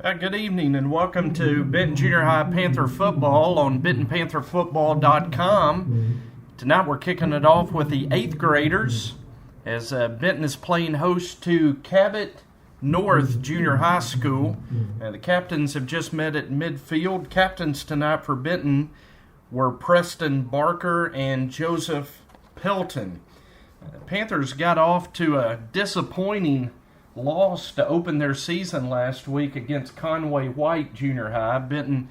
Good evening and welcome to Benton Junior High Panther Football on BentonPantherFootball.com. Tonight we're kicking it off with the 8th graders as Benton is playing host to Cabot North Junior High School. The captains have just met at midfield. Captains tonight for Benton were Preston Barker and Joseph Pelton. Panthers got off to a disappointing loss to open their season last week against Conway White Junior High. Benton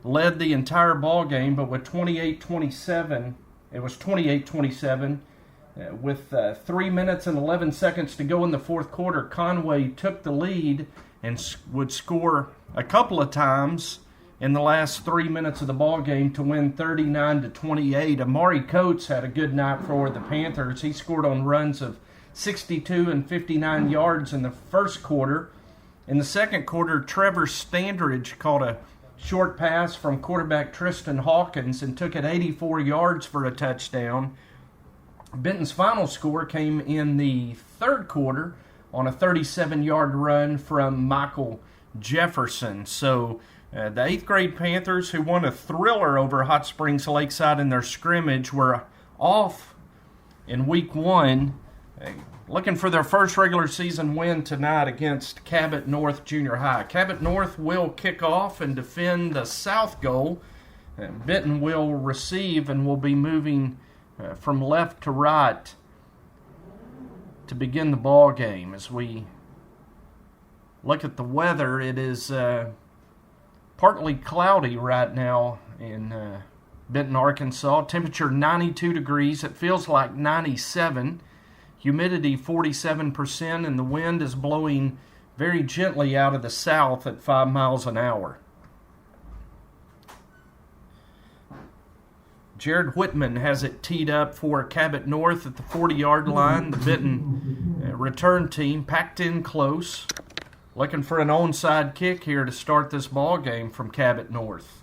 led the entire ball game, but with 28-27, it was 28-27. With 3 minutes and 11 seconds to go in the fourth quarter, Conway took the lead and would score a couple of times in the last 3 minutes of the ball game to win 39-28. Amari Coates had a good night for the Panthers. He scored on runs of 62 and 59 yards in the first quarter. In the second quarter, Trevor Standridge caught a short pass from quarterback Tristan Hawkins and took it 84 yards for a touchdown. Benton's final score came in the third quarter on a 37-yard run from Michael Jefferson. So the 8th grade Panthers, who won a thriller over Hot Springs Lakeside in their scrimmage, were off in week one, looking for their first regular season win tonight against Cabot North Junior High. Cabot North will kick off and defend the south goal. Benton will receive and will be moving from left to right to begin the ball game. As we look at the weather, it is partly cloudy right now in Benton, Arkansas. Temperature 92 degrees. It feels like 97. Humidity 47%, and the wind is blowing very gently out of the south at 5 miles an hour. Jared Whitman has it teed up for Cabot North at the 40-yard line. The Benton return team packed in close, looking for an onside kick here to start this ball game from Cabot North.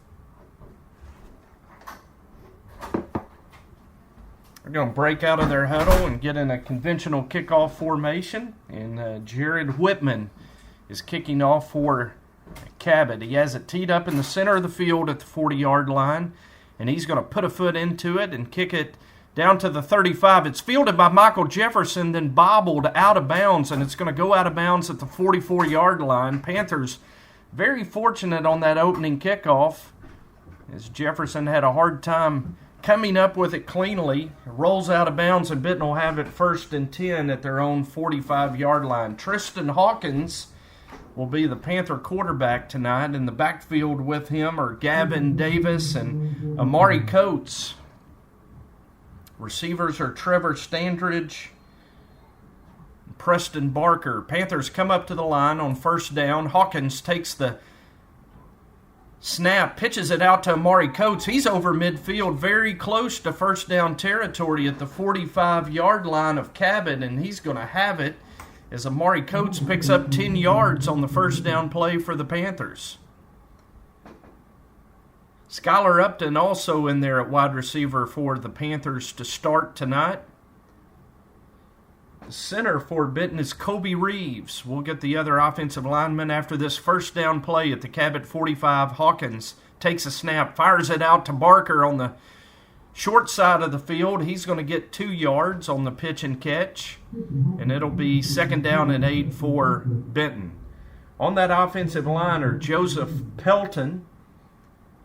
They're going to break out of their huddle and get in a conventional kickoff formation. And Jared Whitman is kicking off for Cabot. He has it teed up in the center of the field at the 40-yard line. And he's going to put a foot into it and kick it down to the 35. It's fielded by Michael Jefferson, then bobbled out of bounds. And it's going to go out of bounds at the 44-yard line. Panthers very fortunate on that opening kickoff, as Jefferson had a hard time coming up with it cleanly. It rolls out of bounds, and Benton will have it 1st and 10 at their own 45-yard line. Tristan Hawkins will be the Panther quarterback tonight. In the backfield with him are Gavin Davis and Amari Coates. Receivers are Trevor Standridge, Preston Barker. Panthers come up to the line on first down. Hawkins takes the snap, pitches it out to Amari Coates. He's over midfield, very close to first down territory at the 45-yard line of Cabot, and he's going to have it as Amari Coates picks up 10 yards on the first down play for the Panthers. Skylar Upton also in there at wide receiver for the Panthers to start tonight. The center for Benton is Kobe Reeves. We'll get the other offensive lineman after this first down play at the Cabot 45. Hawkins takes a snap, fires it out to Barker on the short side of the field. He's going to get 2 yards on the pitch and catch, and it'll be 2nd down and 8 for Benton. On that offensive line are Joseph Pelton,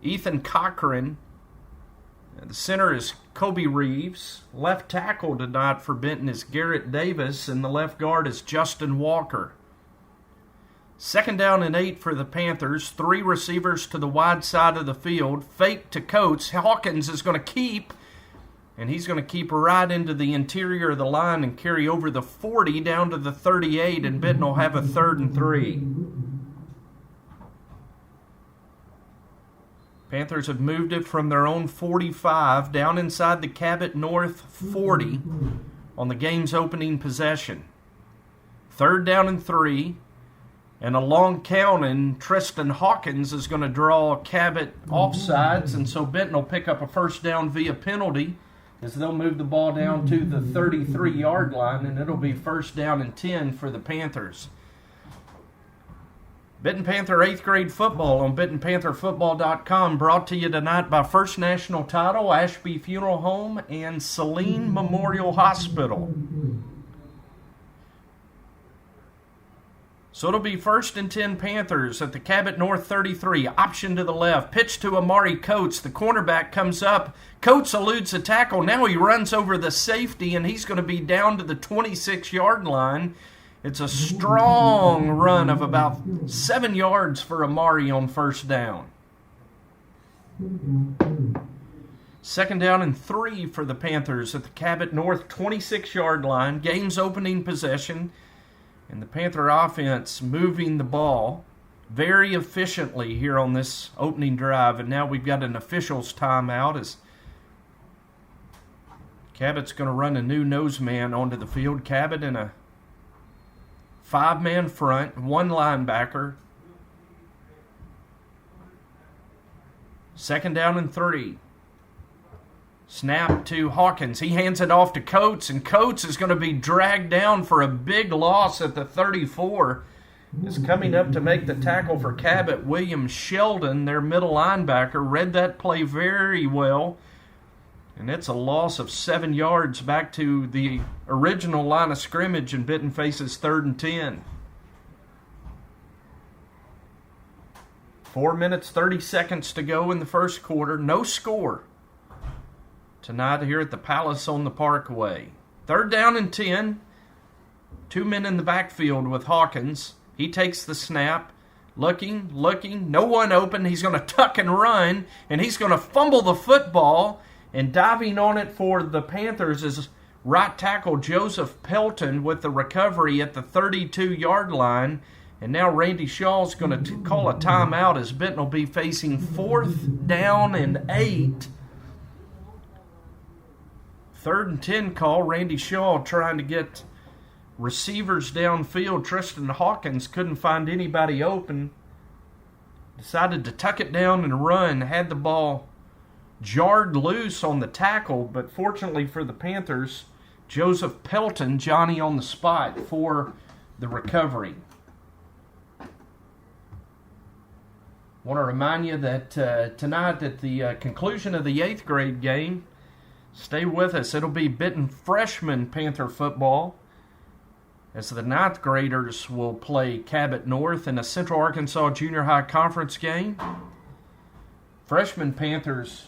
Ethan Cochran. The center is Kobe Reeves. Left tackle tonight for Benton is Garrett Davis, and the left guard is Justin Walker. 2nd down and 8 for the Panthers. 3 receivers to the wide side of the field. Fake to Coates. Hawkins is going to keep, and he's going to keep right into the interior of the line and carry over the 40 down to the 38, and Benton will have a 3rd and 3. Panthers have moved it from their own 45 down inside the Cabot North 40 on the game's opening possession. 3rd down and 3, and a long count, and Tristan Hawkins is going to draw Cabot offsides, and so Benton will pick up a first down via penalty as they'll move the ball down to the 33-yard line, and it'll be 1st down and 10 for the Panthers. Benton Panther 8th grade football on BentonPantherFootball.com, brought to you tonight by First National Title, Ashby Funeral Home, and Saline Memorial Hospital. So it'll be 1st and 10 Panthers at the Cabot North 33. Option to the left. Pitch to Amari Coates. The cornerback comes up. Coates eludes a tackle. Now he runs over the safety, and he's going to be down to the 26-yard line. It's a strong run of about 7 yards for Amari on first down. 2nd down and 3 for the Panthers at the Cabot North 26-yard line. Game's opening possession. And the Panther offense moving the ball very efficiently here on this opening drive. And now we've got an official's timeout as Cabot's going to run a new nose man onto the field. Cabot in a 5-man front, 1 linebacker. 2nd down and 3. Snap to Hawkins. He hands it off to Coates, and Coates is going to be dragged down for a big loss at the 34. Is coming up to make the tackle for Cabot. William Sheldon, their middle linebacker, read that play very well. And it's a loss of 7 yards back to the original line of scrimmage, and Benton faces 3rd and 10. 4 minutes, 30 seconds to go in the first quarter. No score tonight here at the Palace on the Parkway. 3rd down and 10. 2 men in the backfield with Hawkins. He takes the snap. Looking. No one open. He's going to tuck and run, and he's going to fumble the football. And diving on it for the Panthers is right tackle Joseph Pelton with the recovery at the 32-yard line. And now Randy Shaw's going to call a timeout as Benton will be facing 4th down and 8. 3rd and 10 call. Randy Shaw trying to get receivers downfield. Tristan Hawkins couldn't find anybody open. Decided to tuck it down and run. Had the ball jarred loose on the tackle, but fortunately for the Panthers, Joseph Pelton, Johnny on the spot for the recovery. Want to remind you that tonight at the conclusion of the 8th grade game, stay with us. It'll be Benton freshman Panther football as the 9th graders will play Cabot North in a Central Arkansas Junior High Conference game. Freshman Panthers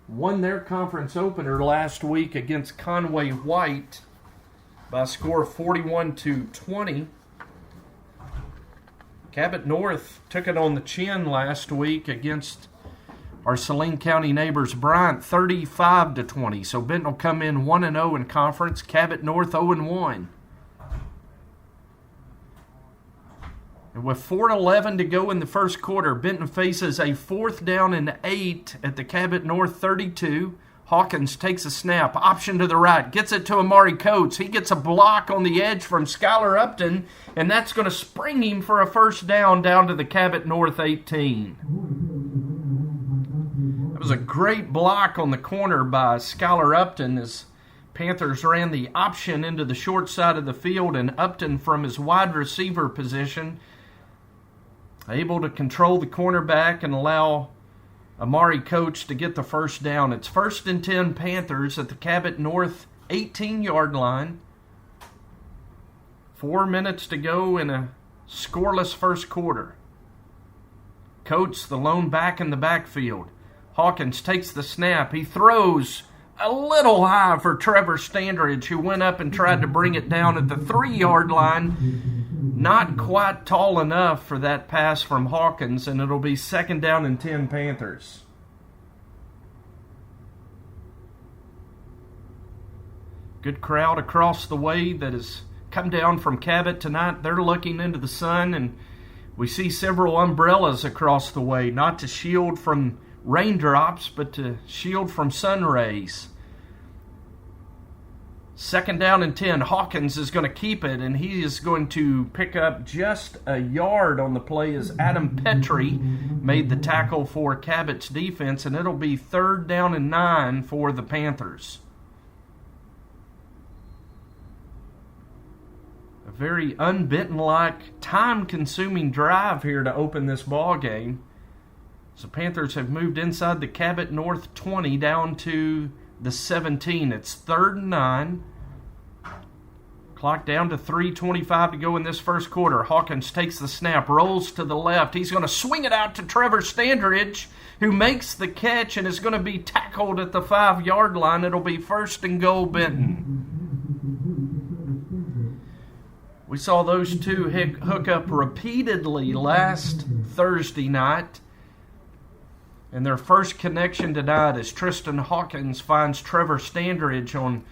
won their conference opener last week against Conway White by a score of 41-20. Cabot North took it on the chin last week against our Saline County neighbors Bryant 35-20. So Benton will come in 1-0 in conference. Cabot North 0-1. And with 4:11 to go in the first quarter, Benton faces a 4th down and 8 at the Cabot North 32. Hawkins takes a snap, option to the right, gets it to Amari Coates. He gets a block on the edge from Skylar Upton, and that's going to spring him for a 1st down to the Cabot North 18. It was a great block on the corner by Skylar Upton as Panthers ran the option into the short side of the field, and Upton from his wide receiver position able to control the cornerback and allow Amari Coates to get the 1st down. It's 1st and 10 Panthers at the Cabot North 18-yard line. 4 minutes to go in a scoreless first quarter. Coates, the lone back in the backfield. Hawkins takes the snap. He throws a little high for Trevor Standridge, who went up and tried to bring it down at the 3-yard line. Not quite tall enough for that pass from Hawkins, and it'll be 2nd down and 10 Panthers. Good crowd across the way that has come down from Cabot tonight. They're looking into the sun, and we see several umbrellas across the way, not to shield from raindrops, but to shield from sun rays. 2nd down and 10. Hawkins is going to keep it, and he is going to pick up just a yard on the play as Adam Petrie made the tackle for Cabot's defense, and it'll be 3rd down and 9 for the Panthers. A very unbitten-like, time-consuming drive here to open this ball game. So Panthers have moved inside the Cabot North 20 down to the 17. It's 3rd and 9. Clock down to 3:25 to go in this first quarter. Hawkins takes the snap, rolls to the left. He's going to swing it out to Trevor Standridge, who makes the catch and is going to be tackled at the 5-yard line. It'll be 1st and goal, Benton. We saw those two hook up repeatedly last Thursday night. And their first connection tonight as Tristan Hawkins finds Trevor Standridge on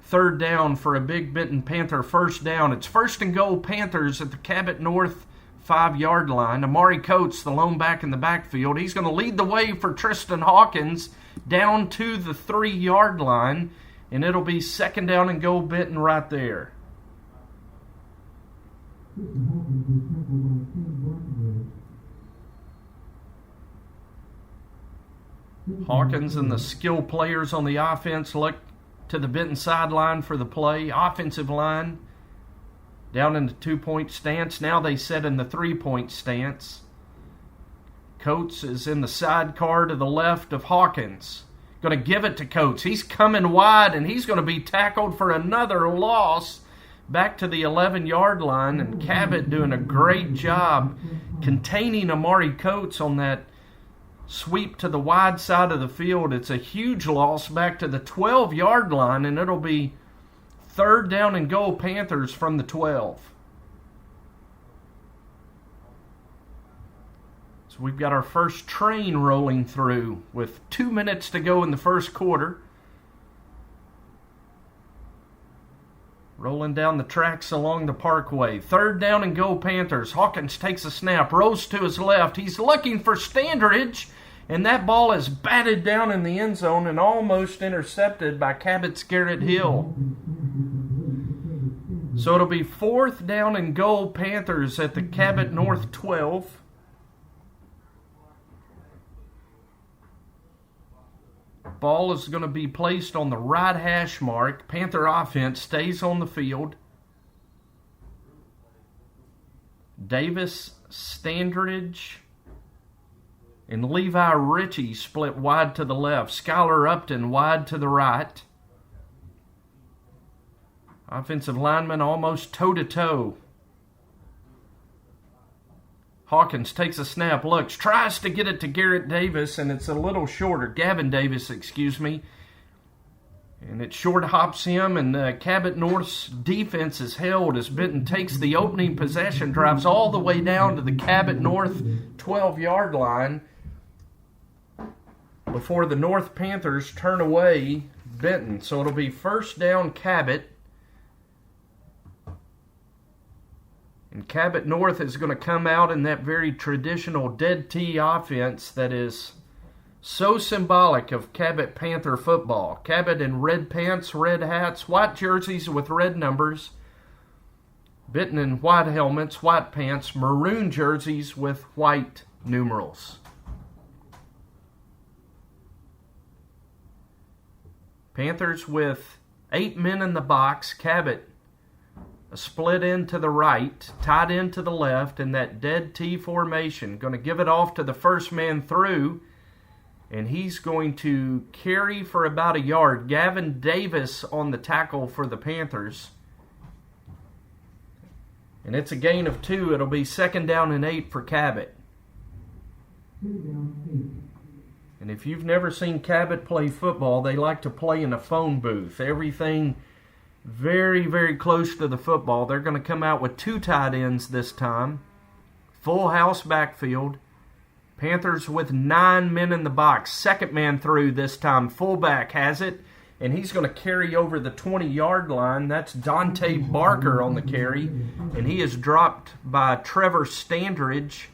3rd down for a big Benton Panther first down. It's 1st and goal, Panthers at the Cabot North 5-yard line. Amari Coates, the lone back in the backfield. He's going to lead the way for Tristan Hawkins down to the 3-yard line. And it'll be 2nd down and goal, Benton right there. Hawkins and the skill players on the offense look to the Benton sideline for the play. Offensive line down in the 2-point stance. Now they set in the 3-point stance. Coates is in the sidecar to the left of Hawkins. Going to give it to Coates. He's coming wide, and he's going to be tackled for another loss back to the 11-yard line. And Cabot doing a great job containing Amari Coates on that sweep to the wide side of the field. It's a huge loss back to the 12-yard line, and it'll be 3rd down and goal, Panthers from the 12. So we've got our first train rolling through with 2 minutes to go in the first quarter. Rolling down the tracks along the parkway. 3rd down and goal, Panthers. Hawkins takes a snap, rolls to his left. He's looking for Standridge, and that ball is batted down in the end zone and almost intercepted by Cabot's Garrett Hill. So it'll be 4th down and goal, Panthers at the Cabot North 12. Ball is going to be placed on the right hash mark. Panther offense stays on the field. Davis, Standridge, and Levi Ritchie split wide to the left. Skylar Upton wide to the right. Offensive lineman almost toe-to-toe. Hawkins takes a snap, looks, tries to get it to Garrett Davis, and it's a little shorter. Gavin Davis, excuse me. And it short hops him, and Cabot North's defense is held as Benton takes the opening possession, drives all the way down to the Cabot North 12-yard line before the North Panthers turn away Benton. So it'll be 1st down, Cabot. And Cabot North is going to come out in that very traditional dead tee offense that is so symbolic of Cabot Panther football. Cabot in red pants, red hats, white jerseys with red numbers. Benton in white helmets, white pants, maroon jerseys with white numerals. Panthers with 8 men in the box. Cabot a split end to the right, tight end to the left in that dead T formation. Going to give it off to the first man through, and he's going to carry for about a yard. Gavin Davis on the tackle for the Panthers. And it's a gain of 2. It'll be 2nd down and 8 for Cabot. And if you've never seen Cabot play football, they like to play in a phone booth. Everything very, very close to the football. They're going to come out with 2 tight ends this time. Full house backfield. Panthers with 9 men in the box. Second man through this time. Fullback has it, and he's going to carry over the 20-yard line. That's Dante Barker on the carry, and he is dropped by Trevor Standridge.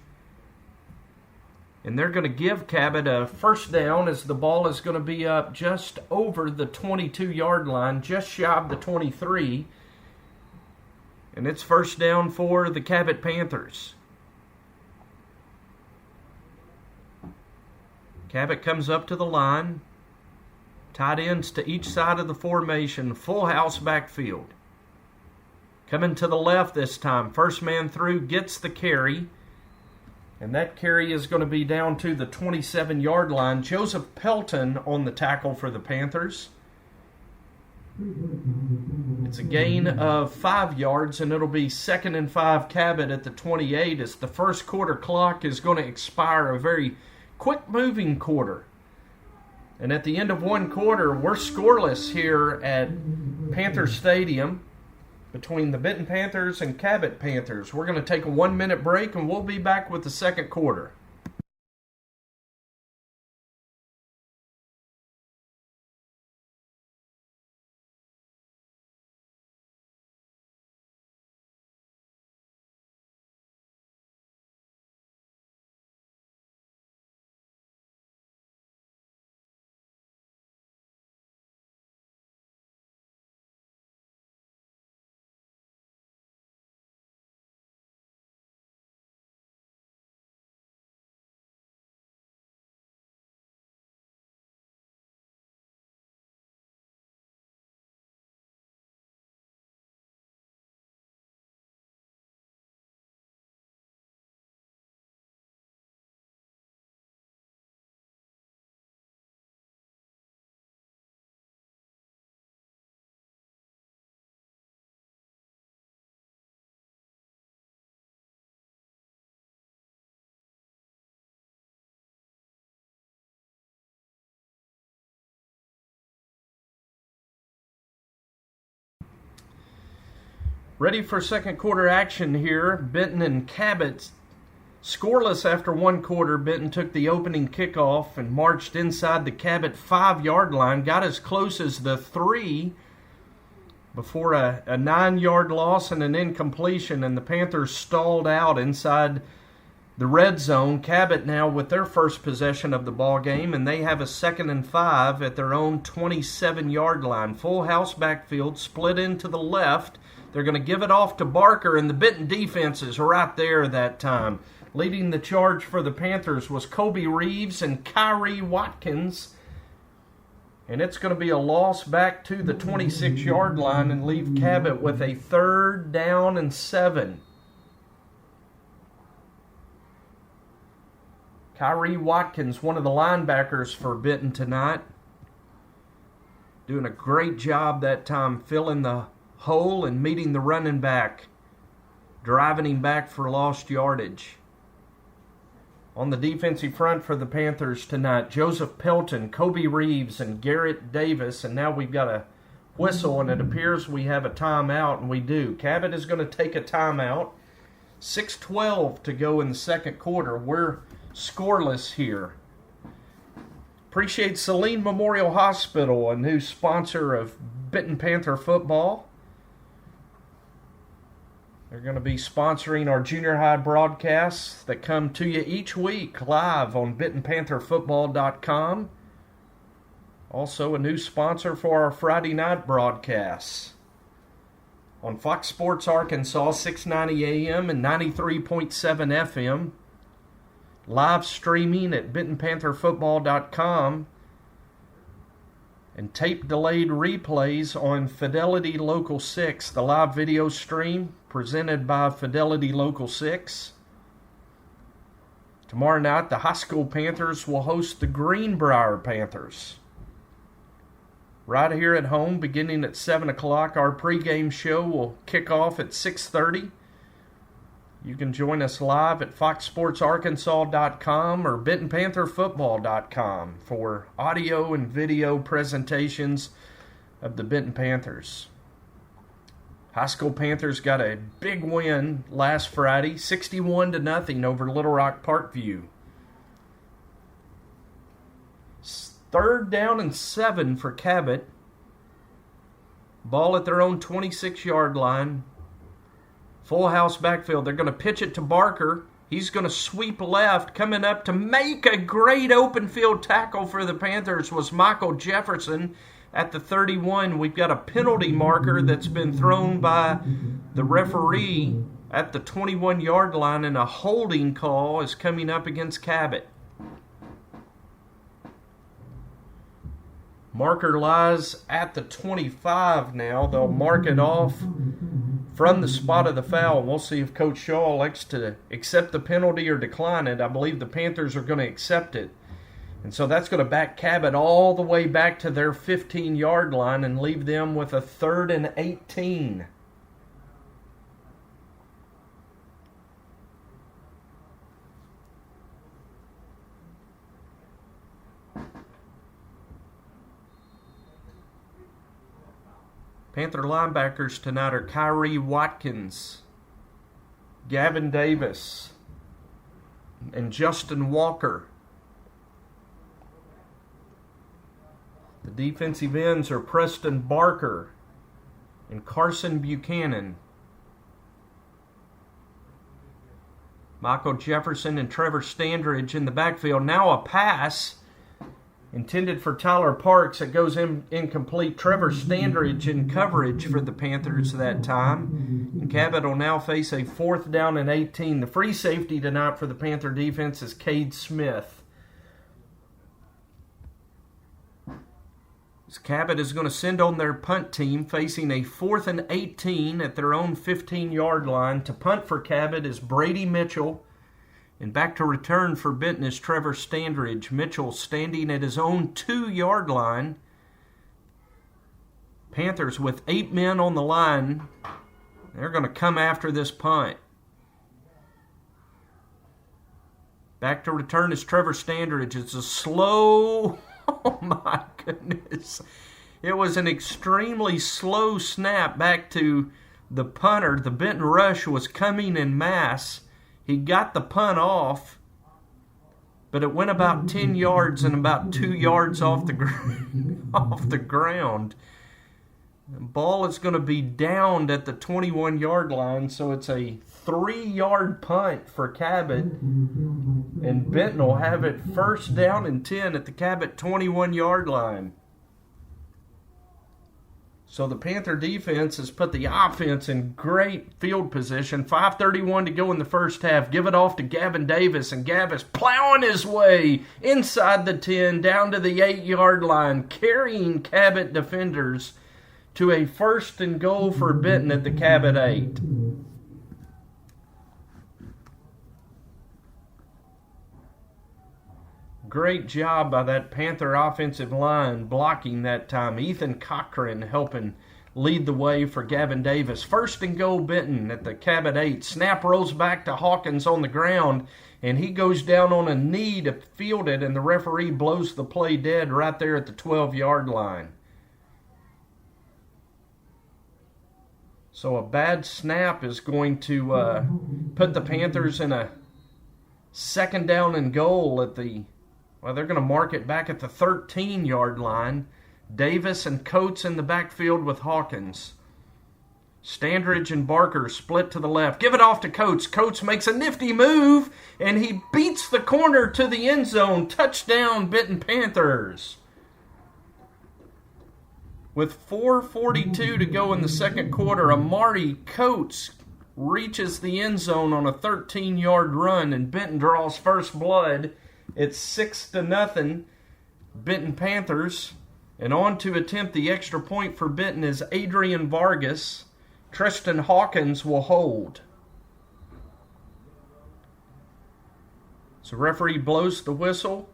And they're going to give Cabot a first down as the ball is going to be up just over the 22-yard line, just shy of the 23. And it's first down for the Cabot Panthers. Cabot comes up to the line. Tight ends to each side of the formation. Full house backfield. Coming to the left this time. First man through gets the carry. And that carry is going to be down to the 27-yard line. Joseph Pelton on the tackle for the Panthers. It's a gain of 5 yards, and it'll be 2nd and 5 Cabot at the 28 as the first quarter clock is going to expire, a very quick-moving quarter. And at the end of one quarter, we're scoreless here at Panther Stadium between the Benton Panthers and Cabot Panthers. We're going to take a 1-minute break, and we'll be back with the second quarter. Ready for second quarter action here. Benton and Cabot scoreless after one quarter. Benton took the opening kickoff and marched inside the Cabot 5-yard line. Got as close as the 3 before a 9-yard loss and an incompletion. And the Panthers stalled out inside the red zone. Cabot now with their first possession of the ball game, and they have a 2nd and 5 at their own 27-yard line. Full house backfield, split into the left. They're going to give it off to Barker, and the Benton defense is right there that time. Leading the charge for the Panthers was Kobe Reeves and Kyrie Watkins. And it's going to be a loss back to the 26-yard line and leave Cabot with a 3rd down and 7. Kyrie Watkins, one of the linebackers for Benton tonight, doing a great job that time filling the hole and meeting the running back, driving him back for lost yardage. On the defensive front for the Panthers tonight, Joseph Pelton, Kobe Reeves, and Garrett Davis. And now we've got a whistle, and it appears we have a timeout, and we do. Cabot is going to take a timeout. 6:12 to go in the second quarter. We're scoreless here. Appreciate Saline Memorial Hospital, a new sponsor of Benton Panther football. They're going to be sponsoring our junior high broadcasts that come to you each week live on BentonPantherFootball.com. Also a new sponsor for our Friday night broadcasts on Fox Sports Arkansas, 690 AM and 93.7 FM. Live streaming at BentonPantherFootball.com. And tape-delayed replays on Fidelity Local 6, the live video stream presented by Fidelity Local 6. Tomorrow night, the high school Panthers will host the Greenbrier Panthers. Right here at home, beginning at 7 o'clock, our pregame show will kick off at 6:30. You can join us live at foxsportsarkansas.com or bentonpantherfootball.com for audio and video presentations of the Benton Panthers. High school Panthers got a big win last Friday, 61-0 over Little Rock Parkview. 3rd down and 7 for Cabot. Ball at their own 26-yard line. Full house backfield. They're going to pitch it to Barker. He's going to sweep left. Coming up to make a great open field tackle for the Panthers was Michael Jefferson at the 31. We've got a penalty marker that's been thrown by the referee at the 21-yard line, and a holding call is coming up against Cabot. Marker lies at the 25 now. They'll mark it off from the spot of the foul. We'll see if Coach Shaw elects to accept the penalty or decline it. I believe the Panthers are going to accept it. And so that's going to back Cabot all the way back to their 15-yard line and leave them with a 3rd and 18. Panther linebackers tonight are Kyrie Watkins, Gavin Davis, and Justin Walker. The defensive ends are Preston Barker and Carson Buchanan. Michael Jefferson and Trevor Standridge in the backfield. Now a pass intended for Tyler Parks that goes incomplete. Trevor Standridge in coverage for the Panthers that time. And Cabot will now face a 4th down and 18. The free safety tonight for the Panther defense is Cade Smith. As Cabot is going to send on their punt team, facing a 4th and 18 at their own 15-yard line. To punt for Cabot is Brady Mitchell. And back to return for Benton is Trevor Standridge. Mitchell standing at his own 2-yard line. Panthers with 8 men on the line. They're going to come after this punt. Back to return is Trevor Standridge. It's a slow... Oh my goodness. It was an extremely slow snap back to the punter. The Benton rush was coming in mass. He got the punt off, but it went about 10 yards and about 2 yards off the ground. The ball is going to be downed at the 21-yard line, so it's a 3-yard punt for Cabot. And Benton will have it 1st down and 10 at the Cabot 21-yard line. So the Panther defense has put the offense in great field position. 5:31 to go in the first half. Give it off to Gavin Davis, and Gavis plowing his way inside the 10 down to the 8-yard line, carrying Cabot defenders to a 1st and goal for Benton at the Cabot 8. Great job by that Panther offensive line blocking that time. Ethan Cochran helping lead the way for Gavin Davis. 1st and goal Benton at the Cabot 8. Snap rolls back to Hawkins on the ground, and he goes down on a knee to field it, and the referee blows the play dead right there at the 12-yard line. So a bad snap is going to put the Panthers in a 2nd down and goal at the... Well, they're going to mark it back at the 13-yard line. Davis and Coates in the backfield with Hawkins. Standridge and Barker split to the left. Give it off to Coates. Coates makes a nifty move, and he beats the corner to the end zone. Touchdown, Benton Panthers. With 4:42 to go in the second quarter, Amari Coates reaches the end zone on a 13-yard run, and Benton draws first blood. It's 6-0, Benton Panthers. And on to attempt the extra point for Benton is Adrian Vargas. Tristan Hawkins will hold. So referee blows the whistle.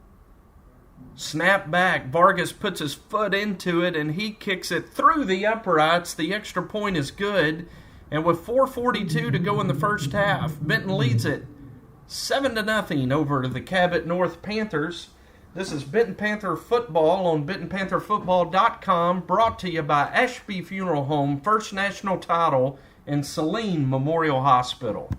Snap back. Vargas puts his foot into it, and he kicks it through the uprights. The extra point is good. And with 4:42 to go in the first half, Benton leads it 7-0 over to the Cabot North Panthers. This is Benton Panther Football on BentonPantherFootball.com, brought to you by Ashby Funeral Home, First National Title, and Saline Memorial Hospital.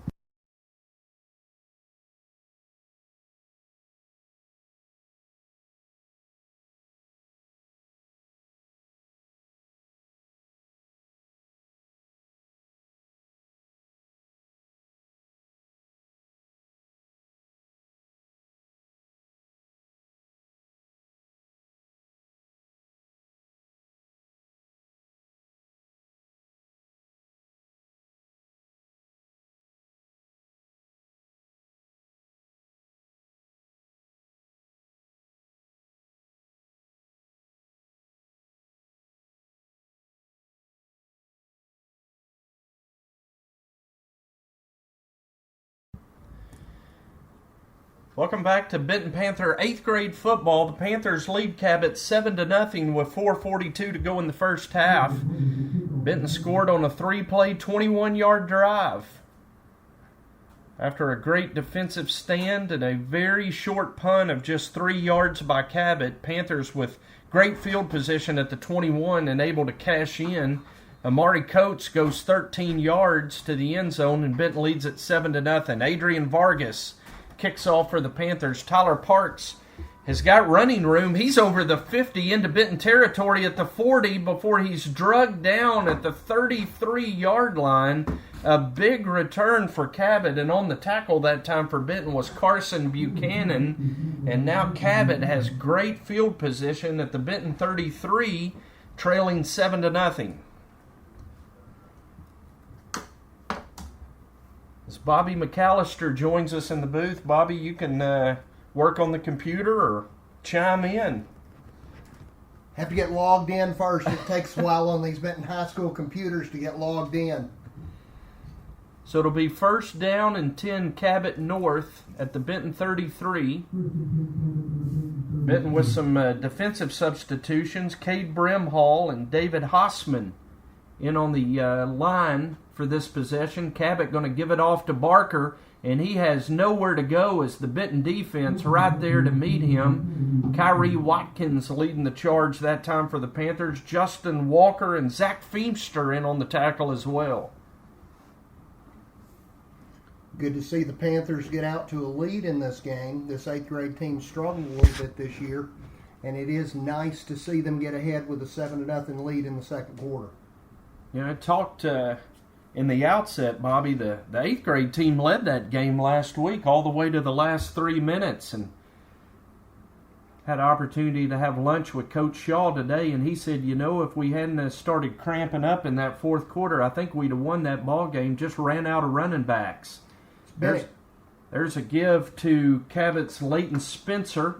Welcome back to Benton Panther 8th grade football. The Panthers lead Cabot 7-0 with 4:42 to go in the first half. Benton scored on a 3-play, 21-yard drive. After a great defensive stand and a very short punt of just 3 yards by Cabot, Panthers with great field position at the 21 and able to cash in. Amari Coates goes 13 yards to the end zone, and Benton leads at 7-0. Adrian Vargas kicks off for the Panthers. Tyler Parks has got running room. He's over the 50 into Benton territory at the 40 before he's drugged down at the 33-yard line. A big return for Cabot, and on the tackle that time for Benton was Carson Buchanan. And now Cabot has great field position at the Benton 33, trailing 7-0. As Bobby McAllister joins us in the booth. Bobby, you can work on the computer or chime in. Have to get logged in first. It takes a while on these Benton High School computers to get logged in. So it'll be first down and 10 Cabot North at the Benton 33. Benton with some defensive substitutions. Cade Brimhall and David Hossman in on the line for this possession. Cabot going to give it off to Barker, and he has nowhere to go as the Benton defense right there to meet him. Kyrie Watkins leading the charge that time for the Panthers. Justin Walker and Zach Feemster in on the tackle as well. Good to see the Panthers get out to a lead in this game. This 8th grade team struggled a little bit this year, and it is nice to see them get ahead with a 7-0 lead in the second quarter. Yeah, I talked in the outset, Bobby, the 8th grade team led that game last week all the way to the last 3 minutes, and had an opportunity to have lunch with Coach Shaw today, and he said, you know, if we hadn't started cramping up in that fourth quarter, I think we'd have won that ball game. Just ran out of running backs. There's a give to Cabot's Leighton Spencer.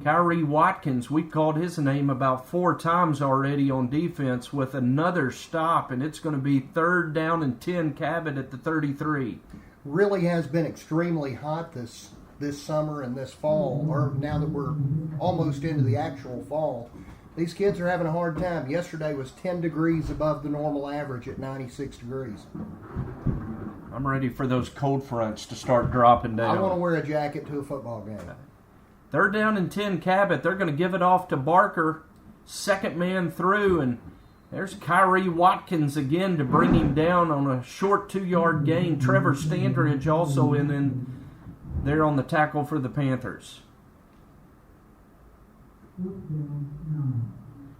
Kyrie Watkins, we called his name about 4 times already on defense with another stop, and it's going to be third down and 10 Cabot at the 33. Really has been extremely hot this summer and this fall, or now that we're almost into the actual fall. These kids are having a hard time. Yesterday was 10 degrees above the normal average at 96 degrees. I'm ready for those cold fronts to start dropping down. I want to wear a jacket to a football game. Third down and 10 Cabot. They're going to give it off to Barker. Second man through, and there's Kyrie Watkins again to bring him down on a short 2-yard gain. Trevor Standridge also in there on the tackle for the Panthers.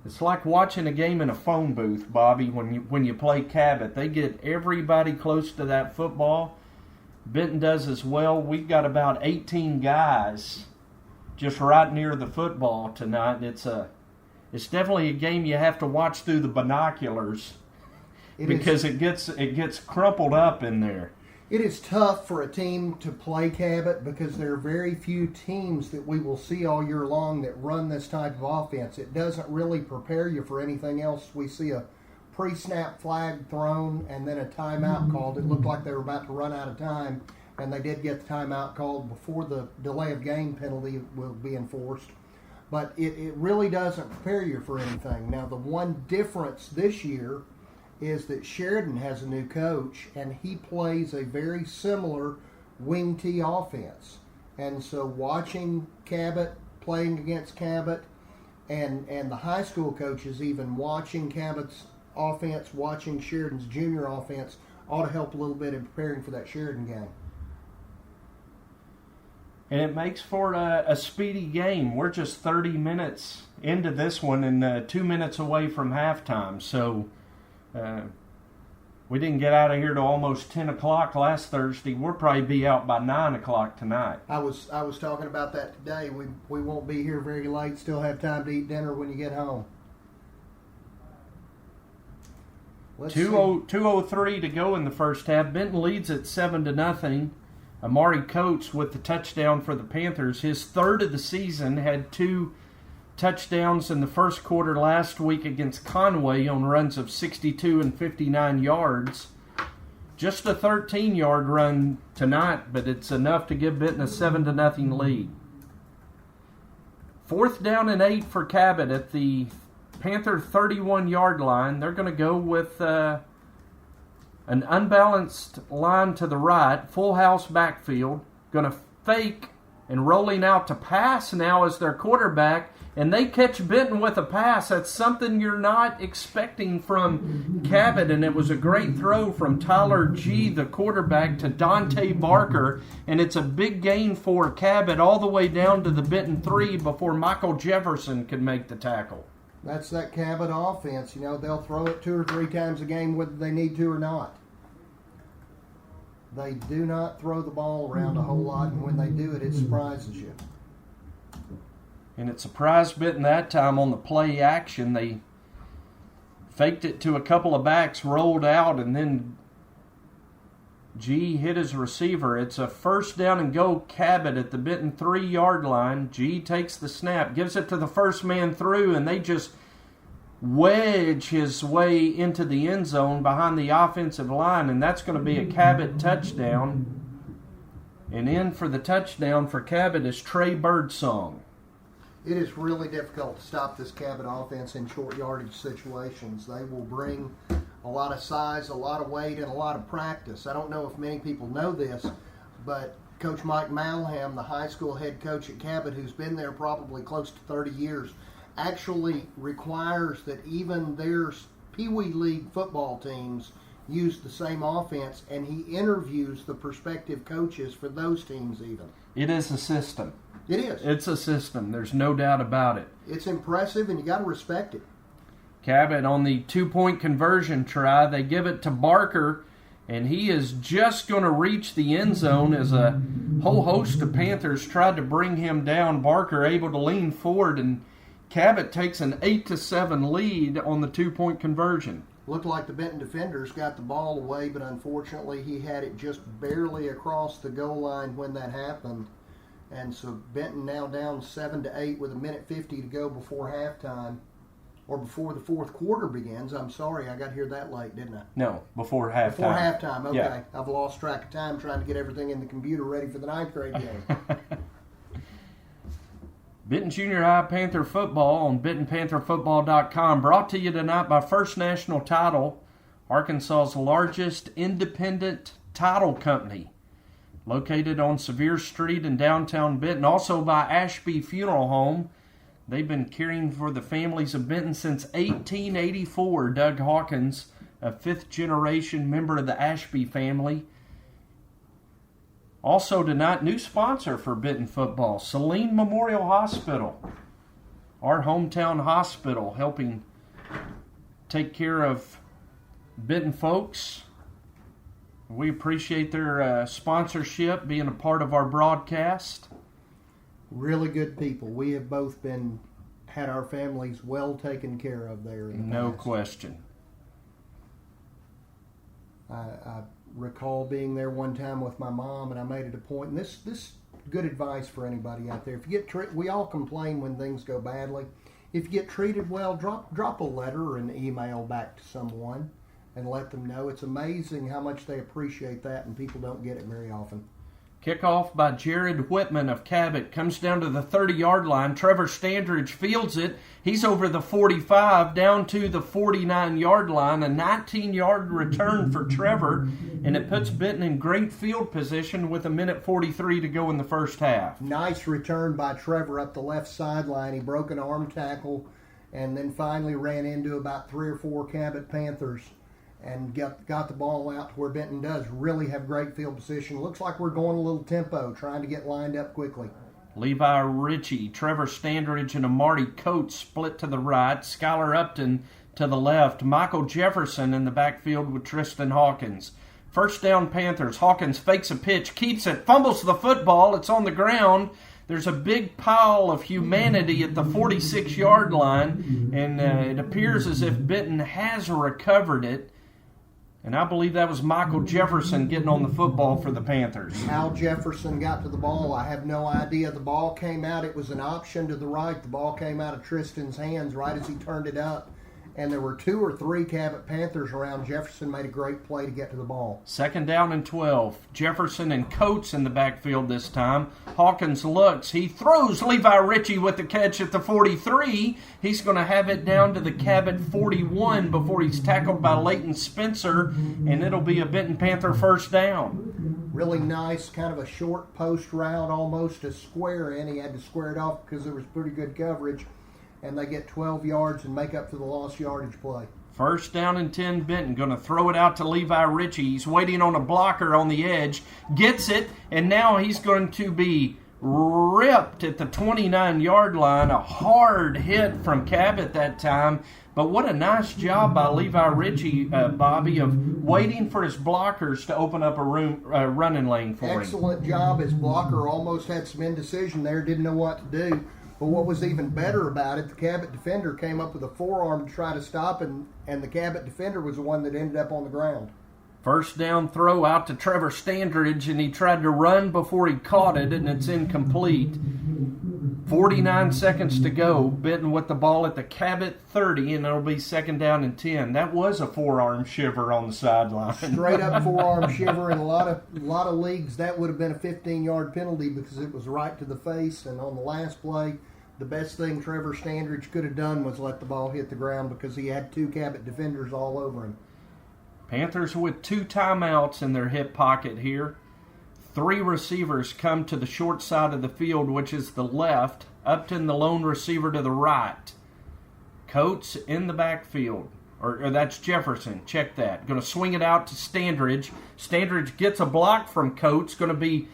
It's like watching a game in a phone booth, Bobby, when you play Cabot. They get everybody close to that football. Benton does as well. We've got about 18 guys just right near the football tonight. It's definitely a game you have to watch through the binoculars because it gets crumpled up in there. It is tough for a team to play Cabot because there are very few teams that we will see all year long that run this type of offense. It doesn't really prepare you for anything else. We see a pre-snap flag thrown and then a timeout called. It looked like they were about to run out of time, and they did get the timeout called before the delay of game penalty will be enforced. But it really doesn't prepare you for anything. Now, the one difference this year is that Sheridan has a new coach, and he plays a very similar wing T offense. And so watching Cabot, playing against Cabot, and the high school coaches even watching Cabot's offense, watching Sheridan's junior offense, ought to help a little bit in preparing for that Sheridan game. And it makes for a speedy game. We're just 30 minutes into this one and 2 minutes away from halftime. So we didn't get out of here till almost 10 o'clock last Thursday. We'll probably be out by 9 o'clock tonight. I was talking about that today. We won't be here very late. Still have time to eat dinner when you get home. 2:03 to go in the first half. Benton leads at 7-0. Amari Coates with the touchdown for the Panthers. His third of the season, had 2 touchdowns in the first quarter last week against Conway on runs of 62 and 59 yards. Just a 13-yard run tonight, but it's enough to give Benton a 7-0 lead. 4th down and 8 for Cabot at the Panther 31-yard line. They're going to go with an unbalanced line to the right, full house backfield. Going to fake and rolling out to pass now as their quarterback, and they catch Benton with a pass. That's something you're not expecting from Cabot, and it was a great throw from Tyler G., the quarterback, to Dante Barker, and it's a big gain for Cabot all the way down to the Benton 3 before Michael Jefferson could make the tackle. That's that Cabot offense. You know, they'll throw it 2 or 3 times a game whether they need to or not. They do not throw the ball around a whole lot, and when they do it, it surprises you. And it surprised Benton that time on the play action. They faked it to a couple of backs, rolled out, and then G hit his receiver. It's a 1st down and go Cabot at the Benton 3-yard line. G takes the snap, gives it to the first man through, and they just wedge his way into the end zone behind the offensive line, and that's going to be a Cabot touchdown. And in for the touchdown for Cabot is Trey Birdsong. It is really difficult to stop this Cabot offense in short yardage situations. They will bring a lot of size, a lot of weight, and a lot of practice. I don't know if many people know this, but Coach Mike Malham, the high school head coach at Cabot, who's been there probably close to 30 years, actually requires that even their Pee Wee League football teams use the same offense, and he interviews the prospective coaches for those teams even. It is a system. It is. It's a system. There's no doubt about it. It's impressive, and you got to respect it. Cabot on the 2-point conversion try. They give it to Barker, and he is just going to reach the end zone as a whole host of Panthers tried to bring him down. Barker able to lean forward, and Cabot takes an 8-7 lead on the 2-point conversion. Looked like the Benton defenders got the ball away, but unfortunately he had it just barely across the goal line when that happened. And so Benton now down 7-8 with 1:50 to go before halftime, or before the 4th quarter begins. I'm sorry, I got here that late, didn't I? No, before halftime. Before halftime, okay. Yeah. I've lost track of time trying to get everything in the computer ready for the 9th grade game. Benton Junior High Panther Football on BentonPantherFootball.com. Brought to you tonight by First National Title, Arkansas's largest independent title company, located on Sevier Street in downtown Benton. Also by Ashby Funeral Home. They've been caring for the families of Benton since 1884. Doug Hawkins, a 5th-generation member of the Ashby family. Also tonight, new sponsor for Benton football, Saline Memorial Hospital. Our hometown hospital, helping take care of Benton folks. We appreciate their sponsorship, being a part of our broadcast. Really good people. We have both had our families well taken care of there in the No past. question. I recall being there one time with my mom, and I made it a point. And this good advice for anybody out there: if you get we all complain when things go badly. If you get treated well, drop a letter or an email back to someone and let them know. It's amazing how much they appreciate that, and people don't get it very often. Kickoff by Jared Whitman of Cabot. Comes down to the 30-yard line. Trevor Standridge fields it. He's over the 45, down to the 49-yard line. A 19-yard return for Trevor, and it puts Benton in great field position with 1:43 to go in the first half. Nice return by Trevor up the left sideline. He broke an arm tackle and then finally ran into about 3 or 4 Cabot Panthers and got the ball out to where Benton does really have great field position. Looks like we're going a little tempo, trying to get lined up quickly. Levi Ritchie, Trevor Standridge, and Amari Coates split to the right. Skylar Upton to the left. Michael Jefferson in the backfield with Tristan Hawkins. First down Panthers. Hawkins fakes a pitch, keeps it, fumbles the football. It's on the ground. There's a big pile of humanity at the 46-yard line, and it appears as if Benton has recovered it. And I believe that was Michael Jefferson getting on the football for the Panthers. How Jefferson got to the ball, I have no idea. The ball came out. It was an option to the right. The ball came out of Tristan's hands right as he turned it up. and there were 2 or 3 Cabot Panthers around. Jefferson made a great play to get to the ball. 2nd down and 12. Jefferson and Coates in the backfield this time. Hawkins looks. He throws. Levi Ritchie with the catch at the 43. He's going to have it down to the Cabot 41 before he's tackled by Leighton Spencer, and it'll be a Benton Panther first down. Really nice, kind of a short post route, almost a square in. He had to square it off because there was pretty good coverage. And they get 12 yards and make up for the lost yardage play. 1st down and 10, Benton. Going to throw it out to Levi Ritchie. He's waiting on a blocker on the edge. Gets it, and now he's going to be ripped at the 29-yard line. A hard hit from Cabot that time. But what a nice job by Levi Ritchie, Bobby, of waiting for his blockers to open up a running lane for him. Excellent job. His blocker almost had some indecision there, didn't know what to do. But what was even better about it, the Cabot defender came up with a forearm to try to stop, and the Cabot defender was the one that ended up on the ground. 1st down throw out to Trevor Standridge, and he tried to run before he caught it, and it's incomplete. 49 seconds to go. Benton with the ball at the Cabot 30, and it'll be 2nd down and 10. That was a forearm shiver on the sideline. Straight up forearm shiver. In a lot of leagues, that would have been a 15-yard penalty because it was right to the face. And on the last play, the best thing Trevor Standridge could have done was let the ball hit the ground because he had 2 Cabot defenders all over him. Panthers with 2 timeouts in their hip pocket here. 3 receivers come to the short side of the field, which is the left. Upton, the lone receiver, to the right. Coates in the backfield. Or that's Jefferson. Check that. Going to swing it out to Standridge. Standridge gets a block from Coates. Going to be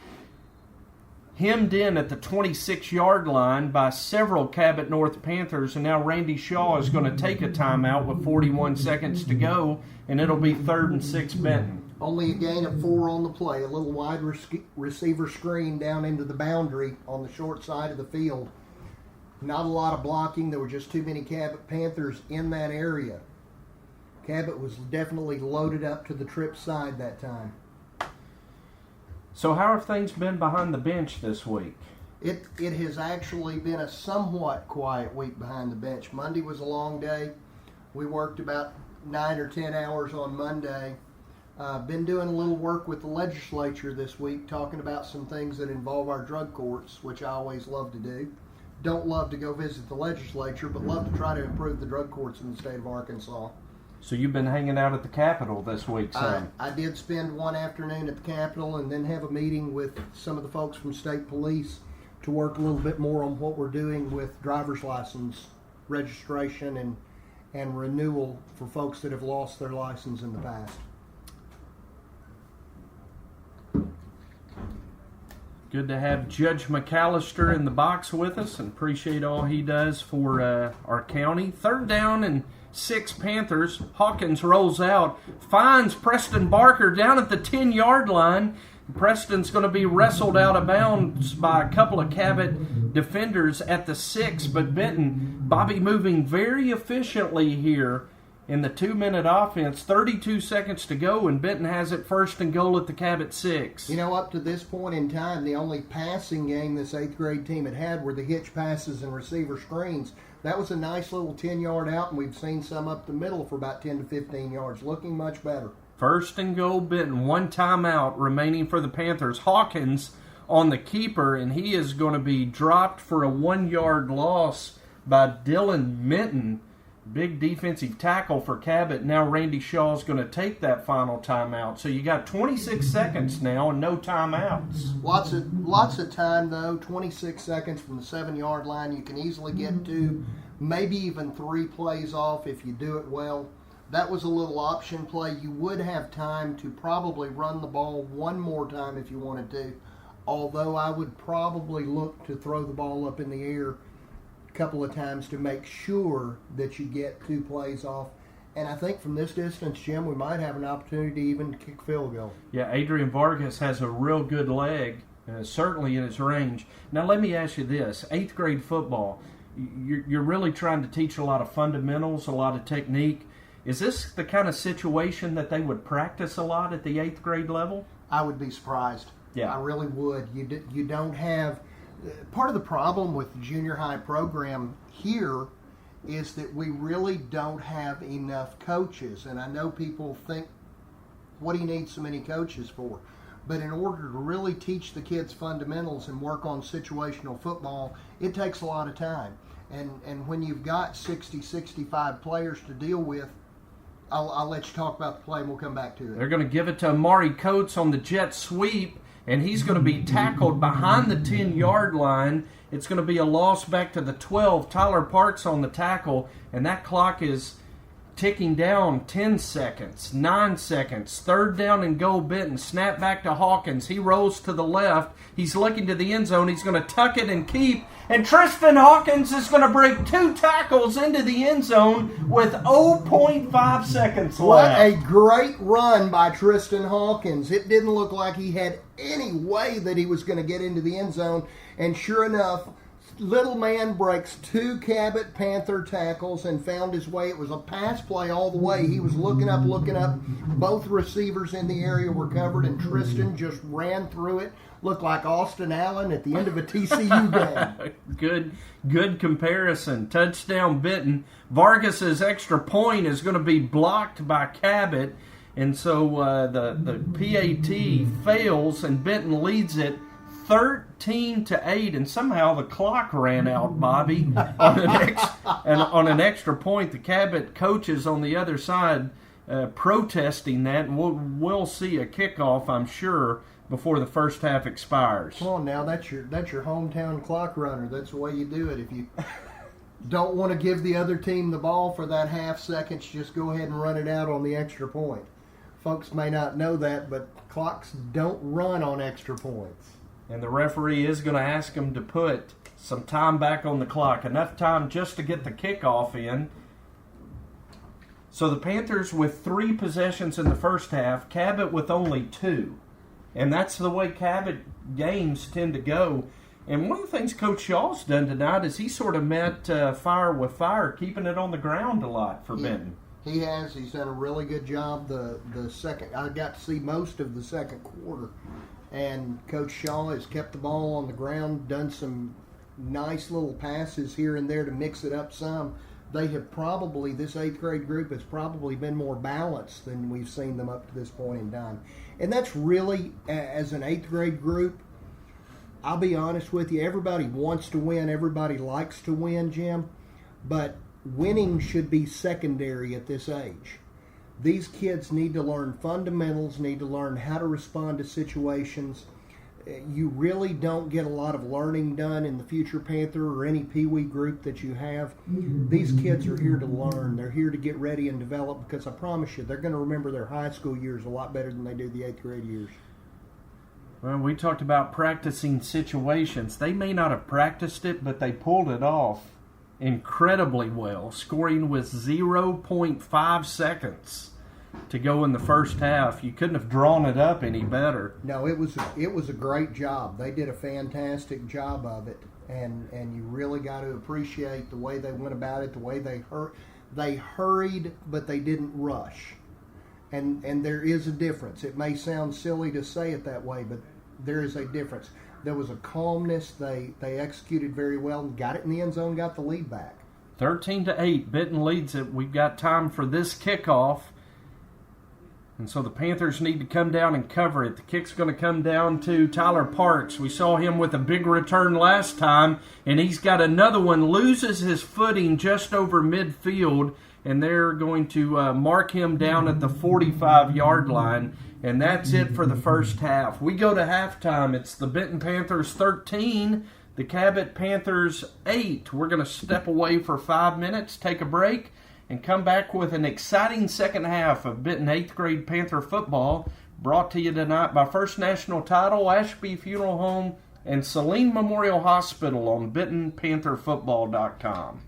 hemmed in at the 26-yard line by several Cabot North Panthers. And now Randy Shaw is going to take a timeout with 41 seconds to go. And it'll be 3rd and 6 Benton. Only a gain of 4 on the play. A little wide receiver screen down into the boundary on the short side of the field. Not a lot of blocking. There were just too many Cabot Panthers in that area. Cabot was definitely loaded up to the trip side that time. So how have things been behind the bench this week? It has actually been a somewhat quiet week behind the bench. Monday was a long day. We worked about 9 or 10 hours on Monday. Been doing a little work with the legislature this week, talking about some things that involve our drug courts, which I always love to do. Don't love to go visit the legislature, but love to try to improve the drug courts in the state of Arkansas. So you've been hanging out at the Capitol this week, Sam? I did spend one afternoon at the Capitol and then have a meeting with some of the folks from state police to work a little bit more on what we're doing with driver's license registration and renewal for folks that have lost their license in the past. Good to have Judge McAllister in the box with us, and appreciate all he does for our county. 3rd down and 6 Panthers. Hawkins rolls out, finds Preston Barker down at the 10-yard line. Preston's going to be wrestled out of bounds by a couple of Cabot defenders at the 6, but Benton, Bobby moving very efficiently here in the 2-minute offense. 32 seconds to go, and Benton has it 1st and goal at the Cabot 6. You know, up to this point in time, the only passing game this 8th grade team had were the hitch passes and receiver screens. That was a nice little 10-yard out, and we've seen some up the middle for about 10 to 15 yards. Looking much better. 1st and goal, Benton. 1 timeout remaining for the Panthers. Hawkins on the keeper, and he is going to be dropped for a 1-yard loss by Dylan Minton. Big defensive tackle for Cabot. Now Randy Shaw is going to take that final timeout. So you got 26 seconds now and no timeouts. Lots of time, though. 26 seconds from the 7-yard line. You can easily get 2, maybe even 3 plays off if you do it well. That was a little option play. You would have time to probably run the ball one more time if you wanted to, although I would probably look to throw the ball up in the air a couple of times to make sure that you get 2 plays off. And I think from this distance, Jim, we might have an opportunity to even kick field goal. Yeah, Adrian Vargas has a real good leg, certainly in his range. Now let me ask you this. 8th grade football, you're really trying to teach a lot of fundamentals, a lot of technique. Is this the kind of situation that they would practice a lot at the 8th grade level? I would be surprised. Yeah. I really would. You don't have... Part of the problem with the junior high program here is that we really don't have enough coaches. And I know people think, what do you need so many coaches for? But in order to really teach the kids fundamentals and work on situational football, it takes a lot of time. And when you've got 60, 65 players to deal with, I'll let you talk about the play and we'll come back to it. They're going to give it to Amari Coates on the jet sweep, and he's going to be tackled behind the 10-yard line. It's going to be a loss back to the 12. Tyler Parks on the tackle, and that clock is ticking down. 10 seconds, 9 seconds, 3rd down and goal. Benton, snap back to Hawkins. He rolls to the left. He's looking to the end zone. He's going to tuck it and keep. And Tristan Hawkins is going to break 2 tackles into the end zone with 0.5 seconds left. What a great run by Tristan Hawkins. It didn't look like he had any way that he was going to get into the end zone. And sure enough, little man breaks 2 Cabot Panther tackles and found his way. It was a pass play all the way. He was looking up. Both receivers in the area were covered, and Tristan just ran through it. Looked like Austin Allen at the end of a TCU game. Good comparison. Touchdown Benton. Vargas's extra point is going to be blocked by Cabot, and so the PAT fails, and Benton leads it 13-8, and somehow the clock ran out, Bobby, on an extra point. The Cabot coaches on the other side protesting that, and we'll see a kickoff, I'm sure, before the first half expires. Come on now, that's your hometown clock runner. That's the way you do it. If you don't want to give the other team the ball for that half seconds, just go ahead and run it out on the extra point. Folks may not know that, but clocks don't run on extra points. And the referee is going to ask him to put some time back on the clock, enough time just to get the kickoff in. So the Panthers with 3 possessions in the first half, Cabot with only 2. And that's the way Cabot games tend to go. And one of the things Coach Shaw's done tonight is he sort of met fire with fire, keeping it on the ground a lot for Benton. He has. He's done a really good job. The second, I got to see most of the second quarter. And Coach Shaw has kept the ball on the ground, done some nice little passes here and there to mix it up some. They have probably, this 8th grade group has probably been more balanced than we've seen them up to this point in time. And that's really, as an 8th grade group, I'll be honest with you, everybody wants to win, everybody likes to win, Jim, but winning should be secondary at this age. These kids need to learn fundamentals, need to learn how to respond to situations. You really don't get a lot of learning done in the Future Panther or any Pee Wee group that you have. These kids are here to learn. They're here to get ready and develop, because I promise you, they're going to remember their high school years a lot better than they do the 8th grade years. Well, we talked about practicing situations. They may not have practiced it, but they pulled it off incredibly well, scoring with 0.5 seconds to go in the first half. You couldn't have drawn it up any better. No, it was a great job. They did a fantastic job of it, and you really got to appreciate the way they went about it, the way they hurried, but they didn't rush. And there is a difference. It may sound silly to say it that way, but there is a difference. There was a calmness. They executed very well and got it in the end zone, got the lead back. 13-8, Benton leads it. We've got time for this kickoff. And so the Panthers need to come down and cover it. The kick's going to come down to Tyler Parks. We saw him with a big return last time, and he's got another one. Loses his footing just over midfield, and they're going to mark him down at the 45-yard line. And that's it for the first half. We go to halftime. It's the Benton Panthers 13, the Cabot Panthers 8. We're going to step away for 5 minutes, take a break, and come back with an exciting second half of Benton 8th grade Panther football, brought to you tonight by First National Title, Ashby Funeral Home, and Saline Memorial Hospital on BentonPantherFootball.com.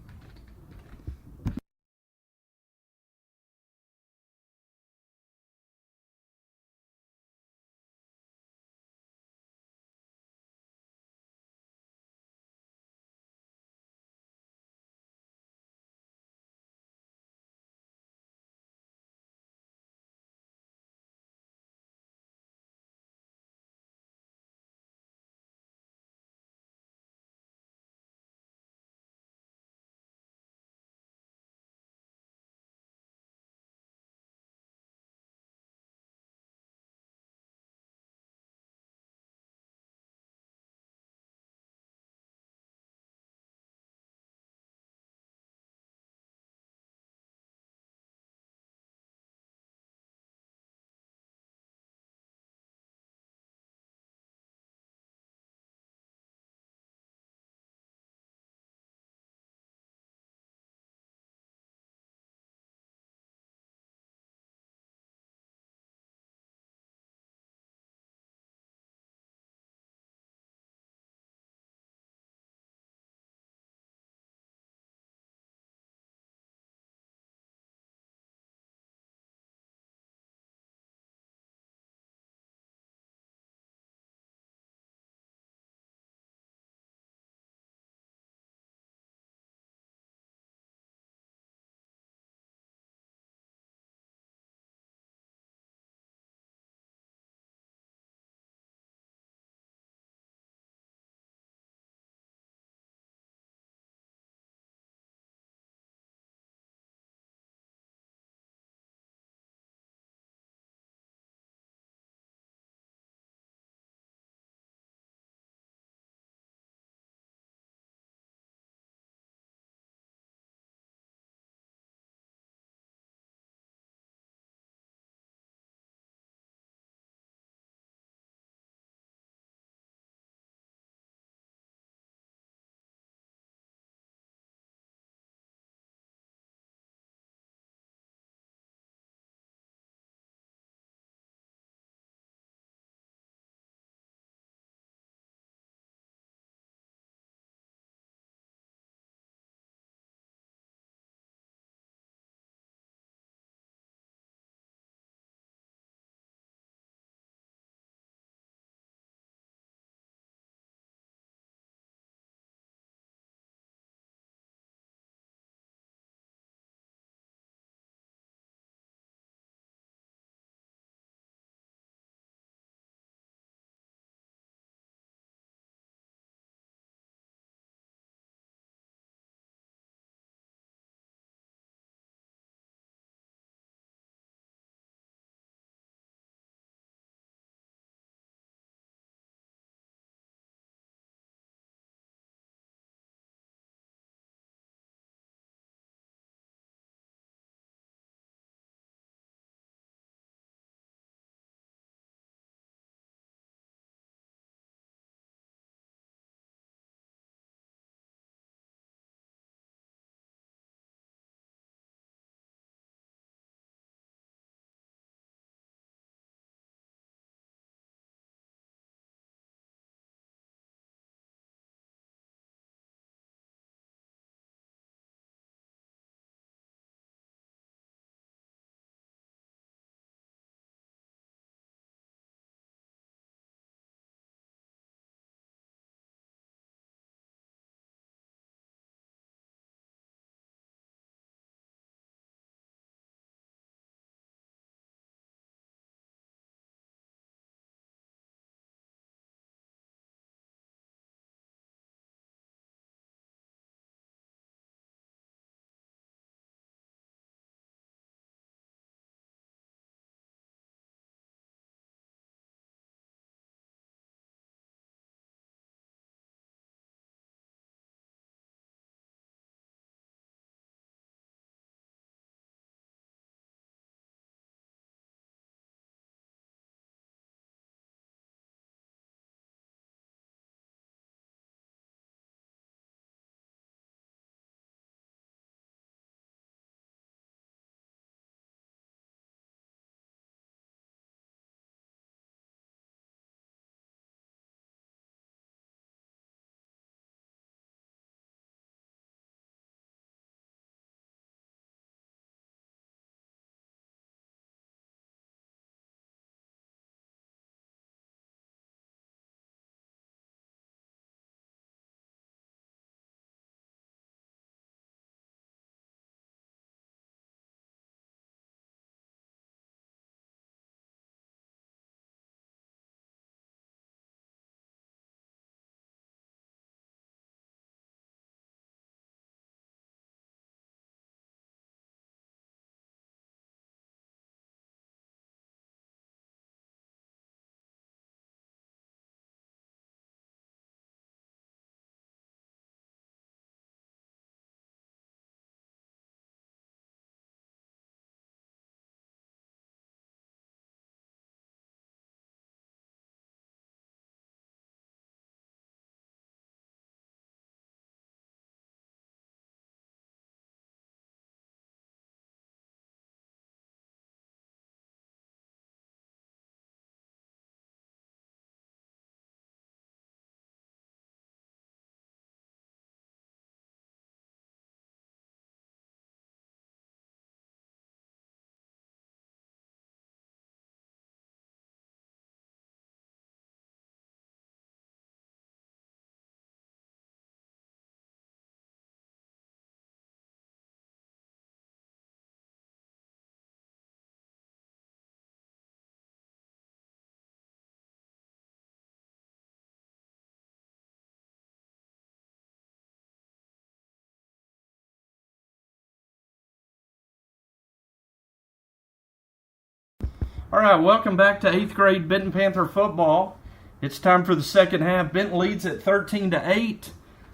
All right, welcome back to 8th grade Benton Panther football. It's time for the second half. Benton leads at 13-8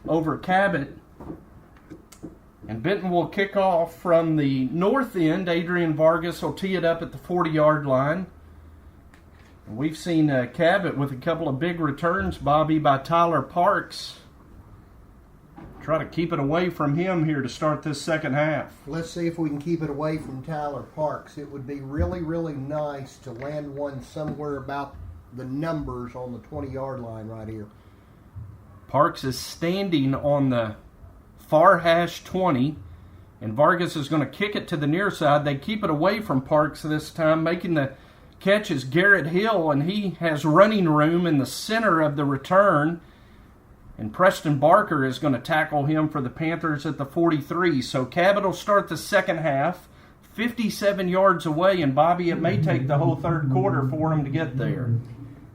over Cabot. And Benton will kick off from the north end. Adrian Vargas will tee it up at the 40-yard line. And we've seen Cabot with a couple of big returns, Bobby, by Tyler Parks. Try to keep it away from him here to start this second half. Let's see if we can keep it away from Tyler Parks. It would be really, really nice to land one somewhere about the numbers on the 20-yard line right here. Parks is standing on the far hash 20, and Vargas is going to kick it to the near side. They keep it away from Parks this time. Making the catch is Garrett Hill, and he has running room in the center of the return. And Preston Barker is going to tackle him for the Panthers at the 43. So Cabot will start the second half 57 yards away, and Bobby, it may take the whole third quarter for him to get there.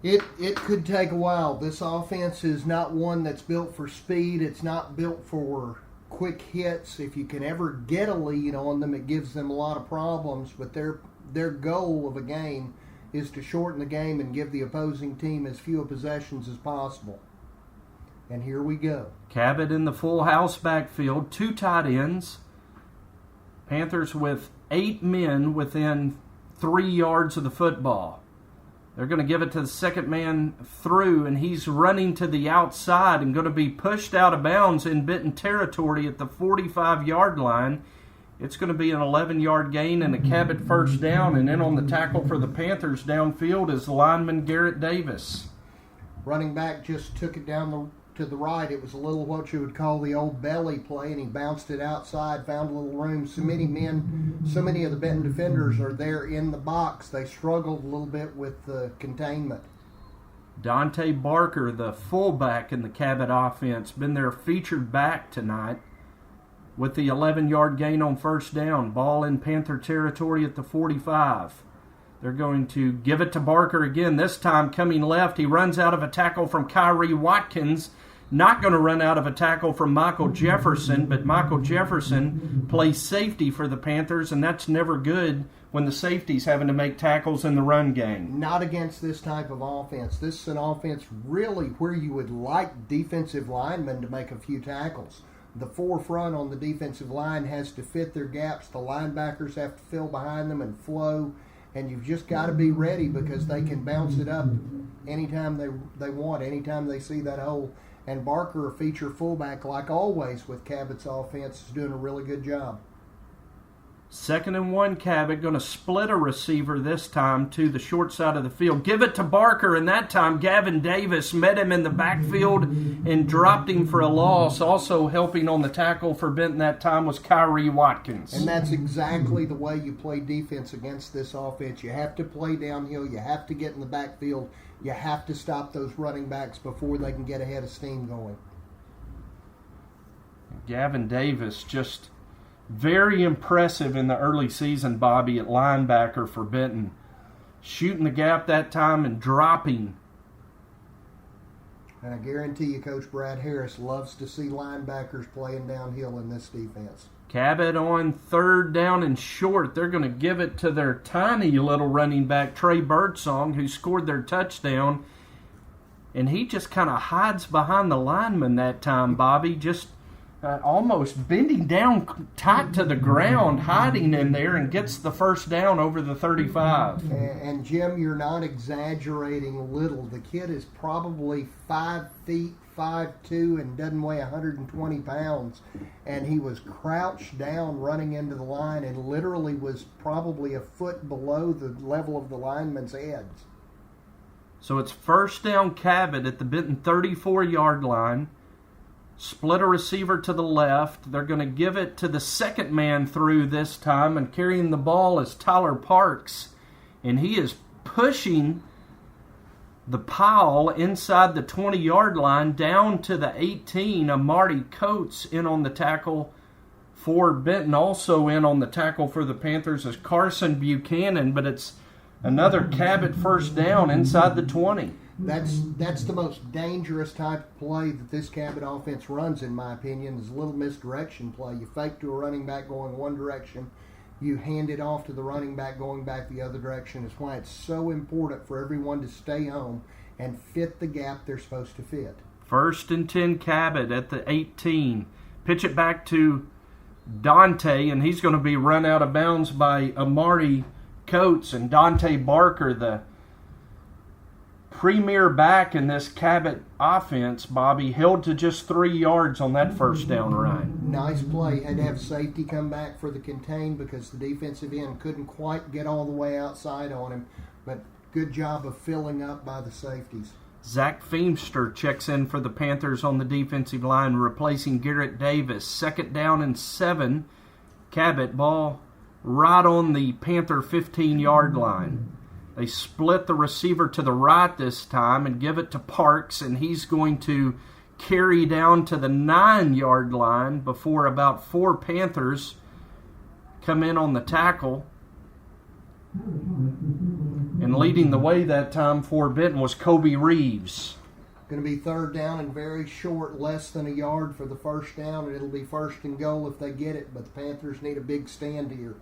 It could take a while. This offense is not one that's built for speed. It's not built for quick hits. If you can ever get a lead on them, it gives them a lot of problems. But their goal of a game is to shorten the game and give the opposing team as few possessions as possible. And here we go. Cabot in the full house backfield, 2 tight ends. Panthers with 8 men within 3 yards of the football. They're going to give it to the second man through, and he's running to the outside and going to be pushed out of bounds in Benton territory at the 45-yard line. It's going to be an 11-yard gain and a Cabot first down, and then on the tackle for the Panthers downfield is lineman Garrett Davis. Running back just took it down to the right. It was a little what you would call the old belly play, and he bounced it outside, found a little room. So many of the Benton defenders are there in the box. They struggled a little bit with the containment. Dante Barker, the fullback in the Cabot offense, been their featured back tonight with the 11-yard gain on first down. Ball in Panther territory at the 45. They're going to give it to Barker again, this time coming left. He runs out of a tackle from Kyrie Watkins. Not going to run out of a tackle from Michael Jefferson, but Michael Jefferson plays safety for the Panthers, and that's never good when the safety's having to make tackles in the run game. Not against this type of offense. This is an offense really where you would like defensive linemen to make a few tackles. The forefront on the defensive line has to fit their gaps. The linebackers have to fill behind them and flow. And you've just got to be ready because they can bounce it up anytime they want, anytime they see that hole. And Barker, a feature fullback, like always with Cabot's offense, is doing a really good job. 2nd and 1, Cabot going to split a receiver this time to the short side of the field. Give it to Barker, and that time Gavin Davis met him in the backfield and dropped him for a loss. Also helping on the tackle for Benton that time was Kyrie Watkins. And that's exactly the way you play defense against this offense. You have to play downhill. You have to get in the backfield. You have to stop those running backs before they can get ahead of steam going. Gavin Davis just very impressive in the early season, Bobby, at linebacker for Benton. Shooting the gap that time and dropping. And I guarantee you Coach Brad Harris loves to see linebackers playing downhill in this defense. Cabot on 3rd down and short. They're going to give it to their tiny little running back, Trey Birdsong, who scored their touchdown. And he just kind of hides behind the lineman that time, Bobby, just almost bending down tight to the ground, hiding in there, and gets the first down over the 35. And Jim, you're not exaggerating little. The kid is probably 5 feet, 5'2", and doesn't weigh 120 pounds. And he was crouched down running into the line and literally was probably a foot below the level of the lineman's heads. So it's first down Cabot at the Benton 34-yard line. Split a receiver to the left. They're going to give it to the second man through this time, and carrying the ball is Tyler Parks. And he is pushing the pile inside the 20-yard line down to the 18 of Marty Coates. In on the tackle for Benton. Also in on the tackle for the Panthers is Carson Buchanan, but it's another Cabot first down inside the 20. That's the most dangerous type of play that this Cabot offense runs, in my opinion, is a little misdirection play. You fake to a running back going one direction, you hand it off to the running back going back the other direction. It's why it's so important for everyone to stay home and fit the gap they're supposed to fit. 1st and 10 Cabot at the 18. Pitch it back to Dante, and he's going to be run out of bounds by Amari Coates. And Dante Barker, the premier back in this Cabot offense, Bobby, held to just 3 yards on that first down run. Nice play. Had to have safety come back for the contain because the defensive end couldn't quite get all the way outside on him. But good job of filling up by the safeties. Zach Feimster checks in for the Panthers on the defensive line, replacing Garrett Davis. 2nd down and 7. Cabot, ball right on the Panther 15-yard line. They split the receiver to the right this time and give it to Parks, and he's going to carry down to the 9-yard line before about 4 Panthers come in on the tackle. And leading the way that time for Benton was Kobe Reeves. Going to be 3rd down and very short, less than a yard for the first down, and it'll be 1st and goal if they get it, but the Panthers need a big stand here.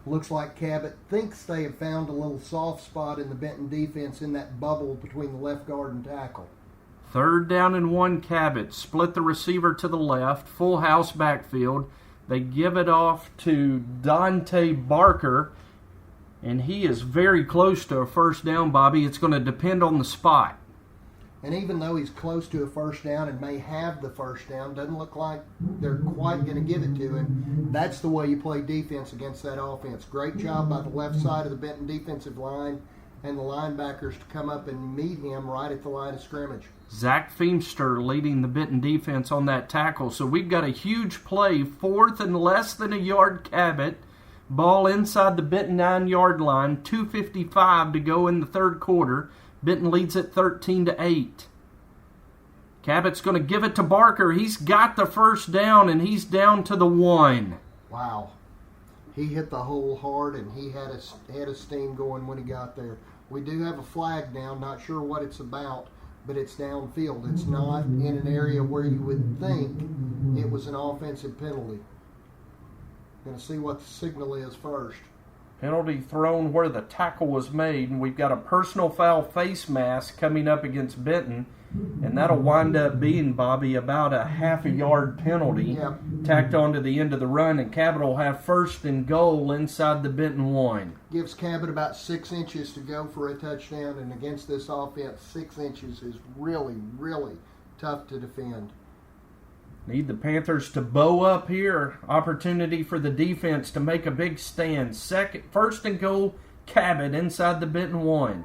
Looks like Cabot thinks they have found a little soft spot in the Benton defense in that bubble between the left guard and tackle. 3rd down and 1 Cabot. Split the receiver to the left. Full house backfield. They give it off to Dante Barker, and he is very close to a first down, Bobby. It's going to depend on the spot. And even though he's close to a first down and may have the first down, doesn't look like they're quite going to give it to him. That's the way you play defense against that offense. Great job by the left side of the Benton defensive line and the linebackers to come up and meet him right at the line of scrimmage. Zach Feimster leading the Benton defense on that tackle. So we've got a huge play, 4th and less than a yard Cabot. Ball inside the Benton 9-yard line, 2:55 to go in the 3rd quarter. Benton leads at 13-8. Cabot's going to give it to Barker. He's got the first down, and he's down to the 1. Wow. He hit the hole hard, and he had a steam going when he got there. We do have a flag now. Not sure what it's about, but it's downfield. It's not in an area where you would think it was an offensive penalty. Going to see what the signal is first. Penalty thrown where the tackle was made, and we've got a personal foul face mask coming up against Benton, and that'll wind up being, Bobby, about a half a yard penalty tacked onto the end of the run, and Cabot will have 1st and goal inside the Benton 1. Gives Cabot about 6 inches to go for a touchdown, and against this offense, 6 inches is really, really tough to defend. Need the Panthers to bow up here. Opportunity for the defense to make a big stand. 1st and goal, Cabot inside the Benton 1.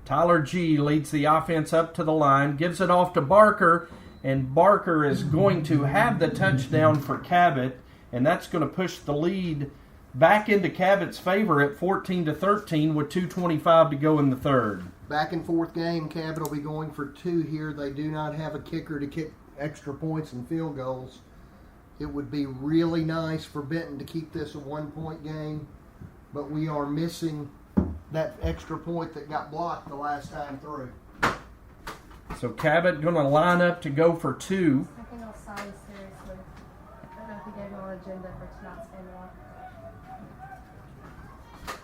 Tyler G leads the offense up to the line, gives it off to Barker, and Barker is going to have the touchdown for Cabot, and that's going to push the lead back into Cabot's favor at 14-13 with 2:25 to go in the 3rd. Back and forth game. Cabot will be going for 2 here. They do not have a kicker to kick extra points and field goals. It would be really nice for Benton to keep this a 1-point game, but we are missing that extra point that got blocked the last time through. So Cabot going to line up to go for 2. I think I'll sign seriously. I don't know if we gave him an agenda for tonight's game or not.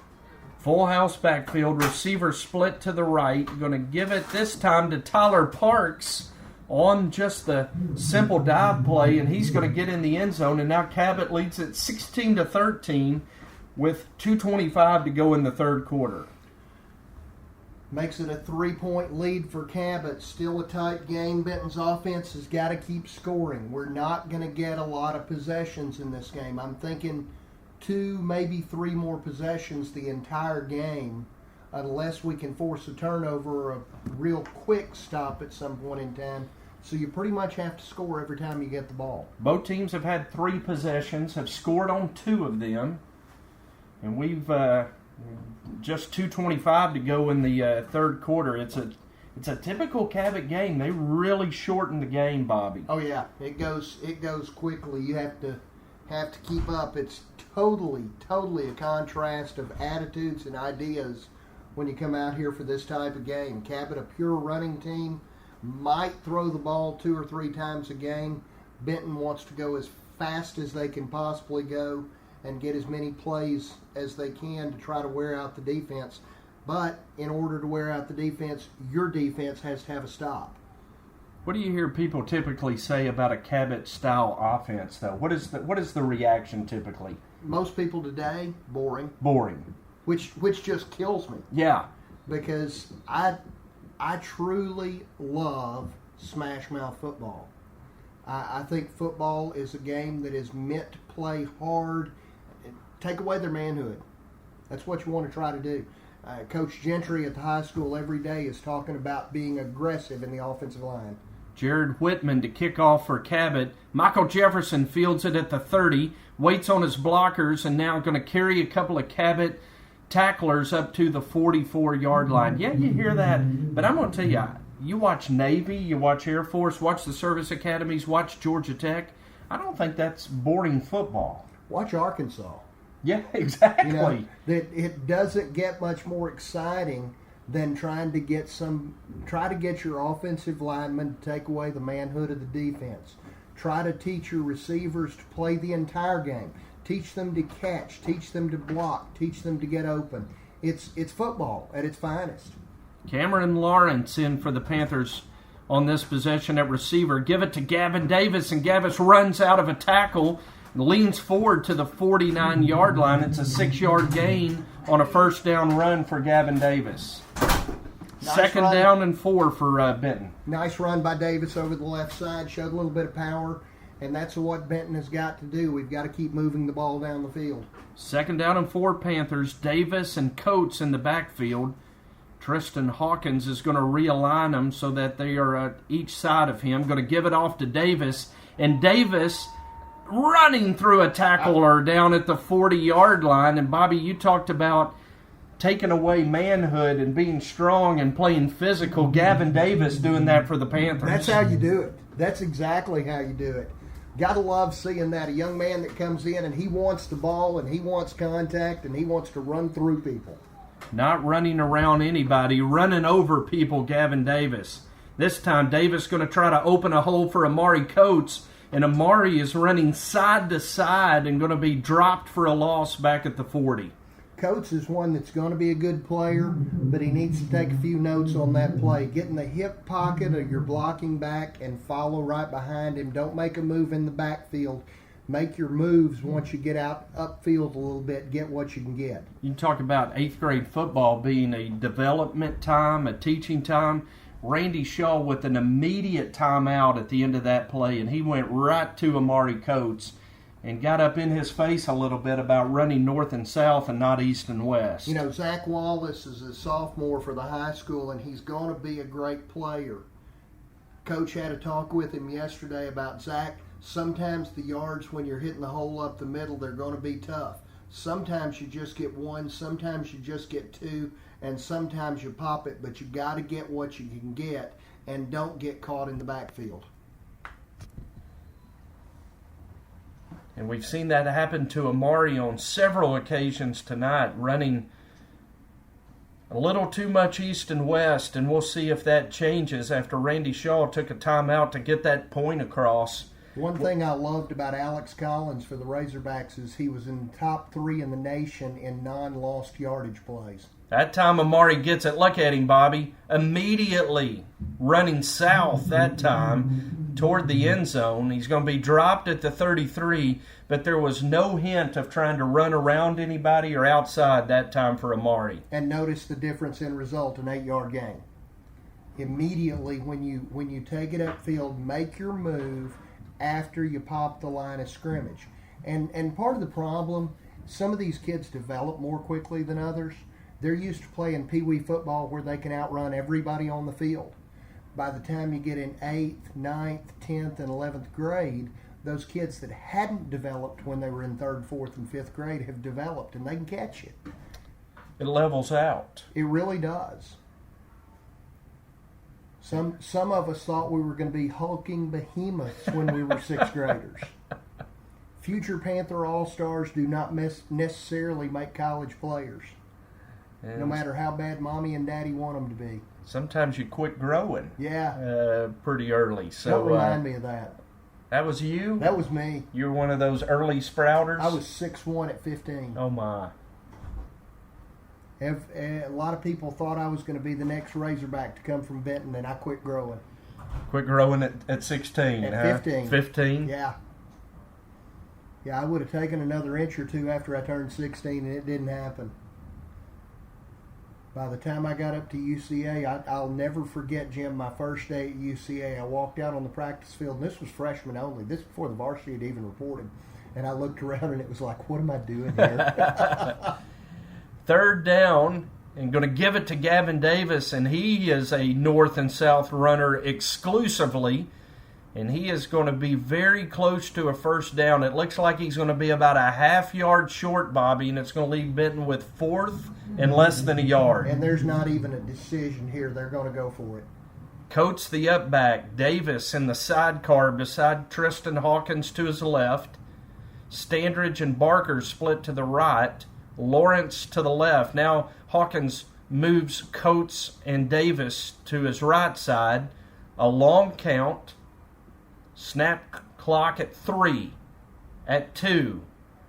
Full house backfield, receiver split to the right. Going to give it this time to Tyler Parks on just the simple dive play, and he's going to get in the end zone, and now Cabot leads at 16-13 with 2:25 to go in the 3rd quarter. Makes it a 3-point lead for Cabot. Still a tight game. Benton's offense has got to keep scoring. We're not going to get a lot of possessions in this game. I'm thinking 2, maybe 3 more possessions the entire game, unless we can force a turnover or a real quick stop at some point in time. So you pretty much have to score every time you get the ball. Both teams have had 3 possessions, have scored on 2 of them, and we've just 2:25 to go in the 3rd quarter. It's a typical Cabot game. They really shorten the game, Bobby. Oh yeah, it goes quickly. You have to keep up. It's totally a contrast of attitudes and ideas when you come out here for this type of game. Cabot, a pure running team, might throw the ball 2 or 3 times a game. Benton wants to go as fast as they can possibly go, and get as many plays as they can to try to wear out the defense. But in order to wear out the defense, your defense has to have a stop. What do you hear people typically say about a Cabot-style offense, though? What is the reaction typically? Most people today, boring. Boring. Which just kills me. Yeah. Because I truly love smash mouth football. I think football is a game that is meant to play hard, take away their manhood. That's what you want to try to do. Coach Gentry at the high school every day is talking about being aggressive in the offensive line. Jared Whitman to kick off for Cabot. Michael Jefferson fields it at the 30, waits on his blockers, and now going to carry a couple of Cabot tacklers up to the 44-yard line. Yeah, you hear that. But I'm going to tell you, you watch Navy, you watch Air Force, watch the service academies, watch Georgia Tech. I don't think that's boring football. Watch Arkansas. Yeah, exactly. You know, that it doesn't get much more exciting than try to get your offensive linemen to take away the manhood of the defense. Try to teach your receivers to play the entire game. Teach them to catch. Teach them to block. Teach them to get open. It's football at its finest. Cameron Lawrence in for the Panthers on this possession at receiver. Give it to Gavin Davis, and Gavis runs out of a tackle, leans forward to the 49-yard line. It's a 6-yard gain on a first down run for Gavin Davis. Second down and 4 for Benton. Nice run by Davis over the left side. Showed a little bit of power, and that's what Benton has got to do. We've got to keep moving the ball down the field. Second down and 4 Panthers. Davis and Coates in the backfield. Tristan Hawkins is going to realign them so that they are at each side of him. Going to give it off to Davis. And Davis running through a tackler down at the 40-yard line. And, Bobby, you talked about taking away manhood and being strong and playing physical. Gavin Davis doing that for the Panthers. That's how you do it. That's exactly how you do it. Gotta love seeing that. A young man that comes in and he wants the ball and he wants contact and he wants to run through people. Not running around anybody, running over people, Gavin Davis. This time, Davis going to try to open a hole for Amari Coates, and Amari is running side to side and going to be dropped for a loss back at the 40. Coates is one that's going to be a good player, but he needs to take a few notes on that play. Get in the hip pocket of your blocking back and follow right behind him. Don't make a move in the backfield. Make your moves once you get out upfield a little bit. Get what you can get. You talk about 8th grade football being a development time, a teaching time. Randy Shaw with an immediate timeout at the end of that play, and he went right to Amari Coates and got up in his face a little bit about running north and south and not east and west. You know, Zach Wallace is a sophomore for the high school, and he's going to be a great player. Coach had a talk with him yesterday about Zach. Sometimes the yards when you're hitting the hole up the middle, they're going to be tough. Sometimes you just get 1, sometimes you just get 2, and sometimes you pop it, but you got to get what you can get and don't get caught in the backfield. And we've seen that happen to Amari on several occasions tonight, running a little too much east and west, and we'll see if that changes after Randy Shaw took a timeout to get that point across. One thing I loved about Alex Collins for the Razorbacks is he was in the top 3 in the nation in non-lost yardage plays. That time Amari gets it. Look at him, Bobby. Immediately running south that time toward the end zone. He's going to be dropped at the 33, but there was no hint of trying to run around anybody or outside that time for Amari. And notice the difference in result, an 8-yard gain. Immediately when you take it upfield, make your move after you pop the line of scrimmage. And part of the problem, some of these kids develop more quickly than others. They're used to playing peewee football where they can outrun everybody on the field. By the time you get in 8th, 9th, 10th, and 11th grade, those kids that hadn't developed when they were in 3rd, 4th, and 5th grade have developed, and they can catch it. It levels out. It really does. Some of us thought we were going to be hulking behemoths when we were 6th graders. Future Panther All-Stars do not necessarily make college players, no matter how bad Mommy and Daddy want them to be. Sometimes you quit growing. Yeah. Pretty early. So don't remind me of that. That was you? That was me. You were one of those early sprouters? I was 6'1" at 15. Oh, my. A lot of people thought I was going to be the next Razorback to come from Benton, and I quit growing. Quit growing at 16, At 15. 15? Yeah. Yeah, I would have taken another inch or two after I turned 16, and it didn't happen. By the time I got up to UCA, I'll never forget, Jim, my first day at UCA. I walked out on the practice field, and this was freshman only. This before the varsity had even reported. And I looked around, and it was like, what am I doing here? Third down, and going to give it to Gavin Davis, and he is a north and south runner exclusively, and he is going to be very close to a first down. It looks like he's going to be about a half yard short, Bobby, and it's going to leave Benton with fourth and less than a yard. And there's not even a decision here. They're going to go for it. Coates the up back, Davis in the sidecar beside Tristan Hawkins to his left, Standridge and Barker split to the right, Lawrence to the left. Now Hawkins moves Coates and Davis to his right side. A long count. Snap clock at 3, at 2,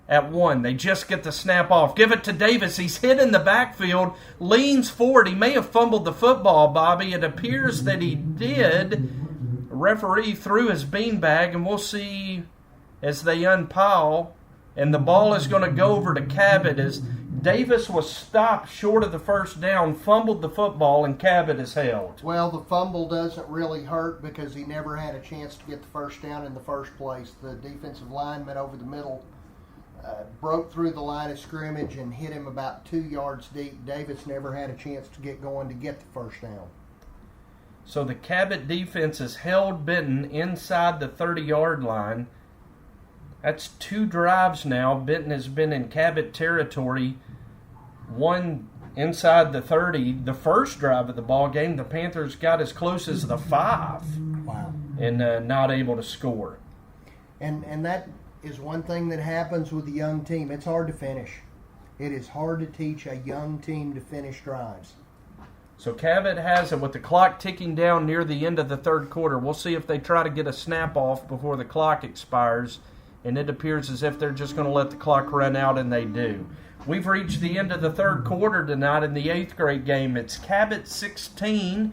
at 1. They just get the snap off. Give it to Davis. He's hit in the backfield. Leans forward. He may have fumbled the football, Bobby. It appears that he did. The referee threw his beanbag, and we'll see as they unpile. And the ball is going to go over to Cabot as Davis was stopped short of the first down, fumbled the football, and Cabot is held. Well, the fumble doesn't really hurt because he never had a chance to get the first down in the first place. The defensive lineman over the middle broke through the line of scrimmage and hit him about 2 yards deep. Davis never had a chance to get going to get the first down. So the Cabot defense has held Benton inside the 30-yard line. That's 2 drives now. Benton has been in Cabot territory. One inside the 30. The first drive of the ball game, the Panthers got as close as the 5. Wow. And not able to score. And that is one thing that happens with a young team. It's hard to finish. It is hard to teach a young team to finish drives. So Cabot has it with the clock ticking down near the end of the third quarter. We'll see if they try to get a snap off before the clock expires. And it appears as if they're just going to let the clock run out, and they do. We've reached the end of the third quarter tonight in the 8th grade game. It's Cabot 16,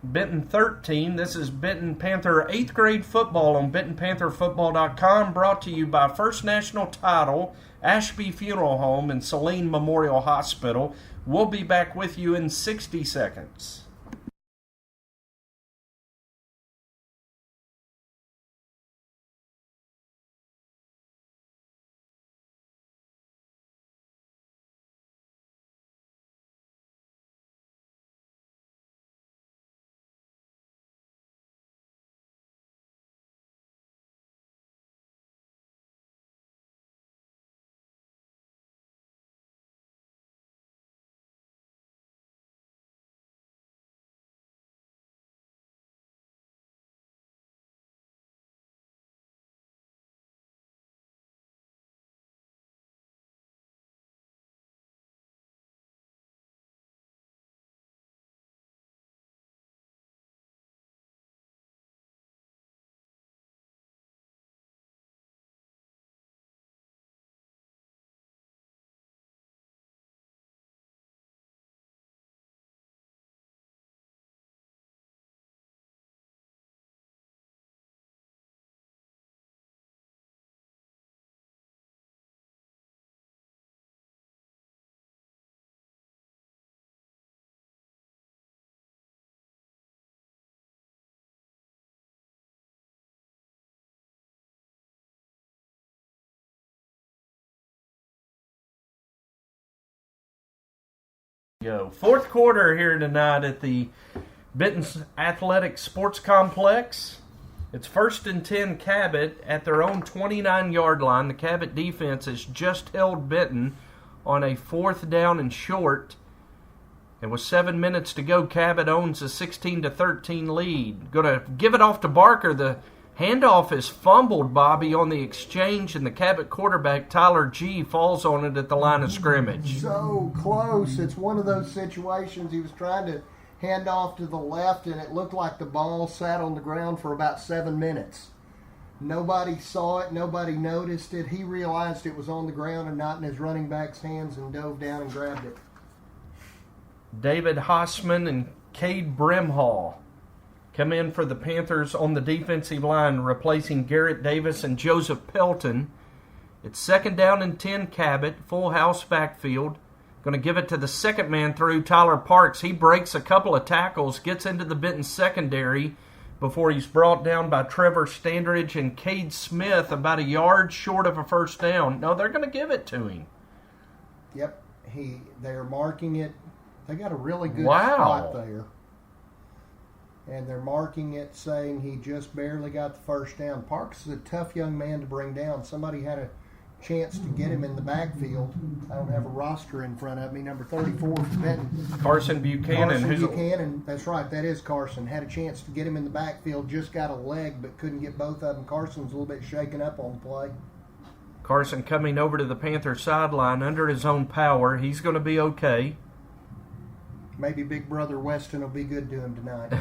Benton 13. This is Benton Panther 8th grade football on BentonPantherFootball.com, brought to you by First National Title, Ashby Funeral Home, and Saline Memorial Hospital. We'll be back with you in 60 seconds. Go. Fourth quarter here tonight at the Benton Athletic Sports Complex. It's 1st and 10 Cabot at their own 29-yard line. The Cabot defense has just held Benton on a 4th down and short. And with 7 minutes to go, Cabot owns a 16-13 lead. Going to give it off to Barker. The handoff is fumbled, Bobby, on the exchange, and the Cabot quarterback, Tyler G., falls on it at the line of scrimmage. So close. It's one of those situations. He was trying to hand off to the left, and it looked like the ball sat on the ground for about 7 minutes. Nobody saw it. Nobody noticed it. He realized it was on the ground and not in his running back's hands and dove down and grabbed it. David Hossman and Cade Brimhall come in for the Panthers on the defensive line, replacing Garrett Davis and Joseph Pelton. It's 2nd down and 10, Cabot, full house backfield. Going to give it to the second man through, Tyler Parks. He breaks a couple of tackles, gets into the Benton secondary before he's brought down by Trevor Standridge and Cade Smith about a yard short of a first down. No, they're going to give it to him. Yep, they're marking it. They got a really good Wow. spot there. And they're marking it saying he just barely got the first down. Parks is a tough young man to bring down. Somebody had a chance to get him in the backfield. I don't have a roster in front of me. Number 34 for Benton. Carson Buchanan. Buchanan, that's right, that is Carson. Had a chance to get him in the backfield, just got a leg, but couldn't get both of them. Carson's a little bit shaken up on the play. Carson coming over to the Panther sideline under his own power. He's going to be okay. Maybe Big Brother Weston will be good to him tonight.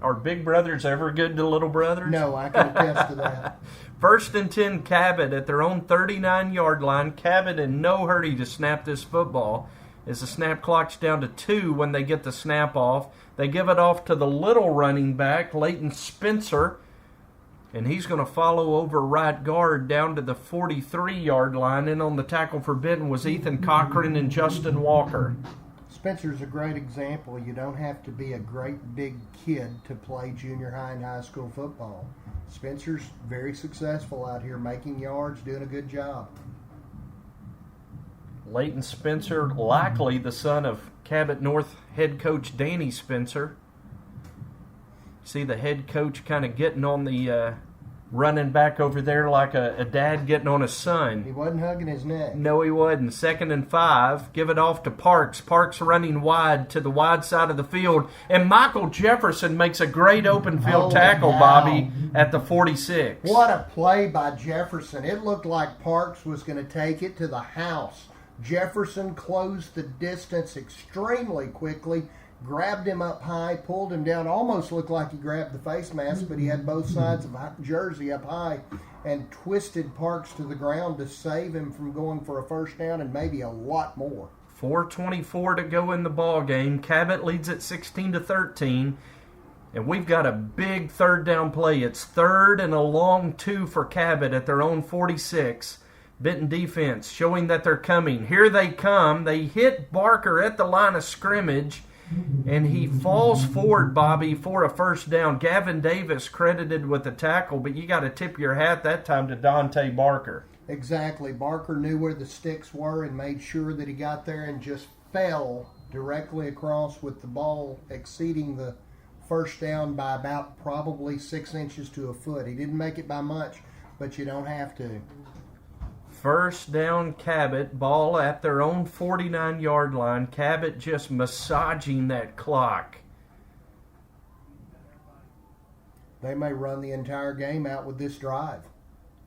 Are big brothers ever good to little brothers? No, I can attest to that. 1st and 10, Cabot at their own 39-yard line. Cabot in no hurry to snap this football as the snap clock's down to 2 when they get the snap off. They give it off to the little running back, Leighton Spencer, and he's going to follow over right guard down to the 43-yard line. And on the tackle for Benton was Ethan Cochran and Justin Walker. Spencer's a great example. You don't have to be a great big kid to play junior high and high school football. Spencer's very successful out here, making yards, doing a good job. Leighton Spencer, likely the son of Cabot North head coach Danny Spencer. See the head coach kind of getting on the running back over there like a dad getting on a son. He wasn't hugging his neck. No, he wasn't. 2nd and 5. Give it off to Parks. Parks running wide to the wide side of the field. And Michael Jefferson makes a great open field tackle, wow. Bobby, at the 46. What a play by Jefferson. It looked like Parks was going to take it to the house. Jefferson closed the distance extremely quickly, grabbed him up high, pulled him down, almost looked like he grabbed the face mask, but he had both sides of the jersey up high and twisted Parks to the ground to save him from going for a first down and maybe a lot more. 4:24 to go in the ball game. Cabot leads at 16-13, and we've got a big 3rd down play. It's 3rd and a long 2 for Cabot at their own 46. Benton defense showing that they're coming. Here they come. They hit Barker at the line of scrimmage, and he falls forward, Bobby, for a first down. Gavin Davis credited with the tackle, but you got to tip your hat that time to Dante Barker. Exactly. Barker knew where the sticks were and made sure that he got there and just fell directly across with the ball exceeding the first down by about probably 6 inches to a foot. He didn't make it by much, but you don't have to. First down, Cabot, ball at their own 49-yard line. Cabot just massaging that clock. They may run the entire game out with this drive.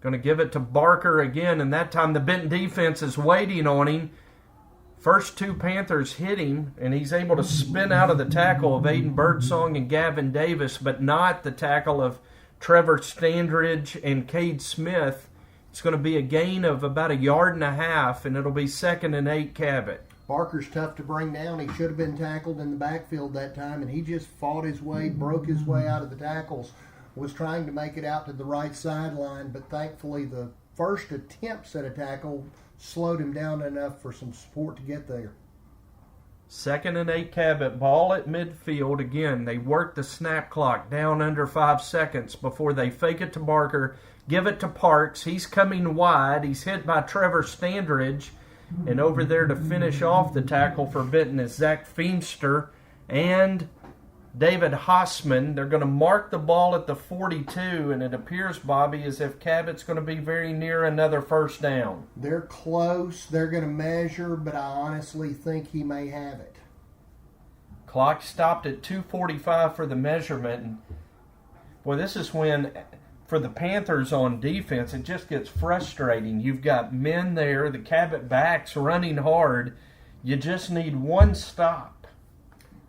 Going to give it to Barker again, and that time the Benton defense is waiting on him. First 2 Panthers hit him, and he's able to spin out of the tackle of Aiden Birdsong and Gavin Davis, but not the tackle of Trevor Standridge and Cade Smith. It's going to be a gain of about 1.5 yards, and it'll be 2nd and 8, Cabot. Barker's tough to bring down. He should have been tackled in the backfield that time, and he just fought his way, broke his way out of the tackles, was trying to make it out to the right sideline, but thankfully the first attempts at a tackle slowed him down enough for some support to get there. 2nd and 8, Cabot, ball at midfield. Again, they work the snap clock down under 5 seconds before they fake it to Barker, give it to Parks. He's coming wide. He's hit by Trevor Standridge. And over there to finish off the tackle for Benton is Zach Feimster and David Hossman. They're going to mark the ball at the 42, and it appears, Bobby, as if Cabot's going to be very near another first down. They're close. They're going to measure, but I honestly think he may have it. Clock stopped at 2:45 for the measurement. And, boy, this is when, for the Panthers on defense, it just gets frustrating. You've got men there, the Cabot backs running hard. You just need one stop.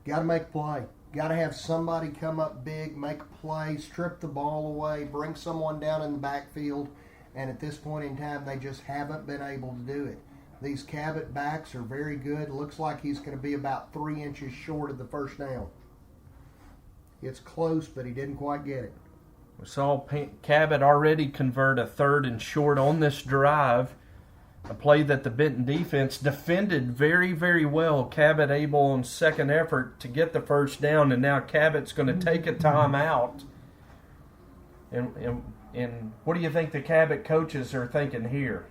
Got to make a play. got to have somebody come up big, make a play, strip the ball away, bring someone down in the backfield, and at this point in time, they just haven't been able to do it. These Cabot backs are very good. Looks like he's going to be about 3 inches short of the first down. It's close, but he didn't quite get it. We saw Cabot already convert a 3rd and short on this drive, a play that the Benton defense defended very, very well. Cabot able on second effort to get the first down, and now Cabot's going to take a timeout. And what do you think the Cabot coaches are thinking here?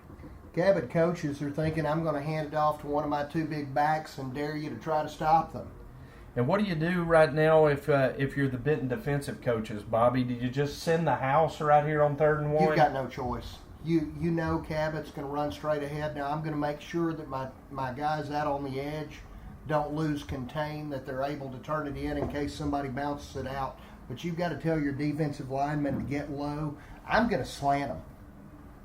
Cabot coaches are thinking, I'm going to hand it off to one of my 2 big backs and dare you to try to stop them. And what do you do right now if you're the Benton defensive coaches, Bobby? Do you just send the house right here on 3rd and 1? You've got no choice. You know Cabot's going to run straight ahead. Now I'm going to make sure that my guys out on the edge don't lose contain, that they're able to turn it in case somebody bounces it out. But you've got to tell your defensive linemen to get low. I'm going to slant them.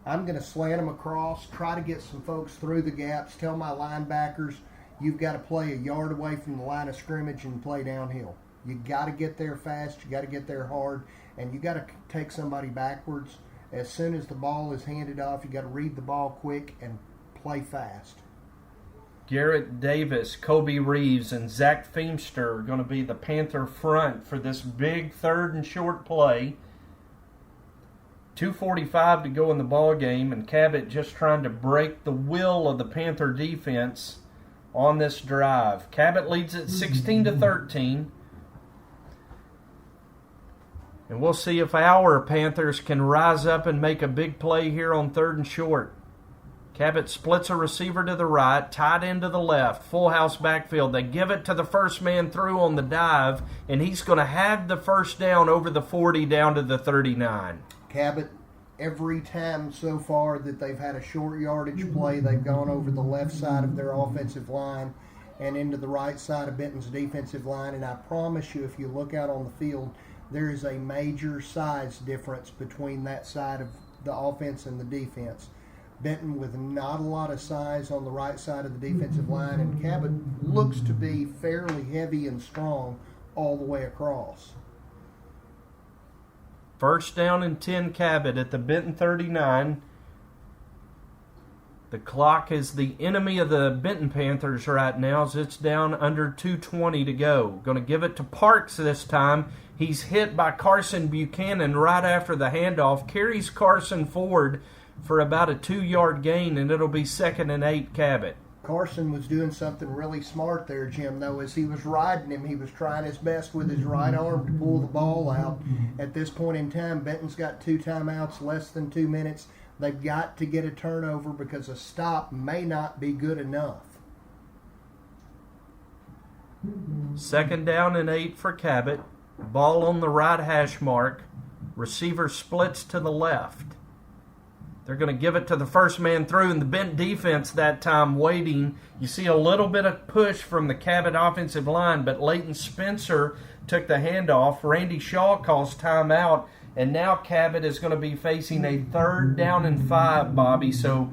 I'm going to slant them across, try to get some folks through the gaps, tell my linebackers, you've got to play a yard away from the line of scrimmage and play downhill. You got to get there fast, you got to get there hard, and you got to take somebody backwards. As soon as the ball is handed off, you got to read the ball quick and play fast. Garrett Davis, Kobe Reeves, and Zach Feimster are going to be the Panther front for this big 3rd and short play. 2:45 to go in the ball game, and Cabot just trying to break the will of the Panther defense on this drive. Cabot leads it 16-13. And we'll see if our Panthers can rise up and make a big play here on 3rd and short. Cabot splits a receiver to the right, tight end to the left, full house backfield. They give it to the first man through on the dive, and he's going to have the first down over the 40 down to the 39. Cabot, every time so far that they've had a short yardage play, they've gone over the left side of their offensive line and into the right side of Benton's defensive line. And I promise you, if you look out on the field, there is a major size difference between that side of the offense and the defense. Benton with not a lot of size on the right side of the defensive line, and Cabot looks to be fairly heavy and strong all the way across. First down and 10 Cabot at the Benton 39. The clock is the enemy of the Benton Panthers right now as it's down under 2:20 to go. Going to give it to Parks this time. He's hit by Carson Buchanan right after the handoff. Carries Carson forward for about a 2-yard gain, and it'll be 2nd and 8 Cabot. Carson was doing something really smart there, Jim, though. As he was riding him, he was trying his best with his right arm to pull the ball out. At this point in time, Benton's got 2 timeouts, less than 2 minutes. They've got to get a turnover because a stop may not be good enough. 2nd down and 8 for Cabot. Ball on the right hash mark. Receiver splits to the left. They're going to give it to the first man through, and the Benton defense that time waiting. You see a little bit of push from the Cabot offensive line, but Leighton Spencer took the handoff. Randy Shaw calls timeout, and now Cabot is going to be facing a 3rd down and 5, Bobby. So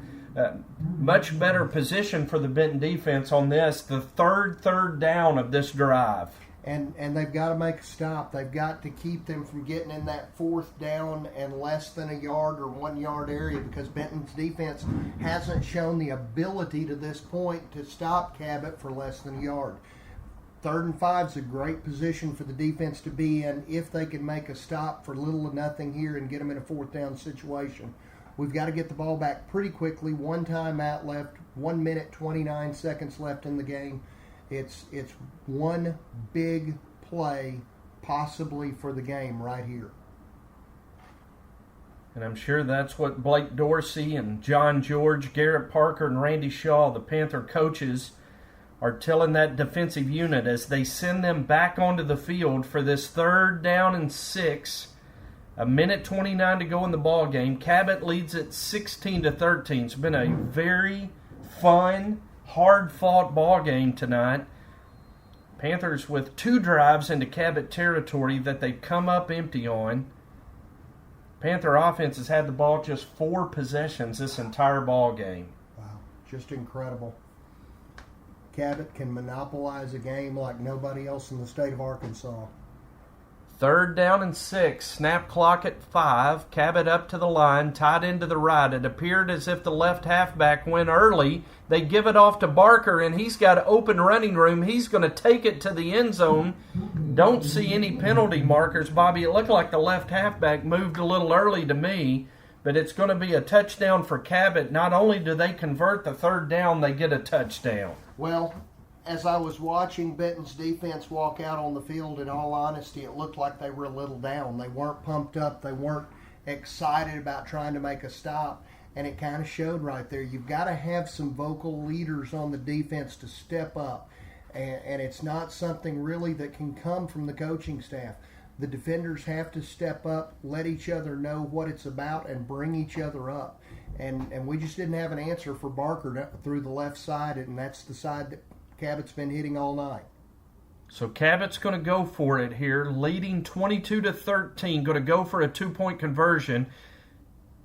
much better position for the Benton defense on this, the third down of this drive. And they've got to make a stop. They've got to keep them from getting in that 4th down and less than a yard or 1 yard area, because Benton's defense hasn't shown the ability to this point to stop Cabot for less than a yard. 3rd and 5 is a great position for the defense to be in if they can make a stop for little or nothing here and get them in a 4th down situation. We've got to get the ball back pretty quickly. 1 timeout left, 1 minute, 29 seconds left in the game. It's one big play possibly for the game right here. And I'm sure that's what Blake Dorsey and John George, Garrett Parker, and Randy Shaw, the Panther coaches, are telling that defensive unit as they send them back onto the field for this 3rd down and 6. A minute 29 to go in the ball game. Cabot leads it 16-13. It's been a very fun, hard-fought ball game tonight. Panthers with 2 drives into Cabot territory that they've come up empty on. Panther offense has had the ball just 4 possessions this entire ball game. Wow, just incredible. Cabot can monopolize a game like nobody else in the state of Arkansas. 3rd down and 6. Snap clock at 5. Cabot up to the line, tied into the right. It appeared as if the left halfback went early. They give it off to Barker, and he's got open running room. He's going to take it to the end zone. Don't see any penalty markers, Bobby. It looked like the left halfback moved a little early to me, but it's going to be a touchdown for Cabot. Not only do they convert the 3rd down, they get a touchdown. Well, as I was watching Benton's defense walk out on the field, in all honesty, it looked like they were a little down. They weren't pumped up. They weren't excited about trying to make a stop, and it kind of showed right there. You've got to have some vocal leaders on the defense to step up, and it's not something really that can come from the coaching staff. The defenders have to step up, let each other know what it's about, and bring each other up. And we just didn't have an answer for Barker through the left side, and that's the side that Cabot's been hitting all night. So Cabot's going to go for it here, leading 22-13, going to go for a 2-point conversion.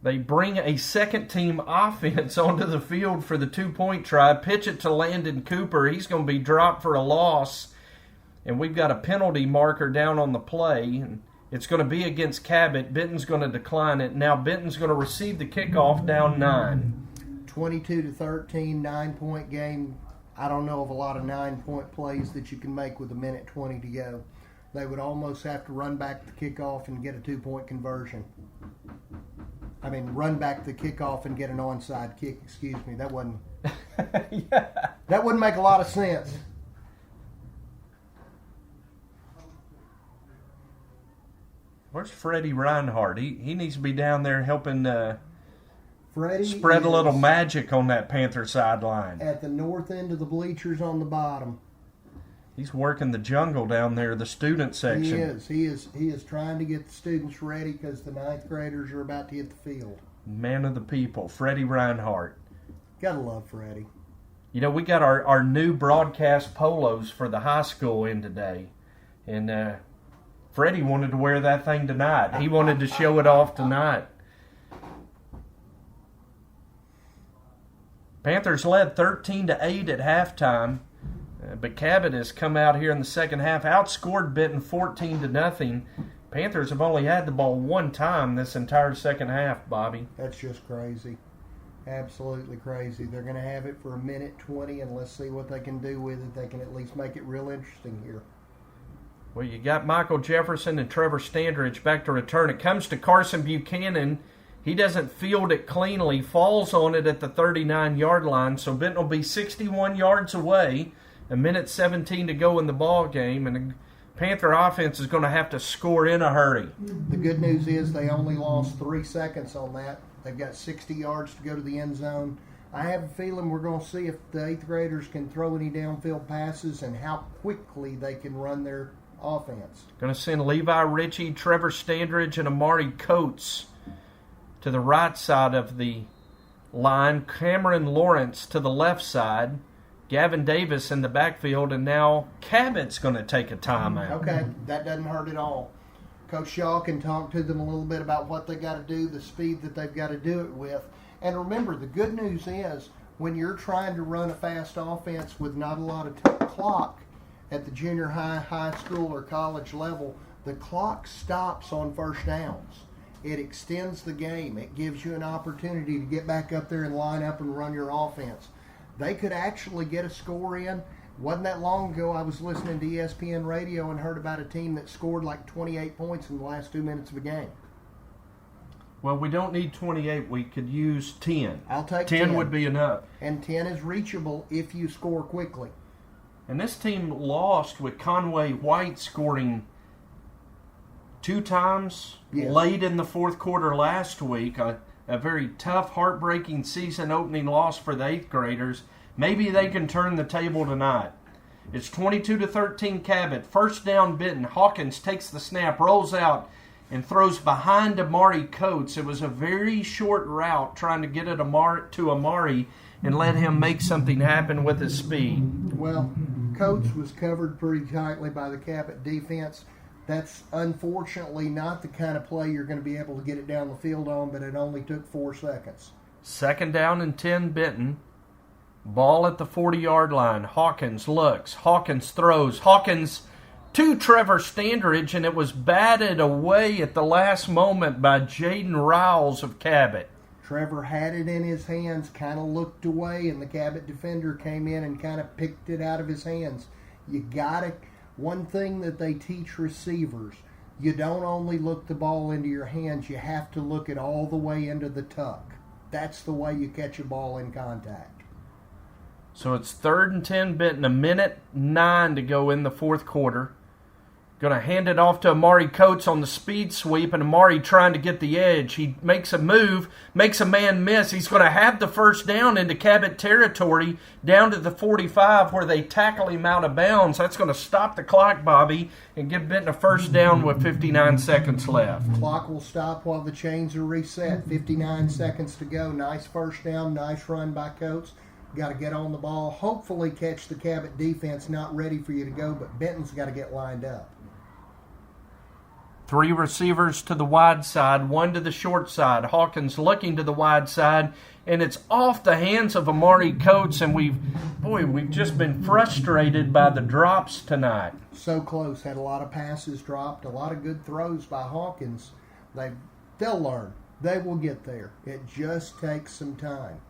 They bring a second-team offense onto the field for the 2-point try, pitch it to Landon Cooper. He's going to be dropped for a loss, and we've got a penalty marker down on the play, and it's going to be against Cabot. Benton's going to decline it. Now Benton's going to receive the kickoff down 9. 22-13, 9-point game. I don't know of a lot of 9-point plays that you can make with 1:20 to go. They would almost have to run back the kickoff and get a 2-point conversion. I mean, run back the kickoff and get an onside kick. Excuse me, that wasn't. Yeah. That wouldn't make a lot of sense. Where's Freddie Reinhardt? He needs to be down there helping Freddie spread a little magic on that Panther sideline. At the north end of the bleachers on the bottom. He's working the jungle down there, the student section. He is trying to get the students ready because the 9th graders are about to hit the field. Man of the people, Freddie Reinhardt. Gotta love Freddie. You know, we got our new broadcast polos for the high school in today. And Freddie wanted to wear that thing tonight. He wanted to show it off tonight. Panthers led 13-8 at halftime, but Cabot has come out here in the second half, outscored Benton 14-0. Panthers have only had the ball one time this entire second half, Bobby. That's just crazy. Absolutely crazy. They're going to have it for 1:20, and let's see what they can do with it. They can at least make it real interesting here. Well, you got Michael Jefferson and Trevor Standridge back to return. It comes to Carson Buchanan. He doesn't field it cleanly, falls on it at the 39-yard line, so Benton will be 61 yards away, 1:17 to go in the ball game, and the Panther offense is going to have to score in a hurry. The good news is they only lost 3 seconds on that. They've got 60 yards to go to the end zone. I have a feeling we're going to see if the 8th graders can throw any downfield passes and how quickly they can run their offense. Going to send Levi Ritchie, Trevor Standridge, and Amari Coates to the right side of the line. Cameron Lawrence to the left side. Gavin Davis in the backfield, and now Cabot's going to take a timeout. Okay, that doesn't hurt at all. Coach Shaw can talk to them a little bit about what they got to do, the speed that they've got to do it with. And remember, the good news is when you're trying to run a fast offense with not a lot of clock at the junior high school or college level, the clock stops on first downs. It extends the game. It gives you an opportunity to get back up there and line up and run your offense. They could actually get a score in. Wasn't that long ago I was listening to ESPN radio and heard about a team that scored like 28 points in the last 2 minutes of a game. Well, we don't need 28. We could use 10. I'll take 10 would be enough. And 10 is reachable if you score quickly. And this team lost with Conway White scoring 2 times late in the fourth quarter last week. A very tough, heartbreaking season-opening loss for the 8th graders. Maybe they can turn the table tonight. It's 22-13 Cabot. First down Benton. Hawkins takes the snap, rolls out, and throws behind Amari Coates. It was a very short route trying to get it to Amari and let him make something happen with his speed. Well, Coates was covered pretty tightly by the Cabot defense. That's unfortunately not the kind of play you're going to be able to get it down the field on, but it only took 4 seconds. Second down and 10 Benton. Ball at the 40-yard line. Hawkins looks. Hawkins throws. Hawkins to Trevor Standridge, and it was batted away at the last moment by Jaden Riles of Cabot. Trevor had it in his hands, kind of looked away, and the Cabot defender came in and kind of picked it out of his hands. One thing that they teach receivers, you don't only look the ball into your hands, you have to look it all the way into the tuck. That's the way you catch a ball in contact. So it's 3rd and 10 Benton, 1:09 to go in the fourth quarter. Going to hand it off to Amari Coates on the speed sweep, and Amari trying to get the edge. He makes a move, makes a man miss. He's going to have the first down into Cabot territory down to the 45 where they tackle him out of bounds. That's going to stop the clock, Bobby, and give Benton a first down with 59 seconds left. Clock will stop while the chains are reset. 59 seconds to go. Nice first down, nice run by Coates. Got to get on the ball, hopefully catch the Cabot defense not ready for you to go, but Benton's got to get lined up. 3 receivers to the wide side, 1 to the short side. Hawkins looking to the wide side, and it's off the hands of Amari Coates, and we've just been frustrated by the drops tonight. So close. Had a lot of passes dropped, a lot of good throws by Hawkins. They'll learn. They will get there. It just takes some time.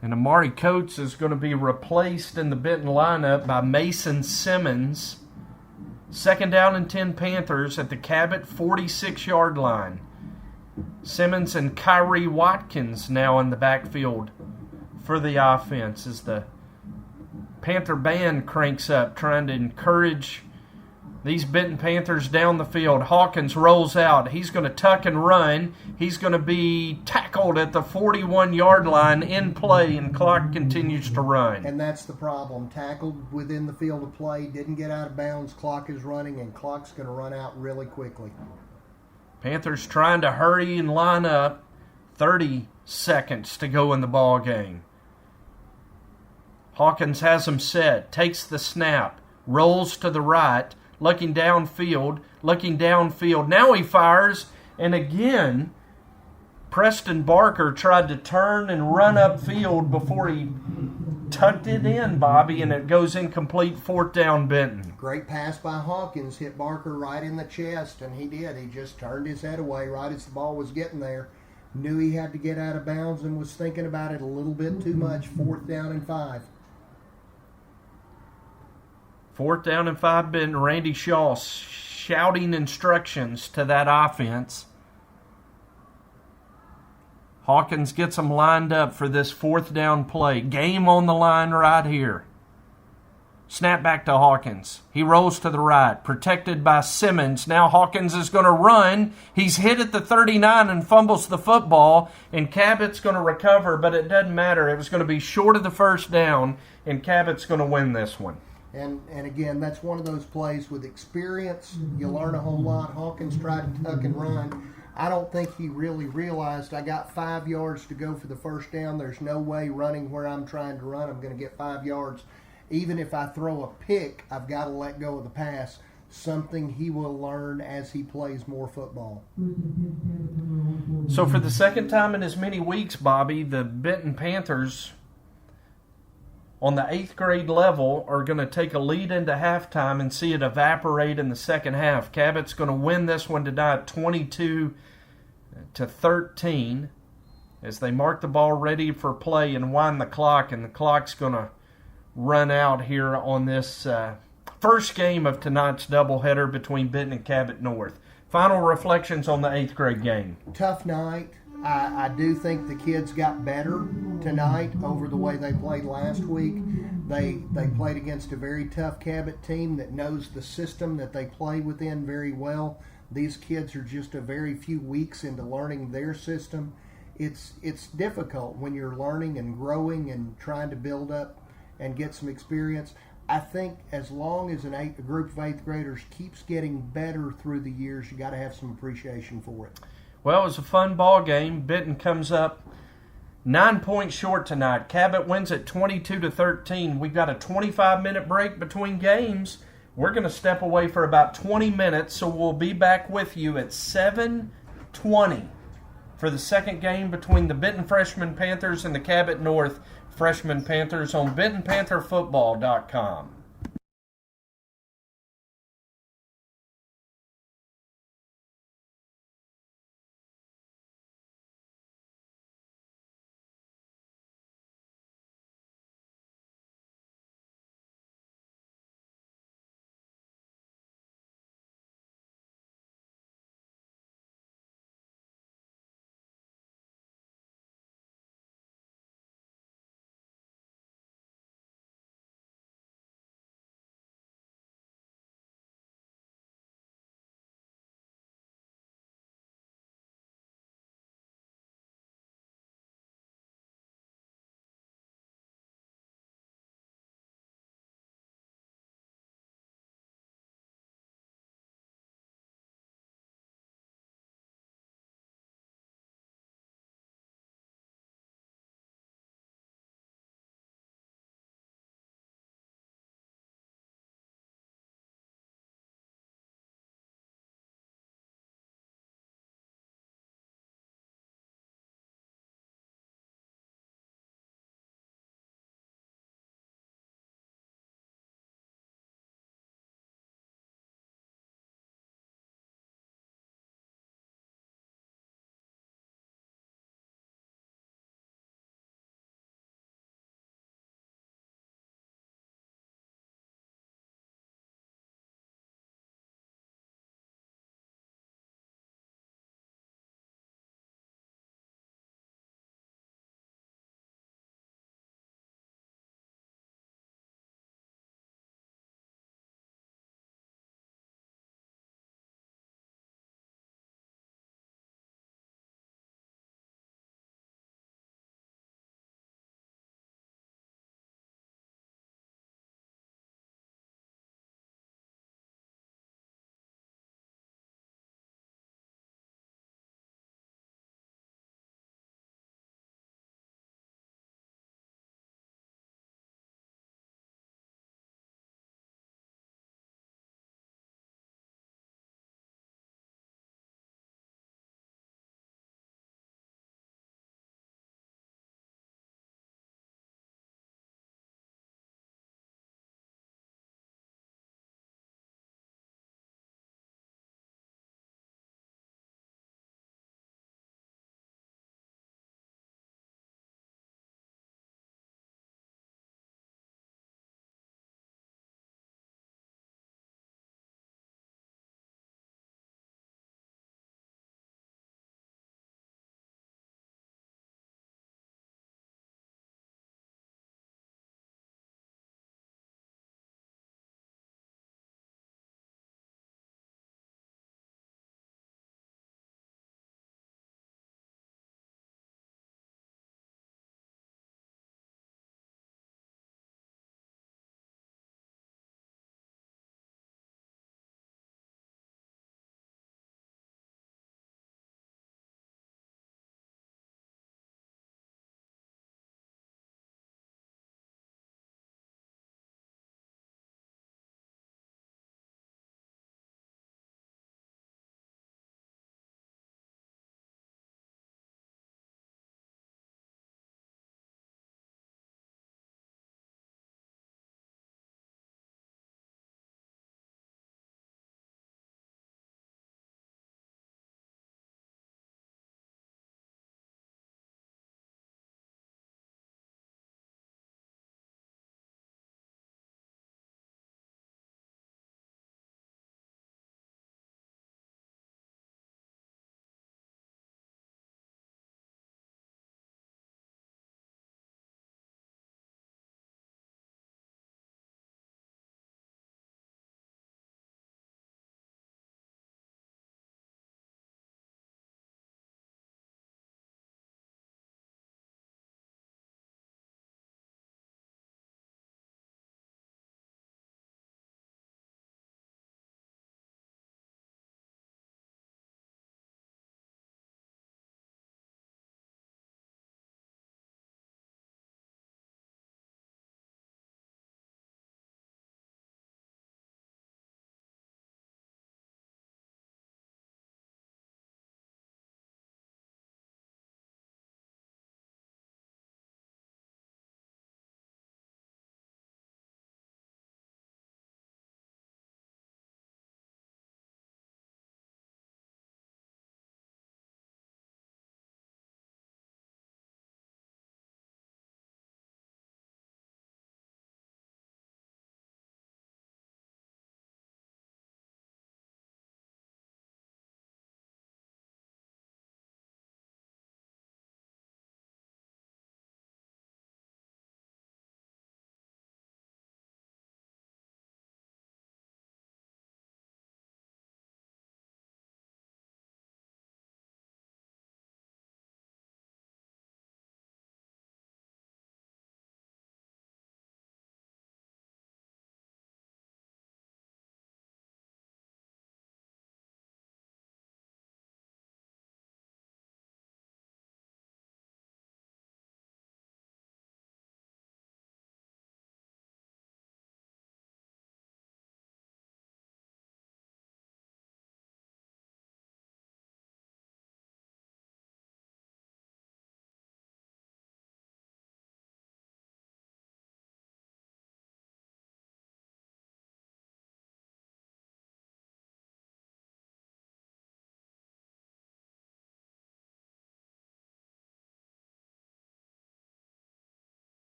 And Amari Coates is going to be replaced in the Benton lineup by Mason Simmons. 2nd down and 10 Panthers at the Cabot 46-yard line. Simmons and Kyrie Watkins now in the backfield for the offense as the Panther band cranks up, trying to encourage these Benton Panthers down the field. Hawkins rolls out. He's going to tuck and run. He's going to be tackled at the 41-yard line in play, and clock continues to run. And that's the problem. Tackled within the field of play, didn't get out of bounds, clock is running, and clock's going to run out really quickly. Panthers trying to hurry and line up. 30 seconds to go in the ball game. Hawkins has him set, takes the snap, rolls to the right, looking downfield. Now he fires, and again, Preston Barker tried to turn and run upfield before he tucked it in, Bobby, and it goes incomplete. 4th down Benton. Great pass by Hawkins, hit Barker right in the chest, and he did. He just turned his head away right as the ball was getting there. Knew he had to get out of bounds and was thinking about it a little bit too much. 4th down and 5. 4th down and 5 Benton. Randy Shaw shouting instructions to that offense. Hawkins gets them lined up for this 4th down play. Game on the line right here. Snap back to Hawkins. He rolls to the right, protected by Simmons. Now Hawkins is going to run. He's hit at the 39 and fumbles the football, and Cabot's going to recover, but it doesn't matter. It was going to be short of the first down, and Cabot's going to win this one. And again, that's one of those plays with experience. You learn a whole lot. Hawkins tried to tuck and run. I don't think he really realized I got 5 yards to go for the first down. There's no way running where I'm trying to run, I'm going to get 5 yards. Even if I throw a pick, I've got to let go of the pass. Something he will learn as he plays more football. So for the second time in as many weeks, Bobby, the Benton Panthers on the 8th grade level are going to take a lead into halftime and see it evaporate in the second half. Cabot's going to win this one tonight 22-13 as they mark the ball ready for play and wind the clock, and the clock's going to run out here on this first game of tonight's doubleheader between Benton and Cabot North. Final reflections on the 8th grade game. Tough night. I do think the kids got better tonight over the way they played last week. They played against a very tough Cabot team that knows the system that they play within very well. These kids are just a very few weeks into learning their system. It's difficult when you're learning and growing and trying to build up and get some experience. I think as long as a group of 8th graders keeps getting better through the years, you got to have some appreciation for it. Well, it was a fun ball game. Benton comes up 9 points short tonight. Cabot wins at 22-13. We've got a 25-minute break between games. We're going to step away for about 20 minutes, so we'll be back with you at 7:20 for the second game between the Benton Freshman Panthers and the Cabot North Freshman Panthers on BentonPantherFootball.com.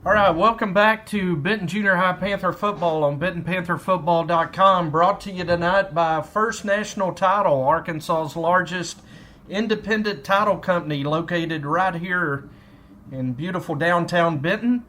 All right, welcome back to Benton Junior High Panther Football on BentonPantherFootball.com, brought to you tonight by First National Title, Arkansas's largest independent title company located right here in beautiful downtown Benton,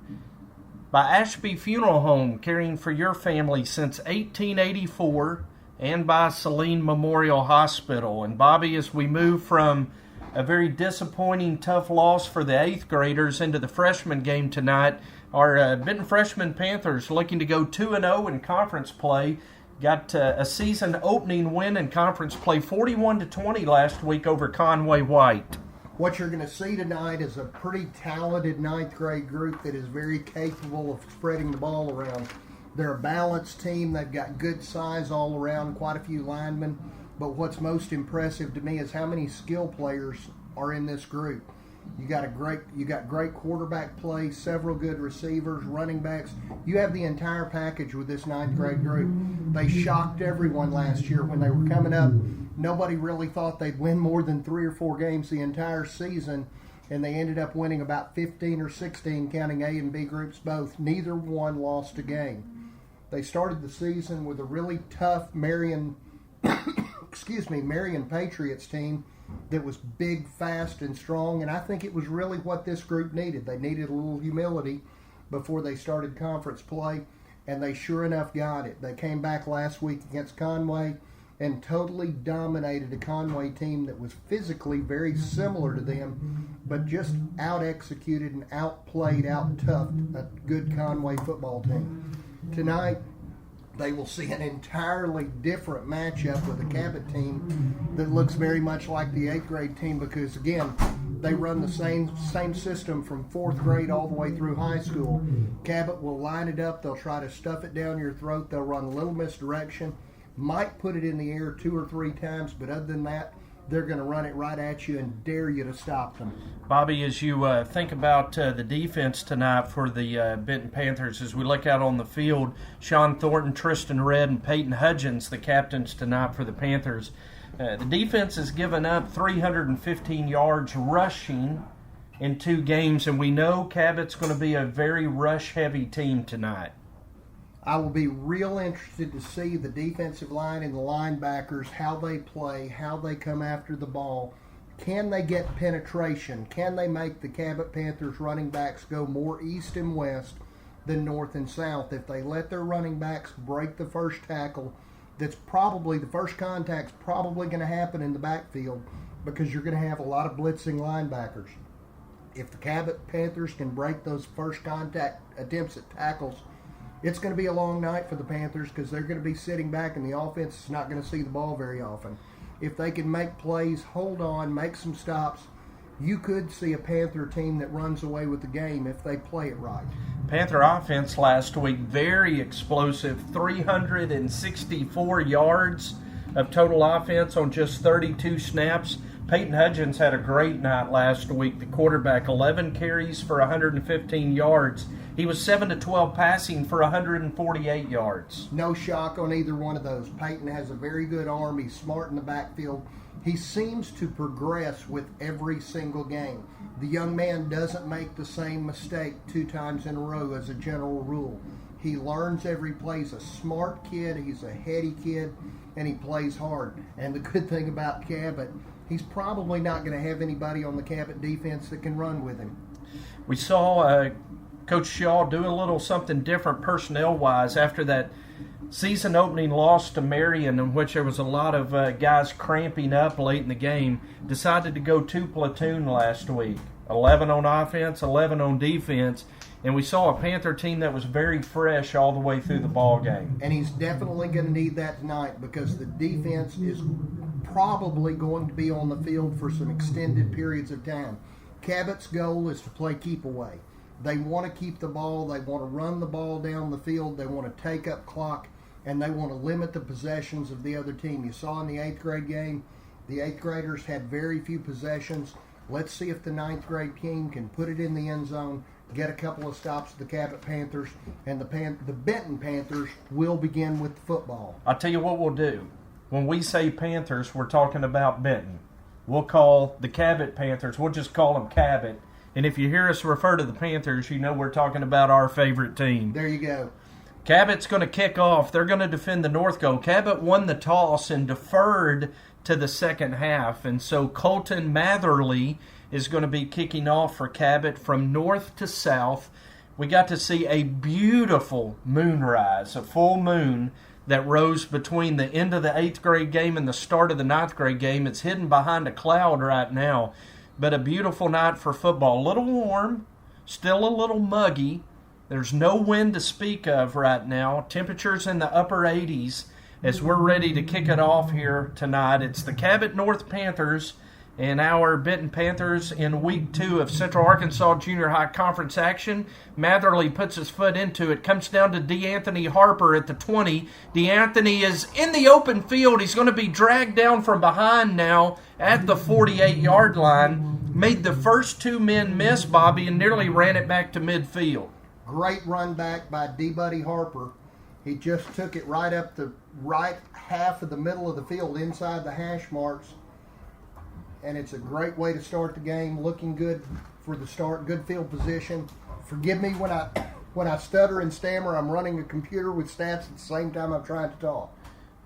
by Ashby Funeral Home, caring for your family since 1884, and by Saline Memorial Hospital. And Bobby, as we move from a very disappointing, tough loss for the 8th graders into the freshman game tonight, our Benton freshman Panthers looking to go 2-0 in conference play. Got a season opening win in conference play, 41-20 last week over Conway White. What you're going to see tonight is a pretty talented 9th grade group that is very capable of spreading the ball around. They're a balanced team. They've got good size all around, quite a few linemen. But what's most impressive to me is how many skill players are in this group. You got great quarterback play, several good receivers, running backs. You have the entire package with this 9th grade group. They shocked everyone last year when they were coming up. Nobody really thought they'd win more than 3 or 4 games the entire season, and they ended up winning about 15 or 16, counting A and B groups both. Neither one lost a game. They started the season with a really tough Marion Patriots team that was big, fast, and strong, and I think it was really what this group needed. They needed a little humility before they started conference play, and they sure enough got it. They came back last week against Conway and totally dominated a Conway team that was physically very similar to them, but just out-executed and outplayed, out-toughed a good Conway football team. Tonight, they will see an entirely different matchup with a Cabot team that looks very much like the 8th grade team because, again, they run the same system from 4th grade all the way through high school. Cabot will line it up. They'll try to stuff it down your throat. They'll run a little misdirection, might put it in the air 2 or 3 times, but other than that, they're going to run it right at you and dare you to stop them. Bobby, as you think about the defense tonight for the Benton Panthers, as we look out on the field, Sean Thornton, Tristan Redd, and Peyton Hudgens, the captains tonight for the Panthers. The defense has given up 315 yards rushing in 2 games, and we know Cabot's going to be a very rush-heavy team tonight. I will be real interested to see the defensive line and the linebackers, how they play, how they come after the ball. Can they get penetration? Can they make the Cabot Panthers running backs go more east and west than north and south? If they let their running backs break the first tackle, the first contact's probably going to happen in the backfield because you're going to have a lot of blitzing linebackers. If the Cabot Panthers can break those first contact attempts at tackles, it's going to be a long night for the Panthers because they're going to be sitting back and the offense is not going to see the ball very often. If they can make plays, hold on, make some stops, you could see a Panther team that runs away with the game if they play it right. Panther offense last week, very explosive, 364 yards of total offense on just 32 snaps. Peyton Hudgens had a great night last week. The quarterback, 11 carries for 115 yards. He was 7-12 passing for 148 yards. No shock on either one of those. Peyton has a very good arm. He's smart in the backfield. He seems to progress with every single game. The young man doesn't make the same mistake 2 times in a row as a general rule. He learns every play. He's a smart kid. He's a heady kid, and he plays hard. And the good thing about Cabot, he's probably not going to have anybody on the Cabot defense that can run with him. We saw Coach Shaw do a little something different personnel-wise after that season-opening loss to Marion, in which there was a lot of guys cramping up late in the game. Decided to go 2 platoon last week, 11 on offense, 11 on defense, and we saw a Panther team that was very fresh all the way through the ball game. And he's definitely going to need that tonight because the defense is probably going to be on the field for some extended periods of time. Cabot's goal is to play keep away. They want to keep the ball. They want to run the ball down the field. They want to take up clock, and they want to limit the possessions of the other team. You saw in the 8th grade game, the 8th graders had very few possessions. Let's see if the 9th grade team can put it in the end zone, get a couple of stops to the Cabot Panthers, and the Benton Panthers will begin with the football. I'll tell you what we'll do. When we say Panthers, we're talking about Benton. We'll call the Cabot Panthers, we'll just call them Cabot, And if you hear us refer to the Panthers, you know we're talking about our favorite team. There you go. Cabot's going to kick off. They're going to defend the north goal. Cabot won the toss and deferred to the second half. And so Colton Matherly is going to be kicking off for Cabot from north to south. We got to see a beautiful moonrise, a full moon that rose between the end of the 8th grade game and the start of the 9th grade game. It's hidden behind a cloud right now, but a beautiful night for football. A little warm, still a little muggy. There's no wind to speak of right now. Temperatures in the upper 80s as we're ready to kick it off here tonight. It's the Cabot North Panthers and our Benton Panthers in Week 2 of Central Arkansas Junior High Conference action. Matherly puts his foot into it. Comes down to DeAnthony Harper at the 20. DeAnthony is in the open field. He's going to be dragged down from behind now at the 48-yard line. Made the first 2 men miss, Bobby, and nearly ran it back to midfield. Great run back by D-Buddy Harper. He just took it right up the right half of the middle of the field inside the hash marks. And it's a great way to start the game. Looking good for the start. Good field position. Forgive me when I stutter and stammer. I'm running a computer with stats at the same time I'm trying to talk.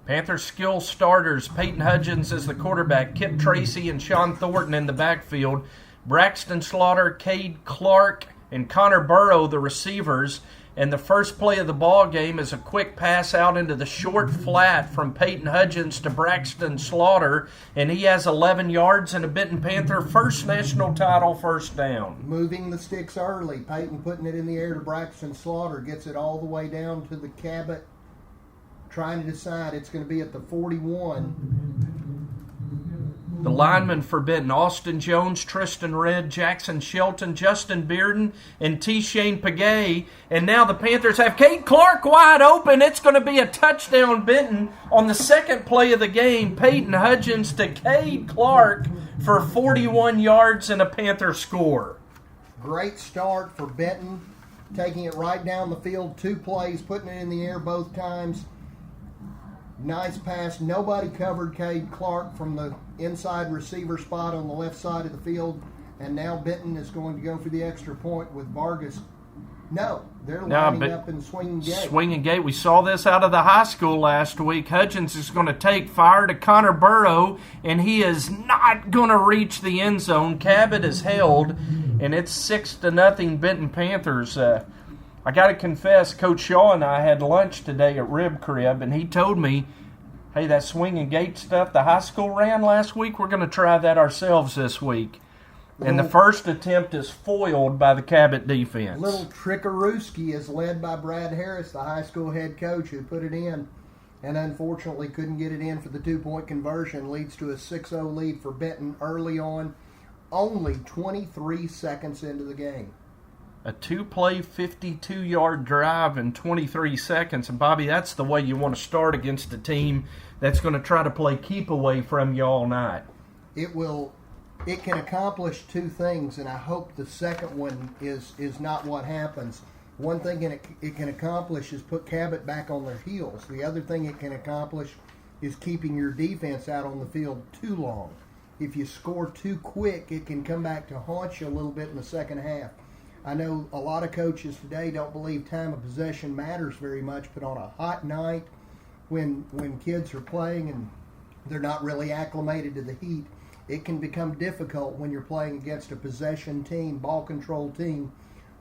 Panthers skill starters. Peyton Hudgens is the quarterback. Kip Tracy and Sean Thornton in the backfield. Braxton Slaughter, Cade Clark, and Connor Burrow, the receivers. And the first play of the ball game is a quick pass out into the short flat from Peyton Hudgens to Braxton Slaughter, and he has 11 yards and a Benton Panther first national title first down. Moving the sticks early. Peyton putting it in the air to Braxton Slaughter. Gets it all the way down to the Cabot. Trying to decide it's going to be at the 41. The linemen for Benton, Austin Jones, Tristan Redd, Jackson Shelton, Justin Bearden, and T. Shane Pagay. And now the Panthers have Cade Clark wide open. It's going to be a touchdown, Benton, on the second play of the game. Peyton Hudgens to Cade Clark for 41 yards and a Panther score. Great start for Benton. Taking it right down the field. 2 plays, putting it in the air both times. Nice pass. Nobody covered Cade Clark from the inside receiver spot on the left side of the field. And now Benton is going to go for the extra point with Vargas. No, they're lining up in swinging gate. Swinging gate. We saw this out of the high school last week. Hudgens is going to take fire to Connor Burrow, and he is not going to reach the end zone. Cabot is held, and it's 6-0 Benton Panthers. I got to confess, Coach Shaw and I had lunch today at Rib Crib, and he told me, hey, that swinging gate stuff the high school ran last week, we're going to try that ourselves this week. And the first attempt is foiled by the Cabot defense. Little trickarooski is led by Brad Harris, the high school head coach, who put it in and unfortunately couldn't get it in for the 2-point conversion. Leads to a 6-0 lead for Benton early on, only 23 seconds into the game. A 2-play, 52-yard drive in 23 seconds. And, Bobby, that's the way you want to start against a team that's going to try to play keep away from you all night. It can accomplish 2 things, and I hope the second one is not what happens. One thing it can accomplish is put Cabot back on their heels. The other thing it can accomplish is keeping your defense out on the field too long. If you score too quick, it can come back to haunt you a little bit in the second half. I know a lot of coaches today don't believe time of possession matters very much, but on a hot night when kids are playing and they're not really acclimated to the heat, it can become difficult when you're playing against a possession team, ball control team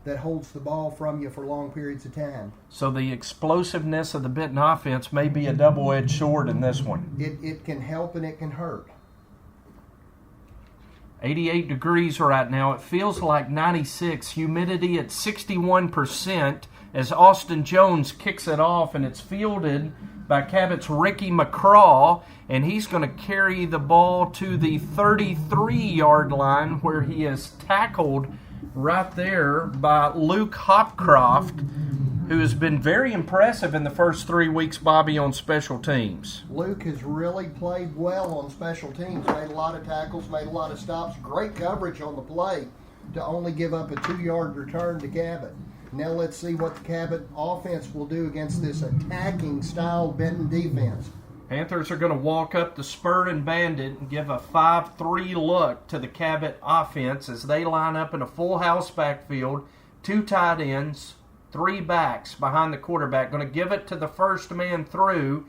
that holds the ball from you for long periods of time. So the explosiveness of the Benton offense may be a double-edged sword in this one. It can help and it can hurt. 88 degrees right now. It feels like 96. Humidity at 61% as Austin Jones kicks it off, and it's fielded by Cabot's Ricky McCraw, and he's going to carry the ball to the 33-yard line where he is tackled right there by Luke Hopcroft, who has been very impressive in the first 3 weeks, Bobby, on special teams. Luke has really played well on special teams, made a lot of tackles, made a lot of stops, great coverage on the play to only give up a 2-yard return to Cabot. Now let's see what the Cabot offense will do against this attacking style Benton defense. Panthers are going to walk up the spur and bandit and give a 5-3 look to the Cabot offense as they line up in a full house backfield, 2 tight ends, 3 backs behind the quarterback. Going to give it to the first man through,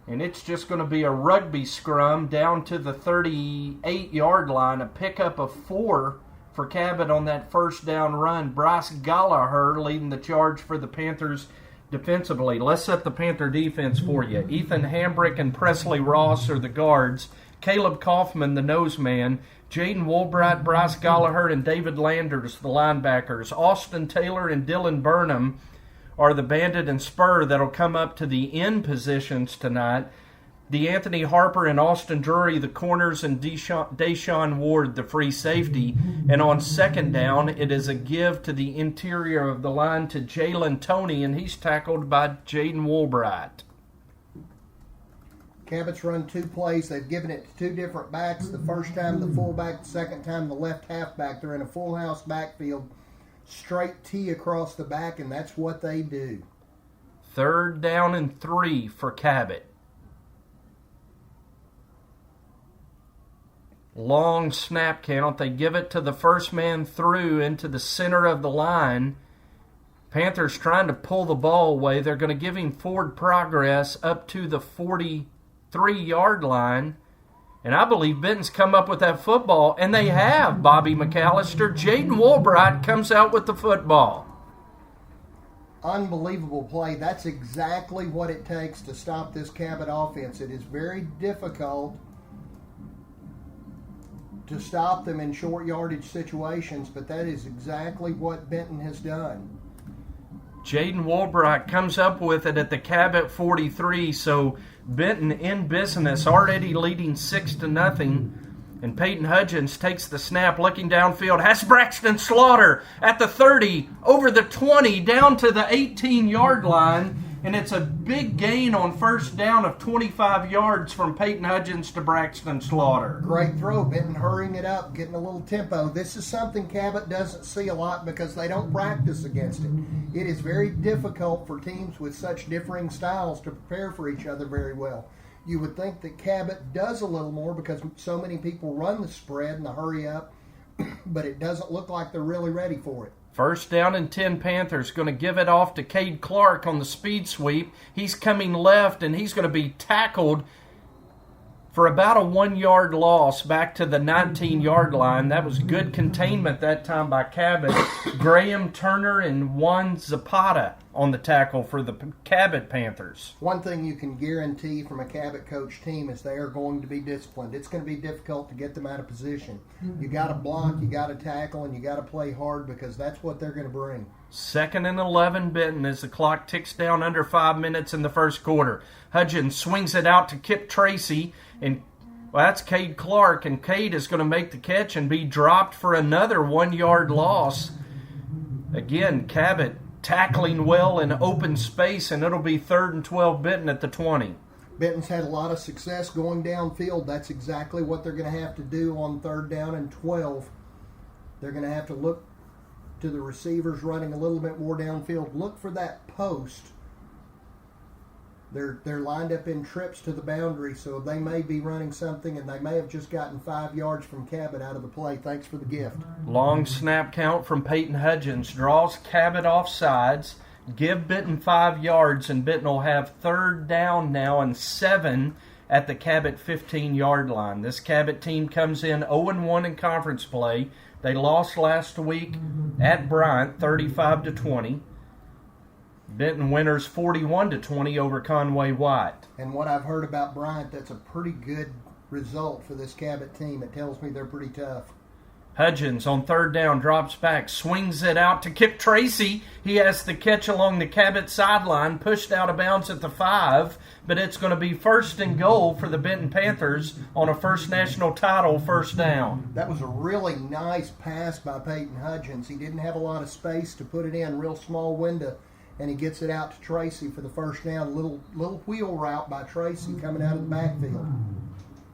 and it's just going to be a rugby scrum down to the 38-yard line, a pickup of 4 for Cabot on that first down run. Bryce Gallagher leading the charge for the Panthers defensively. Let's set the Panther defense for you. Ethan Hambrick and Presley Ross are the guards. Caleb Kaufman, the nose man. Jaden Woolbright, Bryce Gallagher, and David Landers, the linebackers. Austin Taylor and Dylan Burnham are the bandit and spur that'll come up to the end positions tonight. DeAnthony Harper and Austin Drury, the corners, and Deshaun Ward, the free safety. And on second down, it is a give to the interior of the line to Jalen Toney, and he's tackled by Jaden Woolbright. Cabot's run 2 plays. They've given it to 2 different backs. The first time the fullback, the second time the left halfback. They're in a full house backfield. Straight T across the back, and that's what they do. 3rd down and 3 for Cabot. Long snap count. They give it to the first man through into the center of the line. Panthers trying to pull the ball away. They're going to give him forward progress up to the 43-yard line. And I believe Benton's come up with that football, and they have, Bobby McAllister. Jaden Woolbright comes out with the football. Unbelievable play. That's exactly what it takes to stop this Cabot offense. It is very difficult to stop them in short yardage situations, but that is exactly what Benton has done. Jaden Woolbright comes up with it at the Cabot 43, so Benton in business, already leading 6-0. And Peyton Hudgens takes the snap, looking downfield, has Braxton Slaughter at the 30, over the 20, down to the 18-yard line, and it's a big gain on first down of 25 yards from Peyton Hudgens to Braxton Slaughter. Great throw. Benton hurrying it up, getting a little tempo. This is something Cabot doesn't see a lot because they don't practice against it. It is very difficult for teams with such differing styles to prepare for each other very well. You would think that Cabot does a little more because so many people run the spread and the hurry up, but it doesn't look like they're really ready for it. 1st down and 10 Panthers. Going to give it off to Cade Clark on the speed sweep. He's coming left, and he's going to be tackled for about a 1-yard loss back to the 19-yard line. That was good containment that time by Cabot. Graham Turner and Juan Zapata on the tackle for the Cabot Panthers. One thing you can guarantee from a Cabot coach team is they are going to be disciplined. It's going to be difficult to get them out of position. You got to block, you got to tackle, and you got to play hard because that's what they're going to bring. 2nd and 11 Benton as the clock ticks down under 5 minutes in the first quarter. Hudgens swings it out to Kip Tracy, and that's Cade Clark, and Cade is going to make the catch and be dropped for another 1-yard loss. Again, Cabot tackling well in open space, and it'll be 3rd and 12 Benton at the 20. Benton's had a lot of success going downfield. That's exactly what they're going to have to do on 3rd down and 12. They're going to have to look to the receivers running a little bit more downfield. Look for that post. They're lined up in trips to the boundary, so they may be running something, and they may have just gotten 5 yards from Cabot out of the play. Thanks for the gift. Long snap count from Peyton Hudgens. Draws Cabot off sides. Give Benton 5 yards, and Benton will have 3rd down now and 7 at the Cabot 15-yard line. This Cabot team comes in 0-1 in conference play. They lost last week at Bryant, 35-20. Benton winners 41-20 over Conway White. And what I've heard about Bryant, that's a pretty good result for this Cabot team. It tells me they're pretty tough. Hudgens on 3rd down drops back, swings it out to Kip Tracy. He has the catch along the Cabot sideline, pushed out of bounds at the 5, but it's going to be 1st and goal for the Benton Panthers on a first national title 1st down. That was a really nice pass by Peyton Hudgens. He didn't have a lot of space to put it in, real small window, and he gets it out to Tracy for the 1st down. Little wheel route by Tracy coming out of the backfield.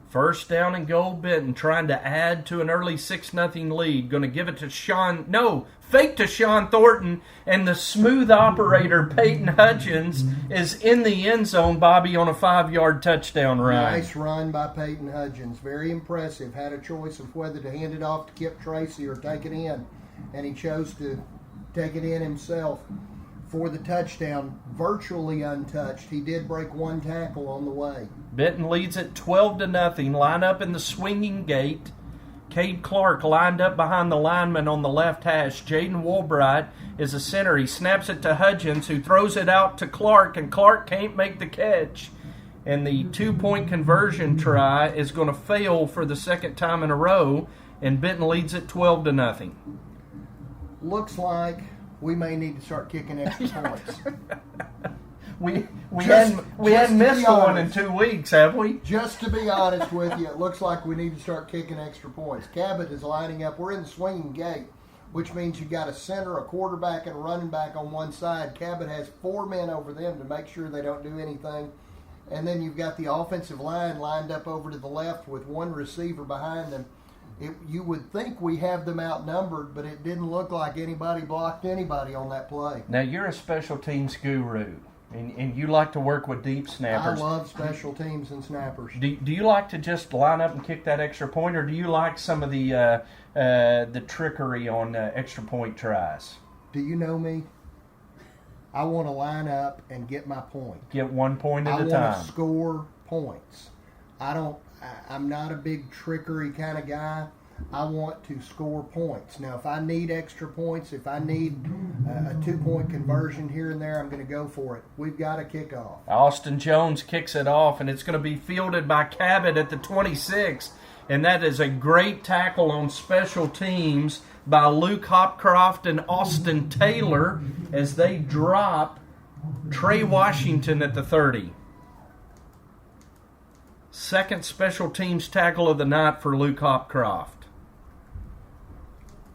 First down and goal, Benton trying to add to an early 6-0 lead. Going to give it to fake to Sean Thornton, and the smooth operator, Peyton Hutchins, is in the end zone, Bobby, on a 5-yard touchdown run. Nice run by Peyton Hutchins. Very impressive. Had a choice of whether to hand it off to Kip Tracy or take it in, and he chose to take it in himself for the touchdown, virtually untouched. He did break one tackle on the way. Benton leads at 12-0. Line up in the swinging gate. Cade Clark lined up behind the lineman on the left hash. Jaden Woolbright is a center. He snaps it to Hutchins, who throws it out to Clark, and Clark can't make the catch. And the 2-point conversion try is going to fail for the second time in a row, and Benton leads at 12-0. Looks like we may need to start kicking extra points. We hadn't missed one in 2 weeks, have we? Just to be honest with you, it looks like we need to start kicking extra points. Cabot is lining up. We're in the swinging gate, which means you've got a center, a quarterback, and a running back on one side. Cabot has 4 men over them to make sure they don't do anything. And then you've got the offensive line lined up over to the left with one receiver behind them. You would think we have them outnumbered, but it didn't look like anybody blocked anybody on that play. Now, you're a special teams guru. And you like to work with deep snappers. I love special teams and snappers. Do you like to just line up and kick that extra point, or do you like some of the trickery on extra point tries? Do you know me? I want to line up and get my point. Get 1 point at a time. I want to score points. I'm not a big trickery kind of guy. I want to score points. Now, if I need extra points, if I need a 2-point conversion here and there, I'm going to go for it. We've got a kickoff. Austin Jones kicks it off, and it's going to be fielded by Cabot at the 26. And that is a great tackle on special teams by Luke Hopcroft and Austin Taylor as they drop Trey Washington at the 30. Second special teams tackle of the night for Luke Hopcroft.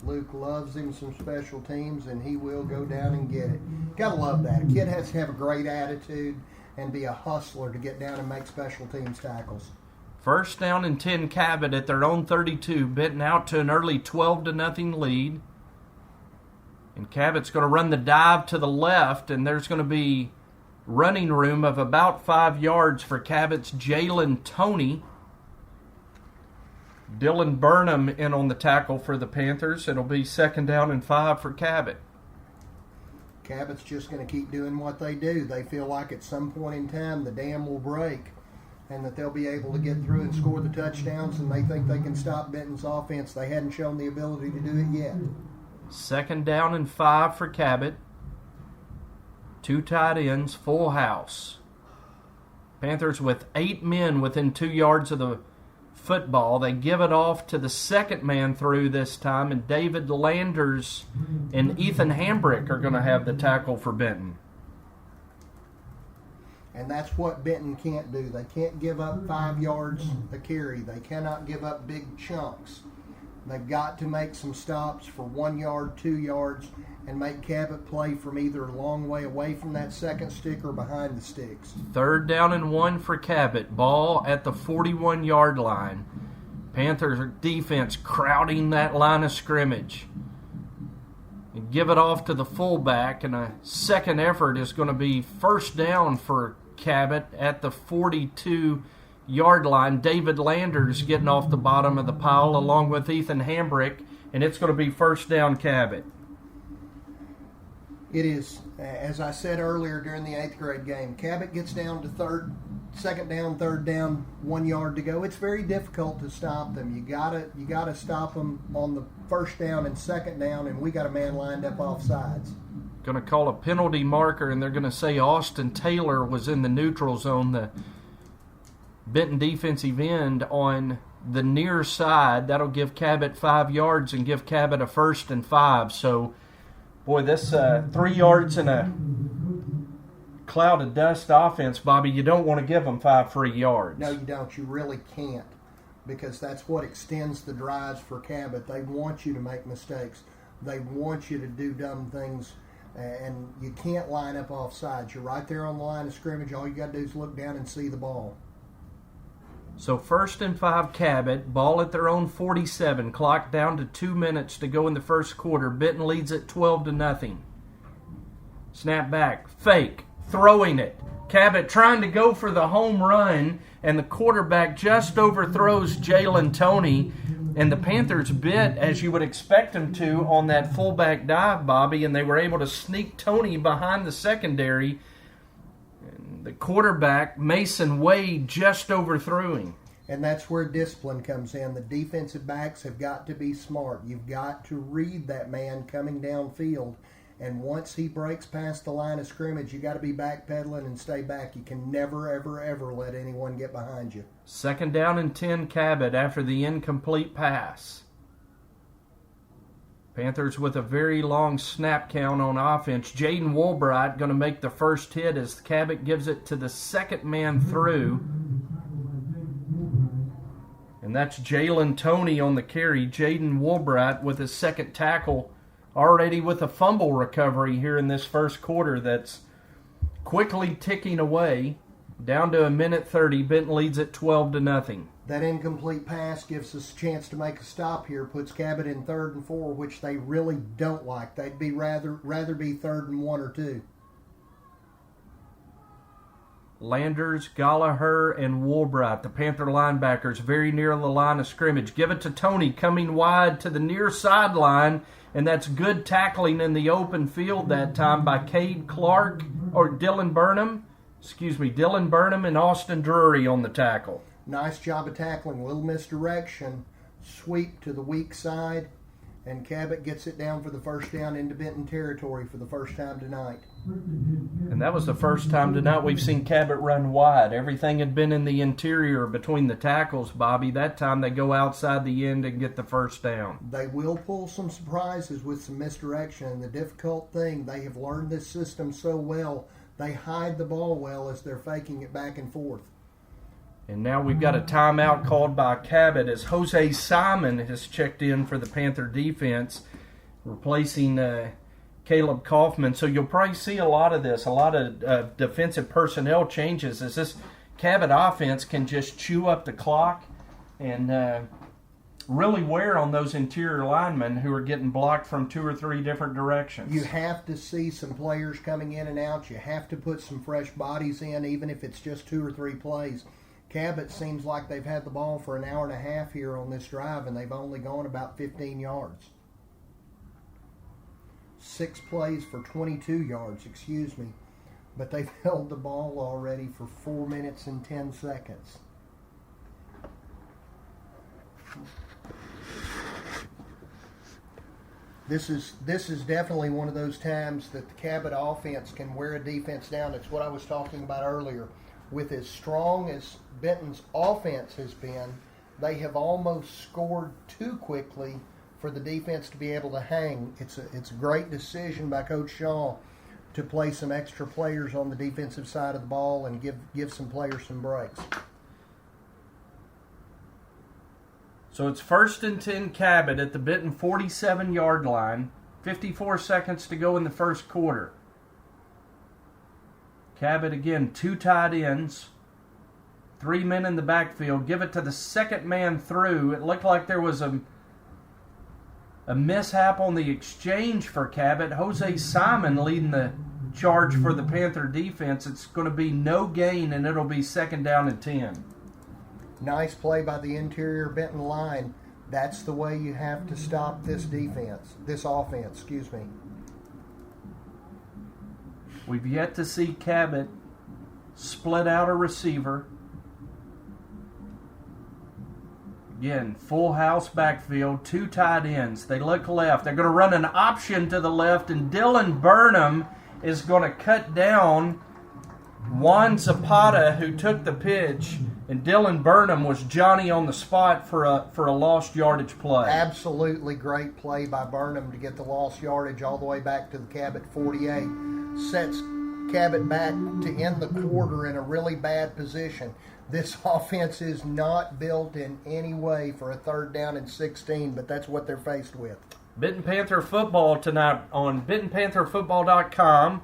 Luke loves him some special teams, and he will go down and get it. Gotta love that. A kid has to have a great attitude and be a hustler to get down and make special teams tackles. First down and 10 Cabot at their own 32. Benton out to an early 12-0 lead. And Cabot's going to run the dive to the left, and there's going to be running room of about 5 yards for Cabot's Jalen Toney. Dylan Burnham in on the tackle for the Panthers. It'll be 2nd down and 5 for Cabot. Cabot's just going to keep doing what they do. They feel like at some point in time the dam will break and that they'll be able to get through and score the touchdowns, and they think they can stop Benton's offense. They hadn't shown the ability to do it yet. 2nd down and 5 for Cabot. 2 tight ends, full house. Panthers with 8 men within 2 yards of the football. They give it off to the second man through this time, and David Landers and Ethan Hambrick are going to have the tackle for Benton. And that's what Benton can't do. They can't give up 5 yards a carry. They cannot give up big chunks. They've got to make some stops for 1 yard, 2 yards, and make Cabot play from either a long way away from that second stick or behind the sticks. 3rd down and 1 for Cabot. Ball at the 41-yard line. Panthers defense crowding that line of scrimmage. And give it off to the fullback, and a second effort is going to be 1st down for Cabot at the 42-yard line. David Landers getting off the bottom of the pile along with Ethan Hambrick, and it's going to be 1st down Cabot. It is, as I said earlier during the 8th grade game, Cabot gets down to 2nd down, 3rd down, 1 yard to go. It's very difficult to stop them. You gotta stop them on the 1st down and 2nd down, and we got a man lined up off sides. Going to call a penalty marker, and they're going to say Austin Taylor was in the neutral zone, the Benton defensive end on the near side. That'll give Cabot 5 yards and give Cabot a 1st and 5. So, boy, this 3 yards in a cloud of dust offense, Bobby, you don't want to give them 5 free yards. No, you don't. You really can't, because that's what extends the drives for Cabot. They want you to make mistakes. They want you to do dumb things, and you can't line up off sides. You're right there on the line of scrimmage. All you got to do is look down and see the ball. So 1st and 5 Cabot, ball at their own 47, clock down to 2 minutes to go in the first quarter. Benton leads at 12-0. Snap back, fake, throwing it. Cabot trying to go for the home run, and the quarterback just overthrows Jalen Toney. And the Panthers bit, as you would expect them to, on that fullback dive, Bobby, and they were able to sneak Toney behind the secondary. And the quarterback, Mason Wade, just overthrew him. And that's where discipline comes in. The defensive backs have got to be smart. You've got to read that man coming downfield. And once he breaks past the line of scrimmage, you got to be backpedaling and stay back. You can never, ever, ever let anyone get behind you. 2nd down and 10 Cabot after the incomplete pass. Panthers with a very long snap count on offense. Jaden Woolbright going to make the first hit as Cabot gives it to the second man through. And that's Jalen Toney on the carry. Jaden Woolbright with his second tackle, already with a fumble recovery here in this first quarter that's quickly ticking away. Down to 1:30. Benton leads at 12-0. That incomplete pass gives us a chance to make a stop here, puts Cabot in 3rd and 4, which they really don't like. They'd be rather be 3rd and 1 or 2. Landers, Gallagher, and Woolbright, the Panther linebackers, very near the line of scrimmage. Give it to Toney, coming wide to the near sideline, and that's good tackling in the open field that time by Cade Clark, or Dylan Burnham and Austin Drury on the tackle. Nice job of tackling, a little misdirection, sweep to the weak side, and Cabot gets it down for the first down into Benton territory for the first time tonight. And that was the first time tonight we've seen Cabot run wide. Everything had been in the interior between the tackles, Bobby. That time they go outside the end and get the first down. They will pull some surprises with some misdirection. And the difficult thing, they have learned this system so well, they hide the ball well as they're faking it back and forth. And now we've got a timeout called by Cabot as Jose Simon has checked in for the Panther defense, replacing Caleb Kaufman. So you'll probably see a lot of this, a lot of defensive personnel changes as this Cabot offense can just chew up the clock and really wear on those interior linemen who are getting blocked from 2 or 3 different directions. You have to see some players coming in and out. You have to put some fresh bodies in, even if it's just 2 or 3 plays. Cabot seems like they've had the ball for an hour and a half here on this drive, and they've only gone about 15 yards. 6 plays for 22 yards, but they've held the ball already for 4 minutes and 10 seconds. This is definitely one of those times that the Cabot offense can wear a defense down. It's what I was talking about earlier. With as strong as Benton's offense has been, they have almost scored too quickly for the defense to be able to hang. It's a great decision by Coach Shaw to play some extra players on the defensive side of the ball and give some players some breaks. So it's 1st and 10 Cabot at the Benton 47-yard line. 54 seconds to go in the first quarter. Cabot again, 2 tight ends, 3 men in the backfield. Give it to the second man through. It looked like there was a mishap on the exchange for Cabot. Jose Simon leading the charge for the Panther defense. It's going to be no gain, and it'll be 2nd down and 10. Nice play by the interior Benton line. That's the way you have to stop this offense. We've yet to see Cabot split out a receiver. Again, full house backfield, 2 tight ends. They look left. They're going to run an option to the left, and Dylan Burnham is going to cut down Juan Zapata, who took the pitch, and Dylan Burnham was Johnny on the spot for a lost yardage play. Absolutely great play by Burnham to get the lost yardage all the way back to the Cabot 48. Sets Cabot back to end the quarter in a really bad position. This offense is not built in any way for a 3rd down and 16, but that's what they're faced with. Benton Panther football tonight on BentonPantherFootball.com.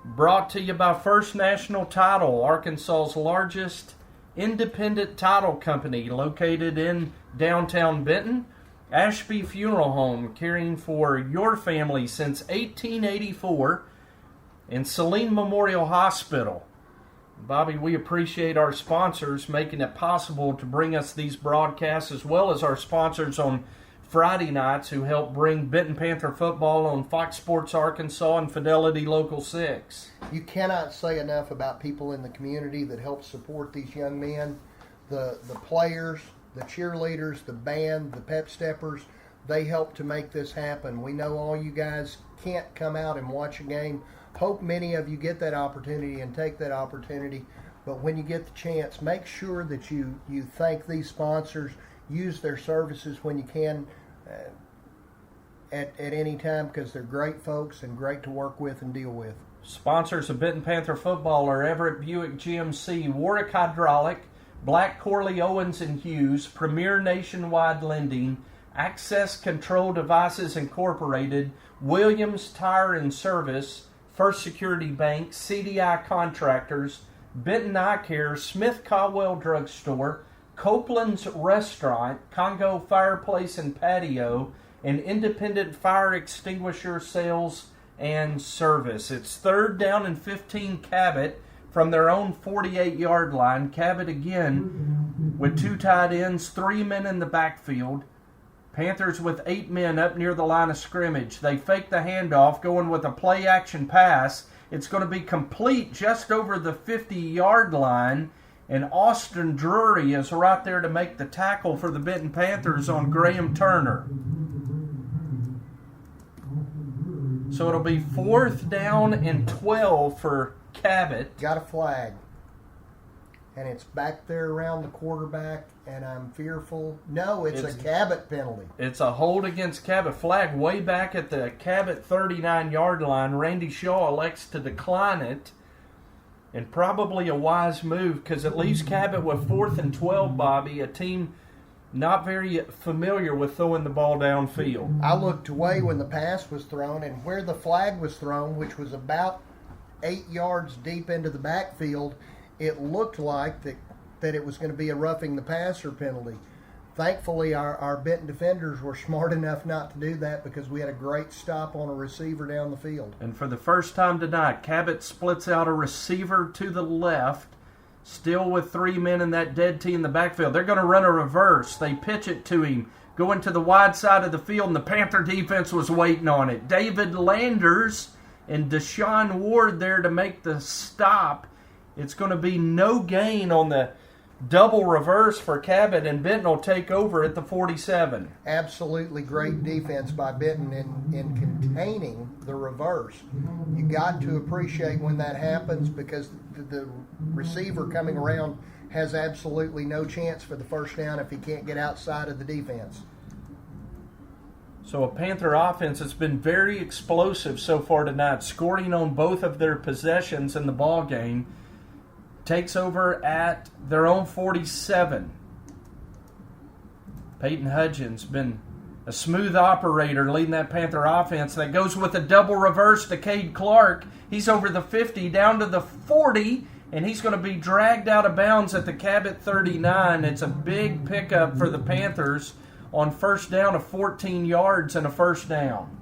Brought to you by First National Title, Arkansas's largest Independent Title Company located in downtown Benton. Ashby Funeral Home, caring for your family since 1884. And Saline Memorial Hospital. Bobby, we appreciate our sponsors making it possible to bring us these broadcasts, as well as our sponsors on Friday nights who help bring Benton Panther football on Fox Sports Arkansas and Fidelity Local 6. You cannot say enough about people in the community that help support these young men, the players, the cheerleaders, the band, the pep steppers. They help to make this happen. We know all you guys can't come out and watch a game. Hope many of you get that opportunity and take that opportunity. But when you get the chance, make sure that you thank these sponsors. Use their services when you can at any time, because they're great folks and great to work with and deal with. Sponsors of Benton Panther football are Everett Buick GMC, Warwick Hydraulic, Black Corley Owens and Hughes, Premier Nationwide Lending, Access Control Devices Incorporated, Williams Tire and Service, First Security Bank, CDI Contractors, Benton Eye Care, Smith Caldwell Drug Store, Copeland's Restaurant, Congo Fireplace and Patio, and Independent Fire Extinguisher Sales and Service. It's 3rd down and 15 Cabot from their own 48-yard line. Cabot again with 2 tight ends, 3 men in the backfield. Panthers with 8 men up near the line of scrimmage. They fake the handoff, going with a play-action pass. It's going to be complete just over the 50-yard line, and Austin Drury is right there to make the tackle for the Benton Panthers on Graham Turner. So it'll be 4th down and 12 for Cabot. Got a flag. And it's back there around the quarterback, and I'm fearful. No, it's a Cabot penalty. It's a hold against Cabot. Flag way back at the Cabot 39-yard line. Randy Shaw elects to decline it, and probably a wise move, because it leaves Cabot with 4th and 12, Bobby, a team not very familiar with throwing the ball downfield. I looked away when the pass was thrown, and where the flag was thrown, which was about 8 yards deep into the backfield, it looked like that it was going to be a roughing the passer penalty. Thankfully, our Benton defenders were smart enough not to do that, because we had a great stop on a receiver down the field. And for the first time tonight, Cabot splits out a receiver to the left, still with 3 men in that dead tee in the backfield. They're going to run a reverse. They pitch it to him, going to the wide side of the field, and the Panther defense was waiting on it. David Landers and Deshaun Ward there to make the stop. It's going to be no gain on the double reverse for Cabot, and Benton will take over at the 47. Absolutely great defense by Benton in containing the reverse. You got to appreciate when that happens, because the receiver coming around has absolutely no chance for the first down if he can't get outside of the defense. So a Panther offense that's been very explosive so far tonight, scoring on both of their possessions in the ball game, takes over at their own 47. Peyton Hudgens been a smooth operator leading that Panther offense. That goes with a double reverse to Cade Clark. He's over the 50, down to the 40, and he's going to be dragged out of bounds at the Cabot 39. It's a big pickup for the Panthers on 1st down of 14 yards and a 1st down.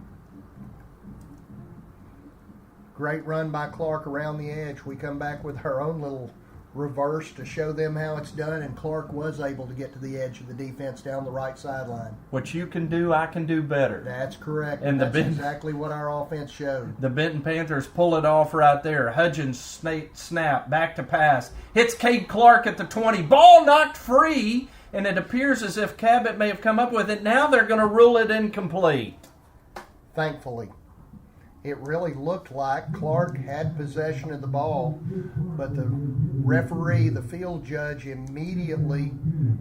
Great run by Clark around the edge. We come back with our own little reverse to show them how it's done, and Clark was able to get to the edge of the defense down the right sideline. What you can do, I can do better. That's correct. And that's exactly what our offense showed. The Benton Panthers pull it off right there. Hudgens snap, back to pass. Hits Cade Clark at the 20. Ball knocked free, and it appears as if Cabot may have come up with it. Now they're going to rule it incomplete. Thankfully. It really looked like Clark had possession of the ball, but the referee, the field judge, immediately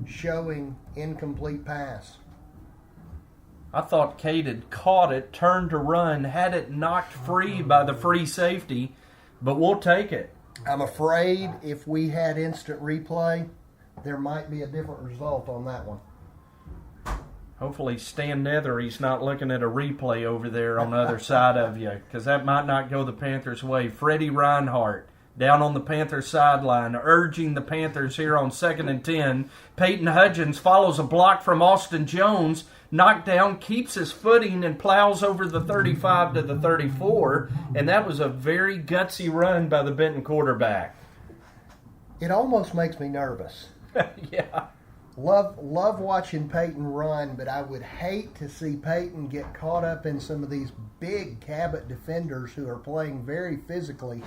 showing incomplete pass. I thought Cade had caught it, turned to run, had it knocked free by the free safety, but we'll take it. I'm afraid if we had instant replay, there might be a different result on that one. Hopefully Stan Nethery's not looking at a replay over there on the other side of you, because that might not go the Panthers' way. Freddie Reinhardt down on the Panthers sideline, urging the Panthers here on 2nd and 10. Peyton Hudgens follows a block from Austin Jones, knocked down, keeps his footing, and plows over the 35 to the 34, and that was a very gutsy run by the Benton quarterback. It almost makes me nervous. Yeah. Love watching Peyton run, but I would hate to see Peyton get caught up in some of these big Cabot defenders who are playing very physically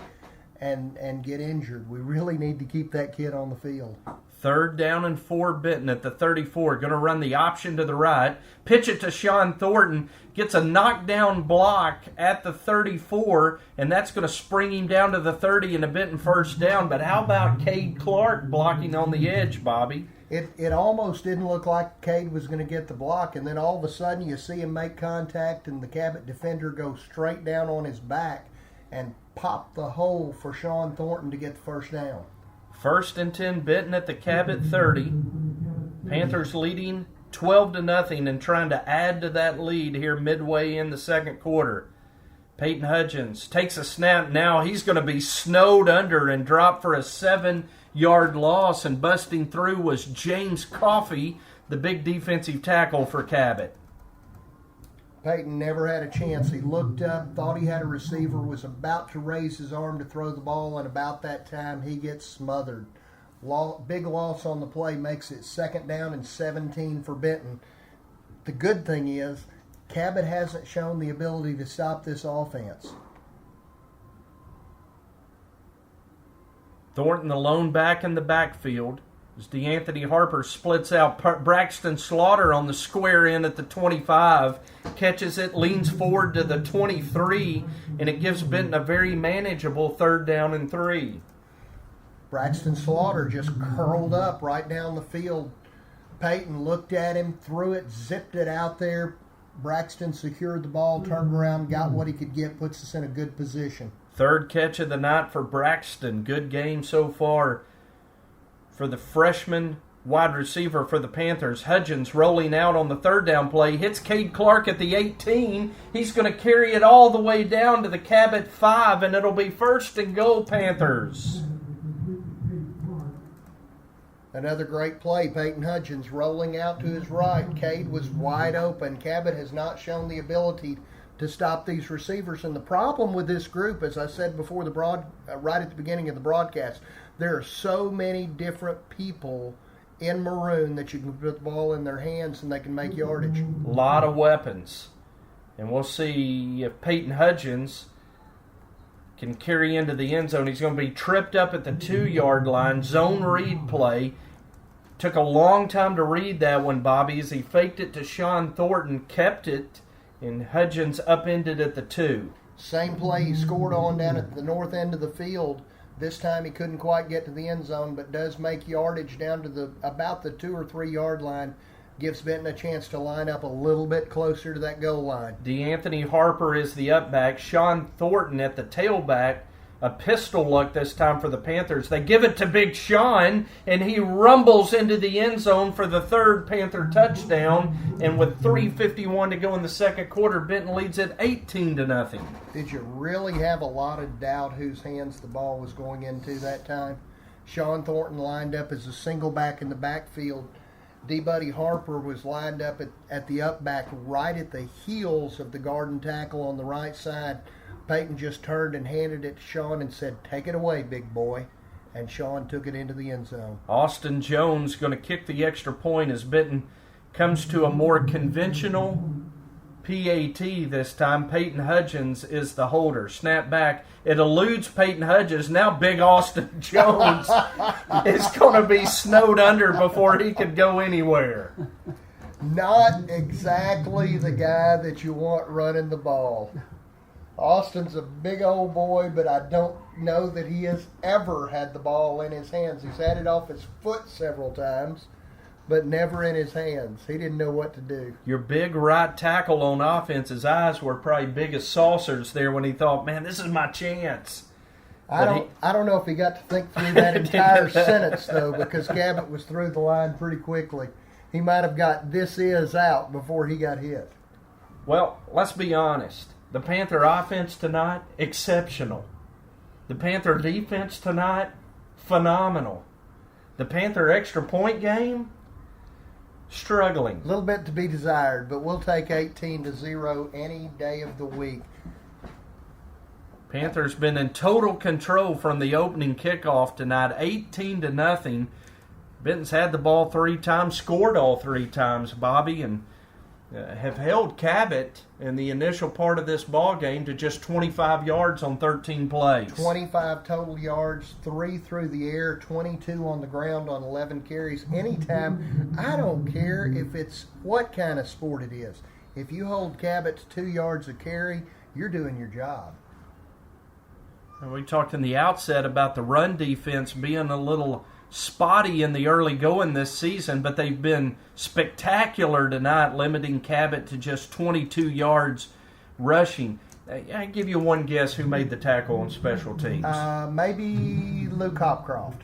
and get injured. We really need to keep that kid on the field. 3rd down and 4, Benton at the 34. Going to run the option to the right. Pitch it to Sean Thornton. Gets a knockdown block at the 34, and that's going to spring him down to the 30 and a Benton first down. But how about Cade Clark blocking on the edge, Bobby? It almost didn't look like Cade was going to get the block, and then all of a sudden you see him make contact, and the Cabot defender goes straight down on his back and pop the hole for Sean Thornton to get the first down. 1st and 10, Benton at the Cabot 30. Panthers leading 12-0 and trying to add to that lead here midway in the second quarter. Peyton Hudgens takes a snap. Now he's going to be snowed under and dropped for a 7-yard loss, and busting through was James Coffey, the big defensive tackle for Cabot. Peyton never had a chance. He looked up, thought he had a receiver, was about to raise his arm to throw the ball, and about that time he gets smothered. Big loss on the play makes it 2nd down and 17 for Benton. The good thing is Cabot hasn't shown the ability to stop this offense. Thornton, the lone back in the backfield, as DeAnthony Harper splits out Braxton Slaughter on the square end at the 25, catches it, leans forward to the 23, and it gives Benton a very manageable 3rd down and 3. Braxton Slaughter just curled up right down the field. Peyton looked at him, threw it, zipped it out there. Braxton secured the ball, turned around, got what he could get, puts us in a good position. 3rd catch of the night for Braxton. Good game so far for the freshman wide receiver for the Panthers. Hudgens rolling out on the 3rd down play. Hits Cade Clark at the 18. He's going to carry it all the way down to the Cabot 5, and it'll be 1st and goal, Panthers. Another great play. Peyton Hudgens rolling out to his right. Cade was wide open. Cabot has not shown the ability to stop these receivers. And the problem with this group, as I said before right at the beginning of the broadcast, there are so many different people in maroon that you can put the ball in their hands and they can make yardage. A lot of weapons. And we'll see if Peyton Hudgens can carry into the end zone. He's going to be tripped up at the 2-yard line. Zone read play. Took a long time to read that one, Bobby, as he faked it to Sean Thornton, kept it, and Hudgens upended at the 2. Same play he scored on down at the north end of the field. This time he couldn't quite get to the end zone, but does make yardage down to about the 2 or 3 yard line. Gives Benton a chance to line up a little bit closer to that goal line. DeAnthony Harper is the upback. Sean Thornton at the tailback. A pistol look this time for the Panthers. They give it to Big Sean, and he rumbles into the end zone for the 3rd Panther touchdown. And with 3:51 to go in the second quarter, Benton leads it 18-0. Did you really have a lot of doubt whose hands the ball was going into that time? Sean Thornton lined up as a single back in the backfield. D-Buddy Harper was lined up at the upback right at the heels of the guard tackle on the right side. Peyton just turned and handed it to Sean and said, "Take it away, big boy." And Sean took it into the end zone. Austin Jones going to kick the extra point as Benton comes to a more conventional PAT this time. Peyton Hudgens is the holder. Snap back. It eludes Peyton Hudgens. Now big Austin Jones is going to be snowed under before he could go anywhere. Not exactly the guy that you want running the ball. Austin's a big old boy, but I don't know that he has ever had the ball in his hands. He's had it off his foot several times, but never in his hands. He didn't know what to do. Your big right tackle on offense, his eyes were probably big as saucers there when he thought, man, this is my chance. I don't know if he got to think through that entire sentence, though, because Cabot was through the line pretty quickly. He might have got "this is" out before he got hit. Well, let's be honest. The Panther offense tonight, exceptional. The Panther defense tonight, phenomenal. The Panther extra point game, struggling. A little bit to be desired, but we'll take 18-0 any day of the week. Panthers been in total control from the opening kickoff tonight, 18-0. Benton's had the ball 3 times, scored all 3 times, Bobby, and have held Cabot in the initial part of this ball game to just 25 yards on 13 plays. 25 total yards, 3 through the air, 22 on the ground on 11 carries. Anytime, I don't care if it's what kind of sport it is. If you hold Cabot to 2 yards a carry, you're doing your job. And we talked in the outset about the run defense being a little spotty in the early going this season, but they've been spectacular tonight, limiting Cabot to just 22 yards rushing. I give you one guess who made the tackle on special teams. Maybe Luke Hopcroft.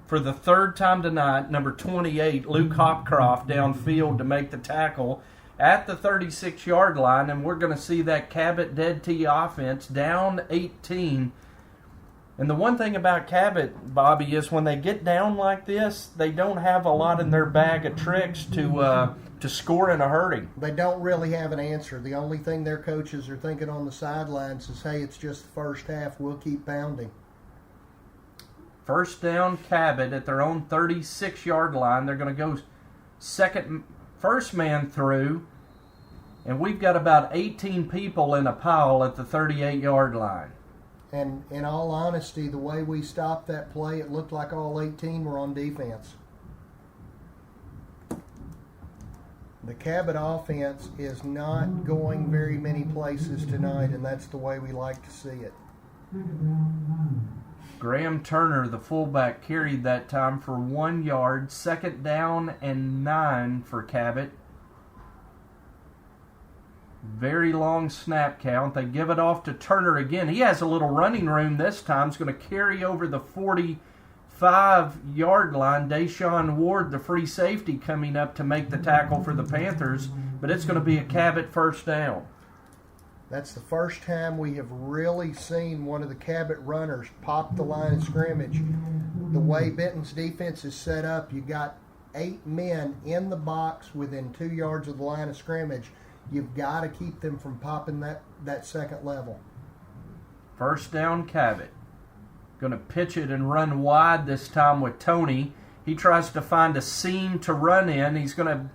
For the 3rd time tonight, number 28, Luke Hopcroft, downfield to make the tackle at the 36-yard line, and we're going to see that Cabot dead T offense down 18. And the one thing about Cabot, Bobby, is when they get down like this, they don't have a lot in their bag of tricks to score in a hurry. They don't really have an answer. The only thing their coaches are thinking on the sidelines is, hey, it's just the first half. We'll keep pounding. First down, Cabot at their own 36-yard line. They're going to go first man through, and we've got about 18 people in a pile at the 38-yard line. And in all honesty, the way we stopped that play, it looked like all 18 were on defense. The Cabot offense is not going very many places tonight, and that's the way we like to see it. Graham Turner, the fullback, carried that time for 1 yard. 2nd down and 9 for Cabot. Very long snap count. They give it off to Turner again. He has a little running room this time. He's going to carry over the 45-yard line. Deshaun Ward, the free safety, coming up to make the tackle for the Panthers. But it's going to be a Cabot first down. That's the first time we have really seen one of the Cabot runners pop the line of scrimmage. The way Benton's defense is set up, you got 8 men in the box within 2 yards of the line of scrimmage. You've got to keep them from popping that second level. First down, Cabot. Going to pitch it and run wide this time with Tony. He tries to find a seam to run in. He's going to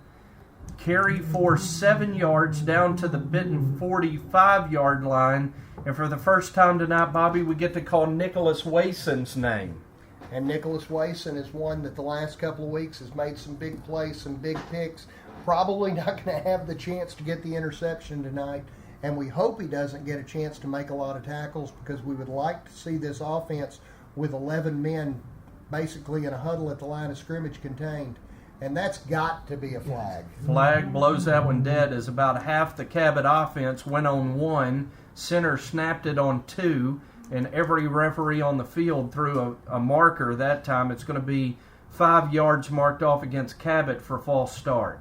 carry for 7 yards down to the Benton 45-yard line. And for the first time tonight, Bobby, we get to call Nicholas Wason's name. And Nicholas Wason is one that the last couple of weeks has made some big plays, some big picks. Probably not going to have the chance to get the interception tonight, and we hope he doesn't get a chance to make a lot of tackles, because we would like to see this offense with 11 men basically in a huddle at the line of scrimmage contained, and that's got to be a flag. Flag blows that one dead, as about half the Cabot offense went on 1, center snapped it on 2, and every referee on the field threw a marker that time. It's going to be 5 yards marked off against Cabot for false start.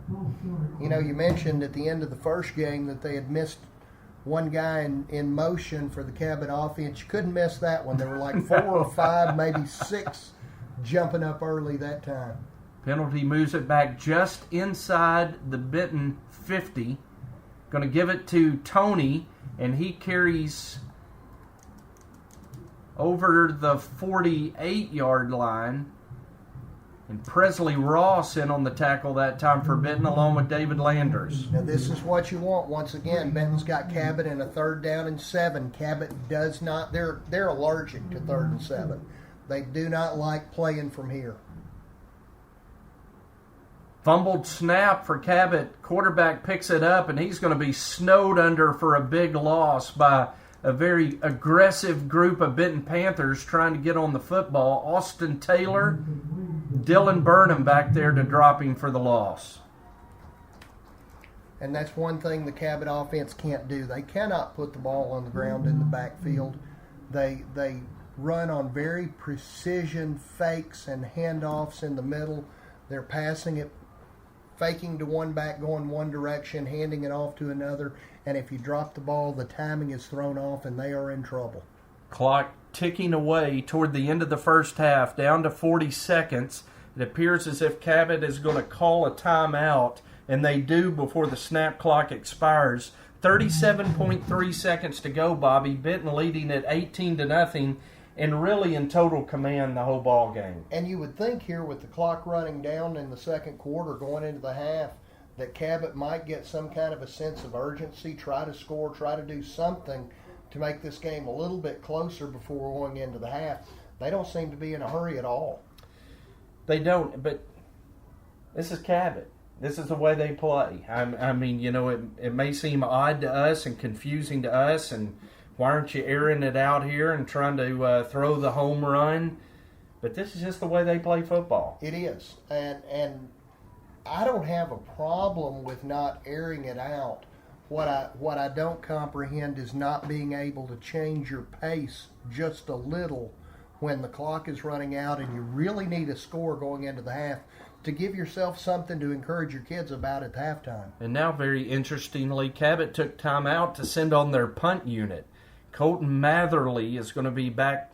You know, you mentioned at the end of the first game that they had missed one guy in motion for the Cabot offense. You couldn't miss that one. There were like 4 or 5, maybe 6 jumping up early that time. Penalty moves it back just inside the Benton 50. Going to give it to Tony, and he carries over the 48-yard line. And Presley Ross in on the tackle that time for Benton, along with David Landers. Now this is what you want. Once again, Benton's got Cabot in a 3rd down and 7. Cabot does not. They're allergic to 3rd and 7. They do not like playing from here. Fumbled snap for Cabot. Quarterback picks it up, and he's going to be snowed under for a big loss by a very aggressive group of Benton Panthers trying to get on the football. Austin Taylor, Dylan Burnham back there to drop him for the loss. And that's one thing the Cabot offense can't do. They cannot put the ball on the ground in the backfield. They run on very precision fakes and handoffs in the middle. They're passing it, faking to one back, going one direction, handing it off to another. And if you drop the ball, the timing is thrown off, and they are in trouble. Clock ticking away toward the end of the first half, down to 40 seconds. It appears as if Cabot is going to call a timeout, and they do before the snap clock expires. 37.3 seconds to go, Bobby. Benton leading at 18-0, and really in total command the whole ball game. And you would think here with the clock running down in the second quarter going into the half that Cabot might get some kind of a sense of urgency, try to score, try to do something to make this game a little bit closer before going into the half. They don't seem to be in a hurry at all. They don't, but this is Cabot. This is the way they play. I mean, you know, it may seem odd to us and confusing to us, and why aren't you airing it out here and trying to throw the home run? But this is just the way they play football. It is. And I don't have a problem with not airing it out. What I don't comprehend is not being able to change your pace just a little when the clock is running out and you really need a score going into the half to give yourself something to encourage your kids about at halftime. And now, very interestingly, Cabot took time out to send on their punt unit. Colton Matherly is going to be back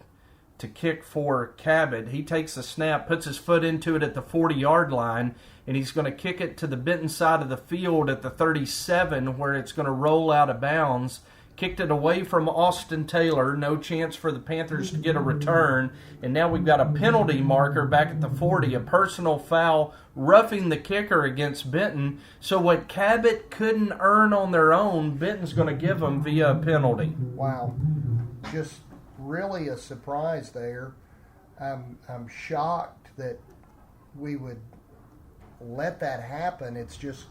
to kick for Cabot. He takes the snap, puts his foot into it at the 40-yard line, and he's going to kick it to the Benton side of the field at the 37, where it's going to roll out of bounds. Kicked it away from Austin Taylor. No chance for the Panthers to get a return. And now we've got a penalty marker back at the 40, a personal foul, roughing the kicker against Benton. So what Cabot couldn't earn on their own, Benton's going to give them via a penalty. Wow. Just really a surprise there. I'm shocked that we would let that happen. It's just,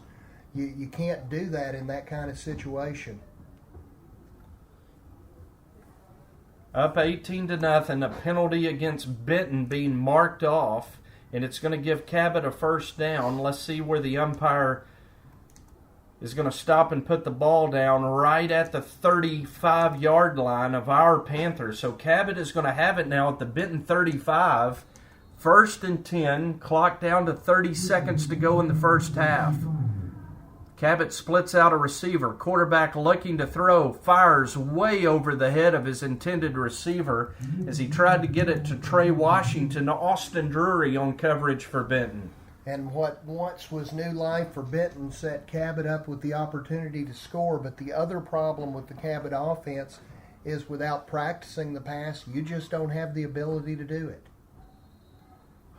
you can't do that in that kind of situation. Up 18-0, a penalty against Benton being marked off, and it's going to give Cabot a first down. Let's see where the umpire is going to stop and put the ball down right at the 35-yard line of our Panthers. So Cabot is going to have it now at the Benton 35. First and 10, clock down to 30 seconds to go in the first half. Cabot splits out a receiver. Quarterback looking to throw, fires way over the head of his intended receiver as he tried to get it to Trey Washington. Austin Drury on coverage for Benton. And what once was new life for Benton set Cabot up with the opportunity to score. But the other problem with the Cabot offense is without practicing the pass, you just don't have the ability to do it.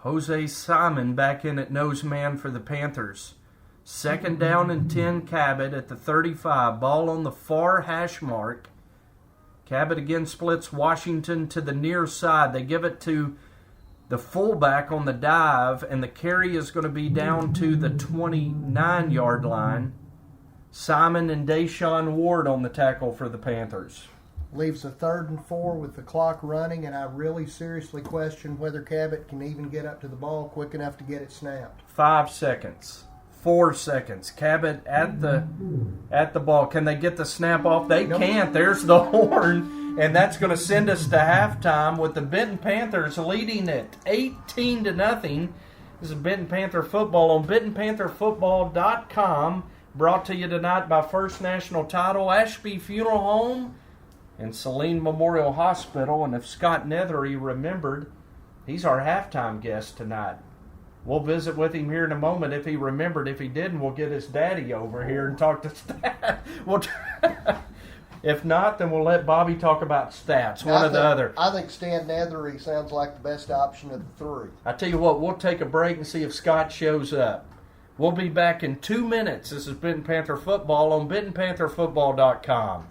Jose Simon back in at nose man for the Panthers. Second down and 10, Cabot at the 35. Ball on the far hash mark. Cabot again splits Washington to the near side. They give it to the fullback on the dive, and the carry is going to be down to the 29-yard line. Simon and Deshaun Ward on the tackle for the Panthers. Leaves a 3rd and 4 with the clock running, and I really seriously question whether Cabot can even get up to the ball quick enough to get it snapped. 5 seconds. 4 seconds. Cabot at the ball. Can they get the snap off? They can't. There's the horn, and that's going to send us to halftime with the Benton Panthers leading at 18-0. This is Benton Panther Football on BentonPantherFootball.com. Brought to you tonight by First National Title, Ashby Funeral Home, and Saline Memorial Hospital. And if Scott Nethery remembered, he's our halftime guest tonight. We'll visit with him here in a moment if he remembered. If he didn't, we'll get his daddy over here and talk to stats. If not, then we'll let Bobby talk about stats, one or the other. I think Stan Nethery sounds like the best option of the three. I tell you what, we'll take a break and see if Scott shows up. We'll be back in 2 minutes. This is Benton Panther Football on BentonPantherFootball.com.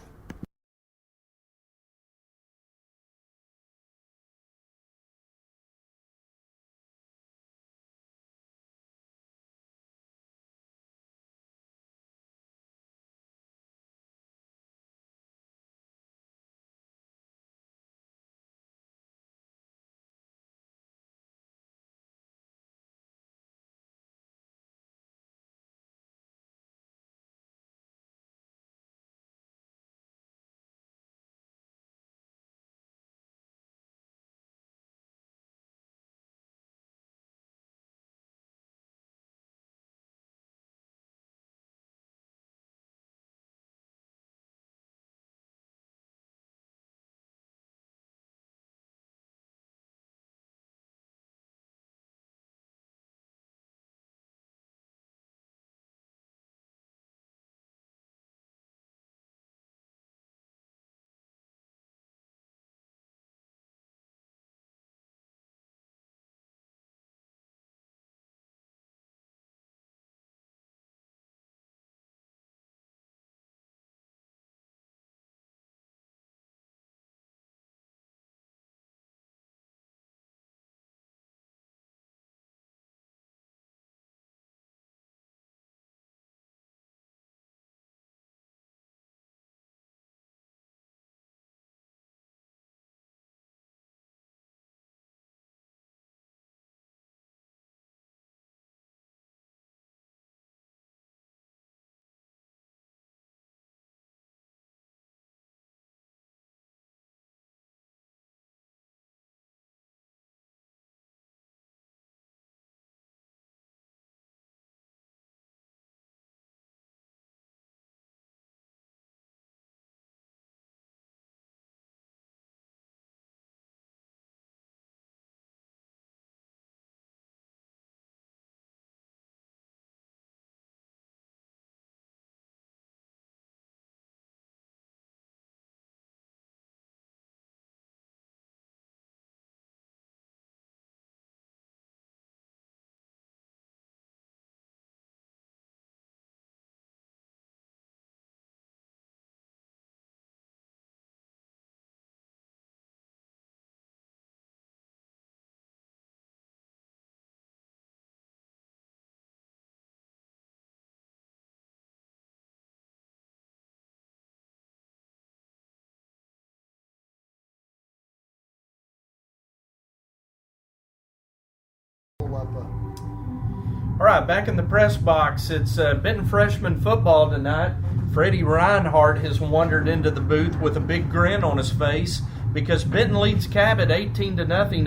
All right, back in the press box. It's Benton freshman football tonight. Freddie Reinhardt has wandered into the booth with a big grin on his face because Benton leads Cabot 18-0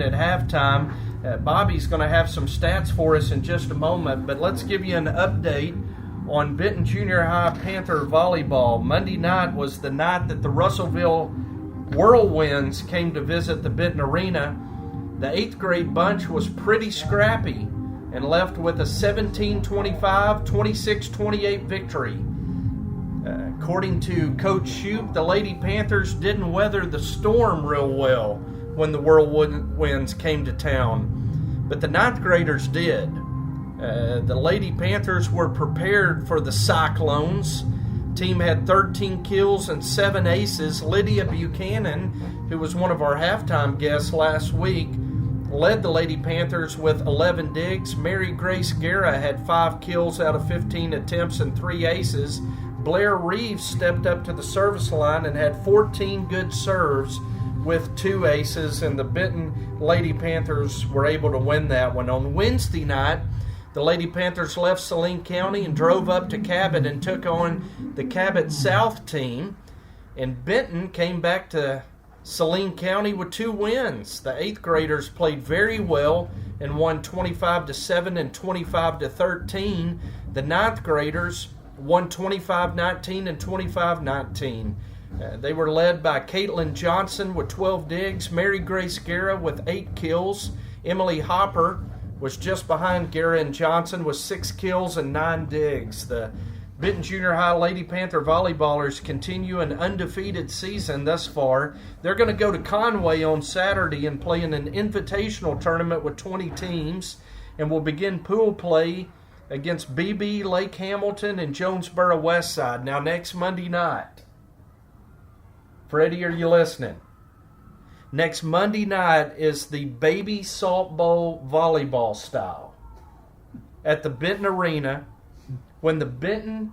at halftime. Bobby's going to have some stats for us in just a moment, but let's give you an update on Benton Junior High Panther volleyball. Monday night was the night that the Russellville Whirlwinds came to visit the Benton Arena. The 8th grade bunch was pretty scrappy and left with a 17-25, 26-28 victory. According to Coach Shoup, the Lady Panthers didn't weather the storm real well when the Whirlwinds came to town, but the 9th graders did. The Lady Panthers were prepared for the Cyclones. Team had 13 kills and 7 aces. Lydia Buchanan, who was one of our halftime guests last week, led the Lady Panthers with 11 digs. Mary Grace Guerra had 5 kills out of 15 attempts and 3 aces. Blair Reeves stepped up to the service line and had 14 good serves with 2 aces, and the Benton Lady Panthers were able to win that one. On Wednesday night, the Lady Panthers left Saline County and drove up to Cabot and took on the Cabot South team, and Benton came back to Saline County with 2 wins. The 8th graders played very well and won 25-7 and 25-13. The 9th graders won 25-19 and 25-19. They were led by Caitlin Johnson with 12 digs, Mary Grace Guerra with 8 kills. Emily Hopper was just behind Guerra and Johnson with 6 kills and 9 digs. The Benton Junior High Lady Panther volleyballers continue an undefeated season thus far. They're going to go to Conway on Saturday and play in an invitational tournament with 20 teams, and will begin pool play against BB, Lake Hamilton, and Jonesboro Westside. Now, next Monday night, Freddie, are you listening? Next Monday night is the Baby Salt Bowl volleyball style at the Benton Arena, when the Benton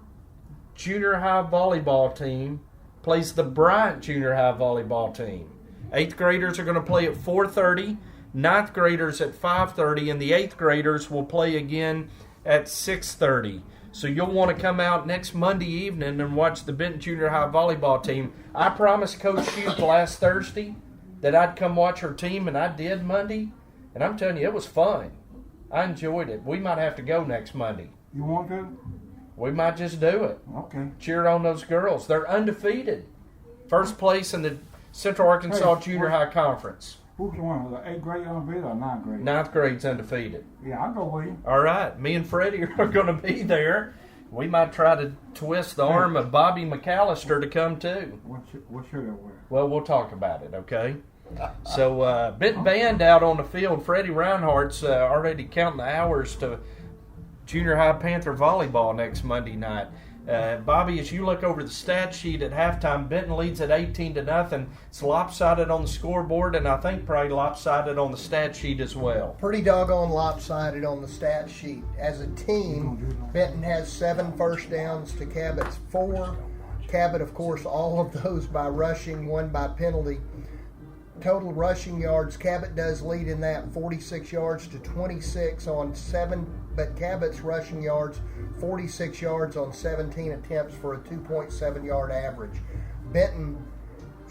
Junior High volleyball team plays the Bryant Junior High volleyball team. 8th graders are going to play at 4:30, 9th graders at 5:30, and the 8th graders will play again at 6:30. So you'll want to come out next Monday evening and watch the Benton Junior High volleyball team. I promised Coach Shoup last Thursday that I'd come watch her team, and I did Monday, and I'm telling you, it was fun. I enjoyed it. We might have to go next Monday. You want to? We might just do it. Okay. Cheer on those girls. They're undefeated. First place in the Central Arkansas Junior High Conference. Who's the one? The 8th grade undefeated or 9th grade? 9th grade's undefeated. Yeah, I'll go with you. All right. Me and Freddie are going to be there. We might try to twist the arm of Bobby McAllister to come too. What should I wear? Well, we'll talk about it, okay? So, Benton Band out on the field. Freddie Reinhardt's already counting the hours to Junior High Panther volleyball next Monday night. Bobby, as you look over the stat sheet at halftime, Benton leads at 18-0. It's lopsided on the scoreboard, and I think probably lopsided on the stat sheet as well. Pretty doggone lopsided on the stat sheet. As a team, Benton has 7 first downs to Cabot's 4. Cabot, of course, all of those by rushing, 1 by penalty. Total rushing yards, Cabot does lead in that, 46 yards to 26 on 7, but Cabot's rushing yards, 46 yards on 17 attempts for a 2.7 yard average. Benton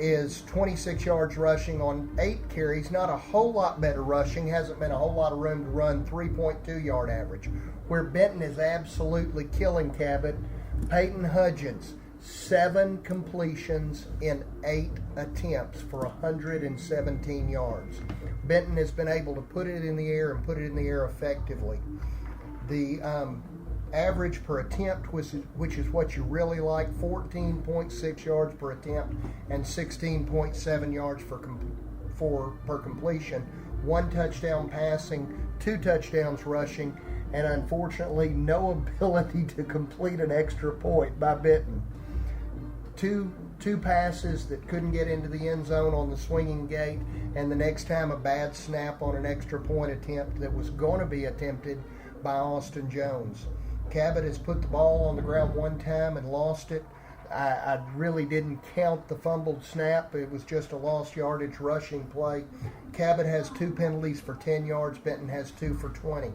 is 26 yards rushing on 8 carries, not a whole lot better rushing, hasn't been a whole lot of room to run, 3.2 yard average. Where Benton is absolutely killing Cabot, Peyton Hudgens, 7 completions in 8 attempts for 117 yards. Benton has been able to put it in the air and put it in the air effectively. The average per attempt, which is what you really like, 14.6 yards per attempt and 16.7 yards per completion. 1 touchdown passing, 2 touchdowns rushing, and unfortunately no ability to complete an extra point by Benton. Two passes that couldn't get into the end zone on the swinging gate, and the next time a bad snap on an extra point attempt that was going to be attempted by Austin Jones. Cabot has put the ball on the ground 1 time and lost it. I really didn't count the fumbled snap. It was just a lost yardage rushing play. Cabot has 2 penalties for 10 yards. Benton has 2 for 20.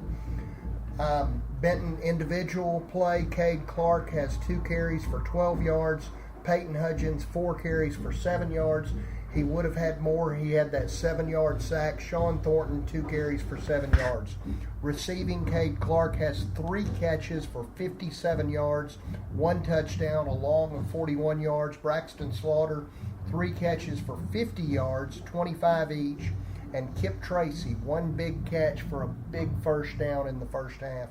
Benton individual play, Cade Clark has 2 carries for 12 yards. Peyton Hudgens, 4 carries for 7 yards. He would have had more. He had that 7-yard sack. Sean Thornton, 2 carries for 7 yards. Receiving, Cade Clark has 3 catches for 57 yards, 1 touchdown, a long of 41 yards. Braxton Slaughter, 3 catches for 50 yards, 25 each. And Kip Tracy, 1 big catch for a big first down in the first half.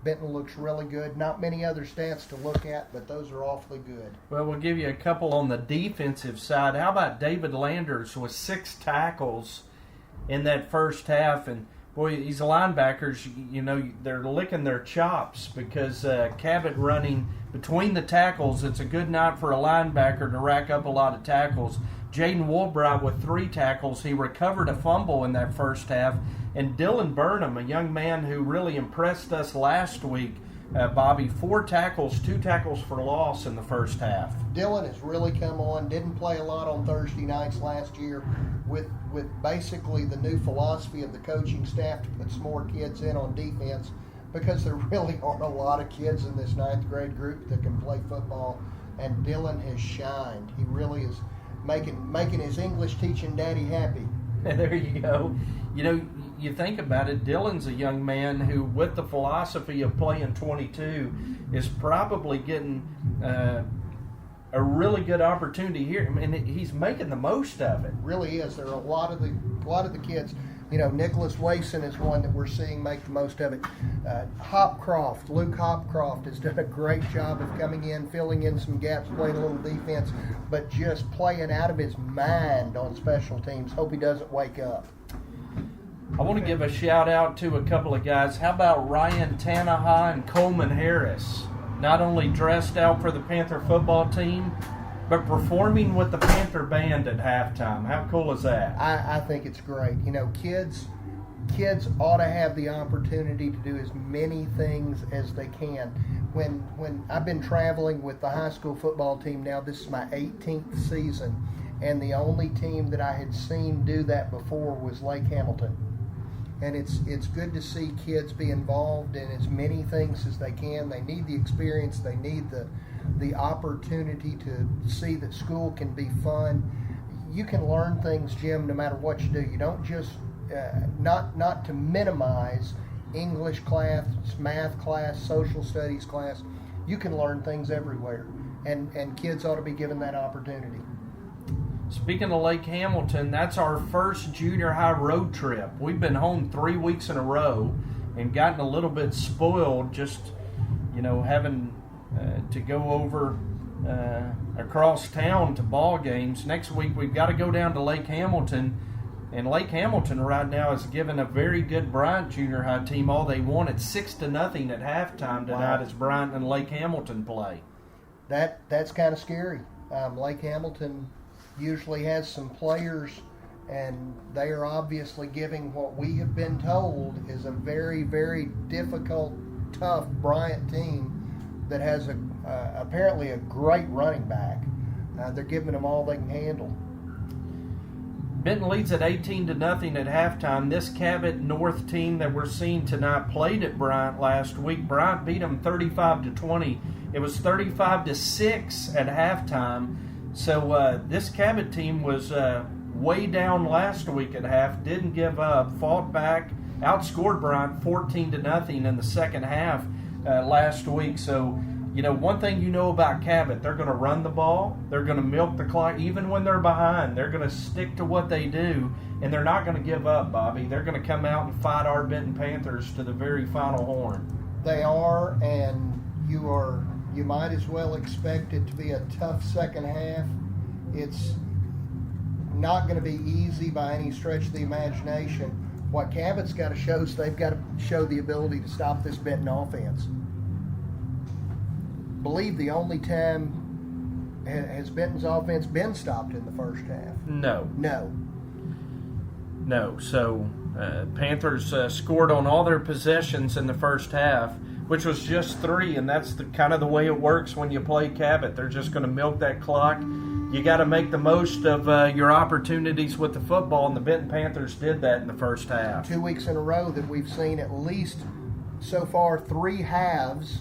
Benton looks really good. Not many other stats to look at, but those are awfully good. Well, we'll give you a couple on the defensive side. How about David Landers with 6 tackles in that first half? And, boy, these linebackers, they're licking their chops because Cabot running between the tackles. It's a good night for a linebacker to rack up a lot of tackles. Jaden Woolbright with 3 tackles. He recovered a fumble in that first half. And Dylan Burnham, a young man who really impressed us last week, Bobby, 4 tackles, 2 tackles for loss in the first half. Dylan has really come on. Didn't play a lot on Thursday nights last year with basically the new philosophy of the coaching staff to put some more kids in on defense because there really aren't a lot of kids in this 9th grade group that can play football. And Dylan has shined. He really is making his English teaching daddy happy. There you go. You think about it, Dylan's a young man who, with the philosophy of playing 22, is probably getting a really good opportunity here. I mean, he's making the most of it. Really is. There are a lot of the kids. Nicholas Wason is one that we're seeing make the most of it. Luke Hopcroft has done a great job of coming in, filling in some gaps, playing a little defense, but just playing out of his mind on special teams. Hope he doesn't wake up. I want to give a shout out to a couple of guys. How about Ryan Tanaha and Coleman Harris? Not only dressed out for the Panther football team, but performing with the Panther band at halftime. How cool is that? I think it's great. Kids ought to have the opportunity to do as many things as they can. When I've been traveling with the high school football team now, this is my 18th season, and the only team that I had seen do that before was Lake Hamilton. And it's good to see kids be involved in as many things as they can. They need the experience. They need the opportunity to see that school can be fun. You can learn things, Jim, no matter what you do. You don't just, not to minimize English class, math class, social studies class. You can learn things everywhere. And kids ought to be given that opportunity. Speaking of Lake Hamilton, that's our first junior high road trip. We've been home 3 weeks in a row and gotten a little bit spoiled just, having to go over across town to ball games. Next week we've got to go down to Lake Hamilton, and Lake Hamilton right now is giving a very good Bryant junior high team all they want. It's 6-0 at halftime tonight as Bryant and Lake Hamilton play. That's kind of scary. Lake Hamilton usually has some players, and they are obviously giving what we have been told is a very, very difficult, tough Bryant team that has apparently a great running back. They're giving them all they can handle. Benton leads at 18-0 at halftime. This Cabot North team that we're seeing tonight played at Bryant last week. Bryant beat them 35-20. It was 35-6 at halftime. So this Cabot team was way down last week at half, didn't give up, fought back, outscored Bryant 14-0 in the second half last week. So, one thing you know about Cabot, they're going to run the ball, they're going to milk the clock, even when they're behind. They're going to stick to what they do, and they're not going to give up, Bobby. They're going to come out and fight our Benton Panthers to the very final horn. They are, and you might as well expect it to be a tough second half. It's not going to be easy by any stretch of the imagination. What Cabot's got to show is they've got to show the ability to stop this Benton offense. Believe the only time has Benton's offense been stopped in the first half? No. So Panthers scored on all their possessions in the first half, which was just 3, and that's kind of the way it works when you play Cabot. They're just going to milk that clock. You got to make the most of your opportunities with the football, and the Benton Panthers did that in the first half. 2 weeks in a row that we've seen at least so far 3 halves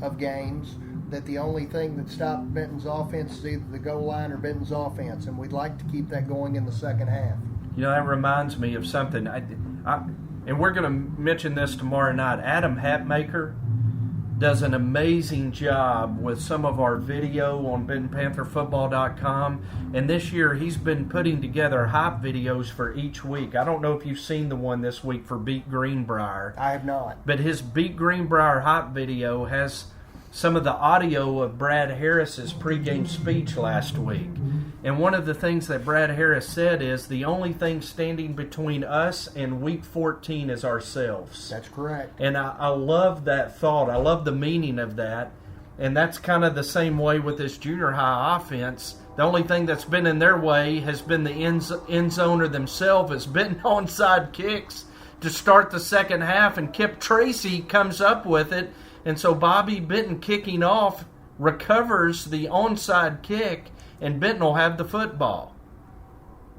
of games that the only thing that stopped Benton's offense is either the goal line or Benton's offense, and we'd like to keep that going in the second half. You know, that reminds me of something. And we're going to mention this tomorrow night. Adam Hatmaker does an amazing job with some of our video on BentonPantherFootball.com. And this year he's been putting together hype videos for each week. I don't know if you've seen the one this week for Beat Greenbrier. I have not. But his Beat Greenbrier hype video has some of the audio of Brad Harris's pregame speech last week. And one of the things that Brad Harris said is the only thing standing between us and Week 14 is ourselves. That's correct. And I love that thought. I love the meaning of that. And that's kind of the same way with this junior high offense. The only thing that's been in their way has been the end zoner themselves. It's been onside kicks to start the second half, and Kip Tracy comes up with it. And so Bobby Benton kicking off recovers the onside kick, and Benton will have the football.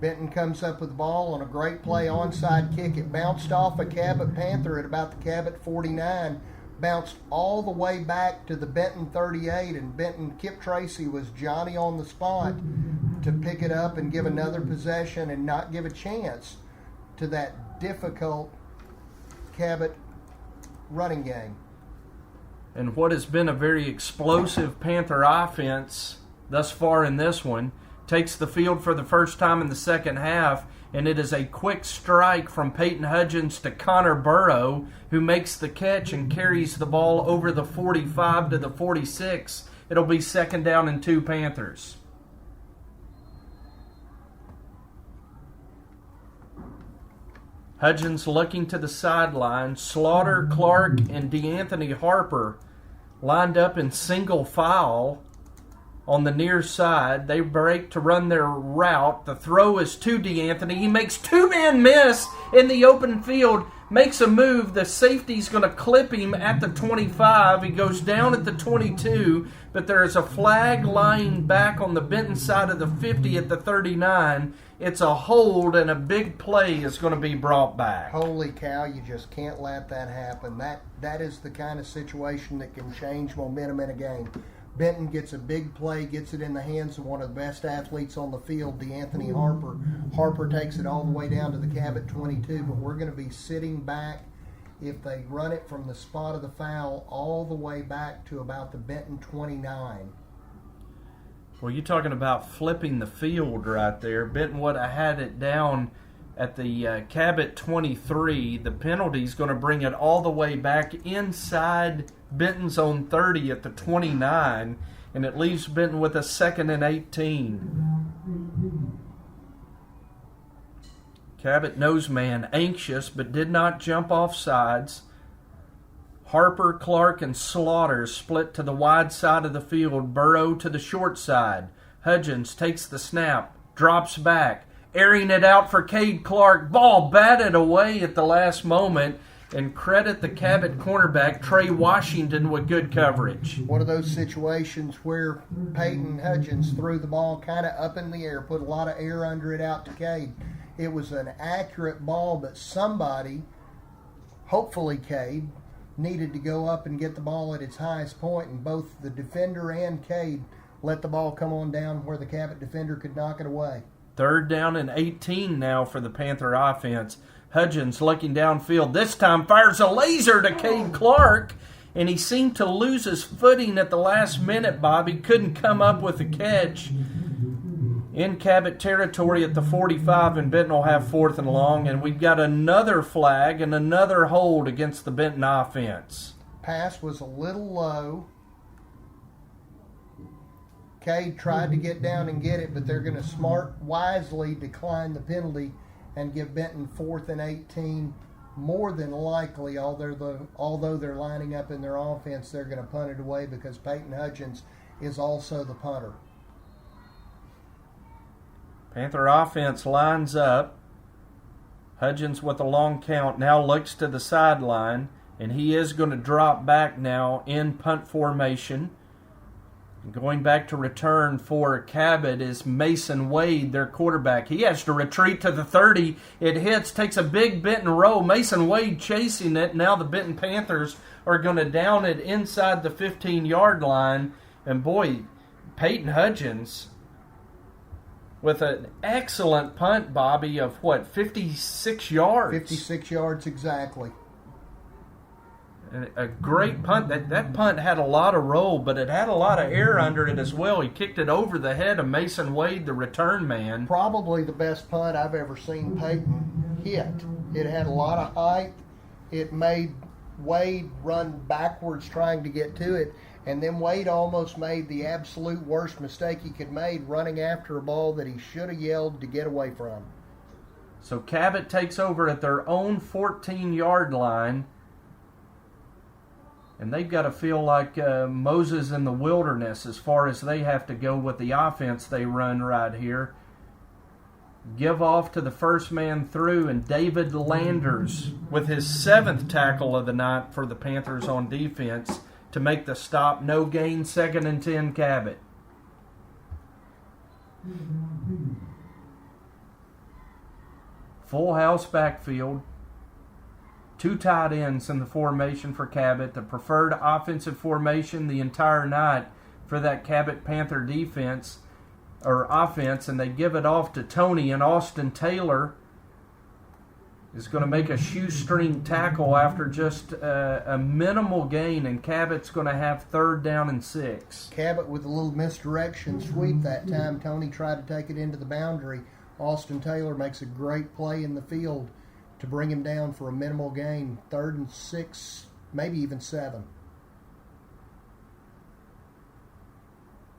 Benton comes up with the ball on a great play onside kick. It bounced off a Cabot Panther at about the Cabot 49, bounced all the way back to the Benton 38, and Benton, Kip Tracy was Johnny on the spot to pick it up and give another possession and not give a chance to that difficult Cabot running game. And what has been a very explosive Panther offense thus far in this one takes the field for the first time in the second half, and it is a quick strike from Peyton Hudgens to Connor Burrow, who makes the catch and carries the ball over the 45 to the 46. It'll be 2nd down and 2 Panthers. Hudgens looking to the sideline. Slaughter, Clark, and DeAnthony Harper lined up in single file on the near side. They break to run their route. The throw is to DeAnthony. He makes 2-man miss in the open field, makes a move. The safety's going to clip him at the 25. He goes down at the 22, but there is a flag lying back on the Benton side of the 50 at the 39. It's a hold, and a big play is going to be brought back. Holy cow, you just can't let that happen. That is the kind of situation that can change momentum in a game. Benton gets a big play, gets it in the hands of one of the best athletes on the field, DeAnthony Harper. Harper takes it all the way down to the Cabot 22, but we're going to be sitting back if they run it from the spot of the foul all the way back to about the Benton 29. Well, you're talking about flipping the field right there. Benton would have had it down at the Cabot 23. The penalty's going to bring it all the way back inside Benton's own 30 at the 29, and it leaves Benton with a 2nd and 18. Cabot nose man anxious, but did not jump off sides. Harper, Clark, and Slaughter split to the wide side of the field. Burrow to the short side. Hudgens takes the snap, drops back, airing it out for Cade Clark. Ball batted away at the last moment, and credit the Cabot cornerback, Trey Washington, with good coverage. One of those situations where Peyton Hudgens threw the ball kind of up in the air, put a lot of air under it out to Cade. It was an accurate ball, but somebody, hopefully Cade, needed to go up and get the ball at its highest point, and both the defender and Cade let the ball come on down where the Cabot defender could knock it away. 3rd down and 18 now for the Panther offense. Hudgens looking downfield. This time fires a laser to Cade Clark, and he seemed to lose his footing at the last minute, Bobby. Couldn't come up with a catch. In Cabot territory at the 45, and Benton will have 4th and long, and we've got another flag and another hold against the Benton offense. Pass was a little low. Cade tried to get down and get it, but they're going to wisely decline the penalty and give Benton 4th and 18. More than likely, although they're lining up in their offense, they're going to punt it away because Peyton Hudgens is also the punter. Panther offense lines up. Hudgens with a long count now looks to the sideline, and he is going to drop back now in punt formation. Going back to return for Cabot is Mason Wade, their quarterback. He has to retreat to the 30. It hits, takes a big Benton roll. Mason Wade chasing it. Now the Benton Panthers are going to down it inside the 15-yard line. And boy, Peyton Hudgens with an excellent punt, Bobby, of 56 yards? 56 yards exactly. A great punt. That punt had a lot of roll, but it had a lot of air under it as well. He kicked it over the head of Mason Wade, the return man. Probably the best punt I've ever seen Peyton hit. It had a lot of height. It made Wade run backwards trying to get to it, and then Wade almost made the absolute worst mistake he could make, running after a ball that he should have yelled to get away from. So Cabot takes over at their own 14-yard line. And they've got to feel like Moses in the wilderness as far as they have to go with the offense they run right here. Give off to the first man through, and David Landers with his 7th tackle of the night for the Panthers on defense to make the stop. No gain, 2nd and 10 Cabot. Full house backfield. 2 tight ends in the formation for Cabot, the preferred offensive formation the entire night for that Cabot Panther defense or offense, and they give it off to Tony, and Austin Taylor is going to make a shoestring tackle after just a minimal gain, and Cabot's going to have 3rd down and 6. Cabot with a little misdirection sweep that time. Tony tried to take it into the boundary. Austin Taylor makes a great play in the field to bring him down for a minimal gain. 3rd and 6, maybe even 7.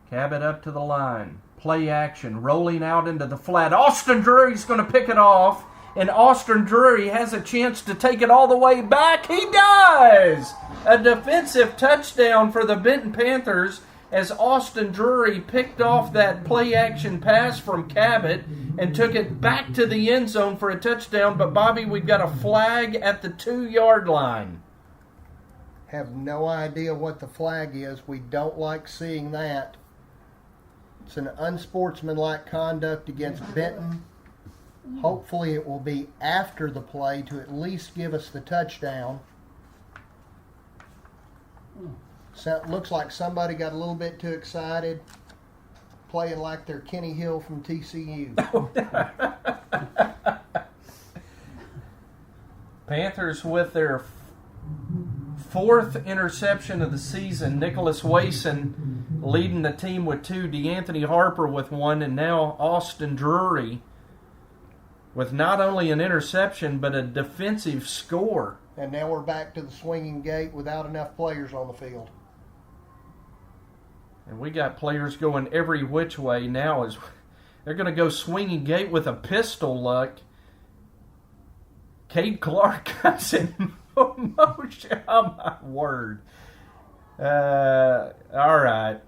Cabot up to the line. Play action. Rolling out into the flat. Austin Drury's going to pick it off. And Austin Drury has a chance to take it all the way back. He does! A defensive touchdown for the Benton Panthers as Austin Drury picked off that play-action pass from Cabot and took it back to the end zone for a touchdown. But, Bobby, we've got a flag at the 2-yard line. Have no idea what the flag is. We don't like seeing that. It's an unsportsmanlike conduct against Benton. Hopefully it will be after the play to at least give us the touchdown. So it looks like somebody got a little bit too excited, playing like they're Kenny Hill from TCU. Panthers with their 4th interception of the season. Nicholas Wason leading the team with 2. DeAnthony Harper with 1. And now Austin Drury with not only an interception but a defensive score. And now we're back to the swinging gate without enough players on the field. And we got players going every which way now. As they're going to go swinging gate with a pistol luck. Cade Clark comes in motion. Oh, my word. All right.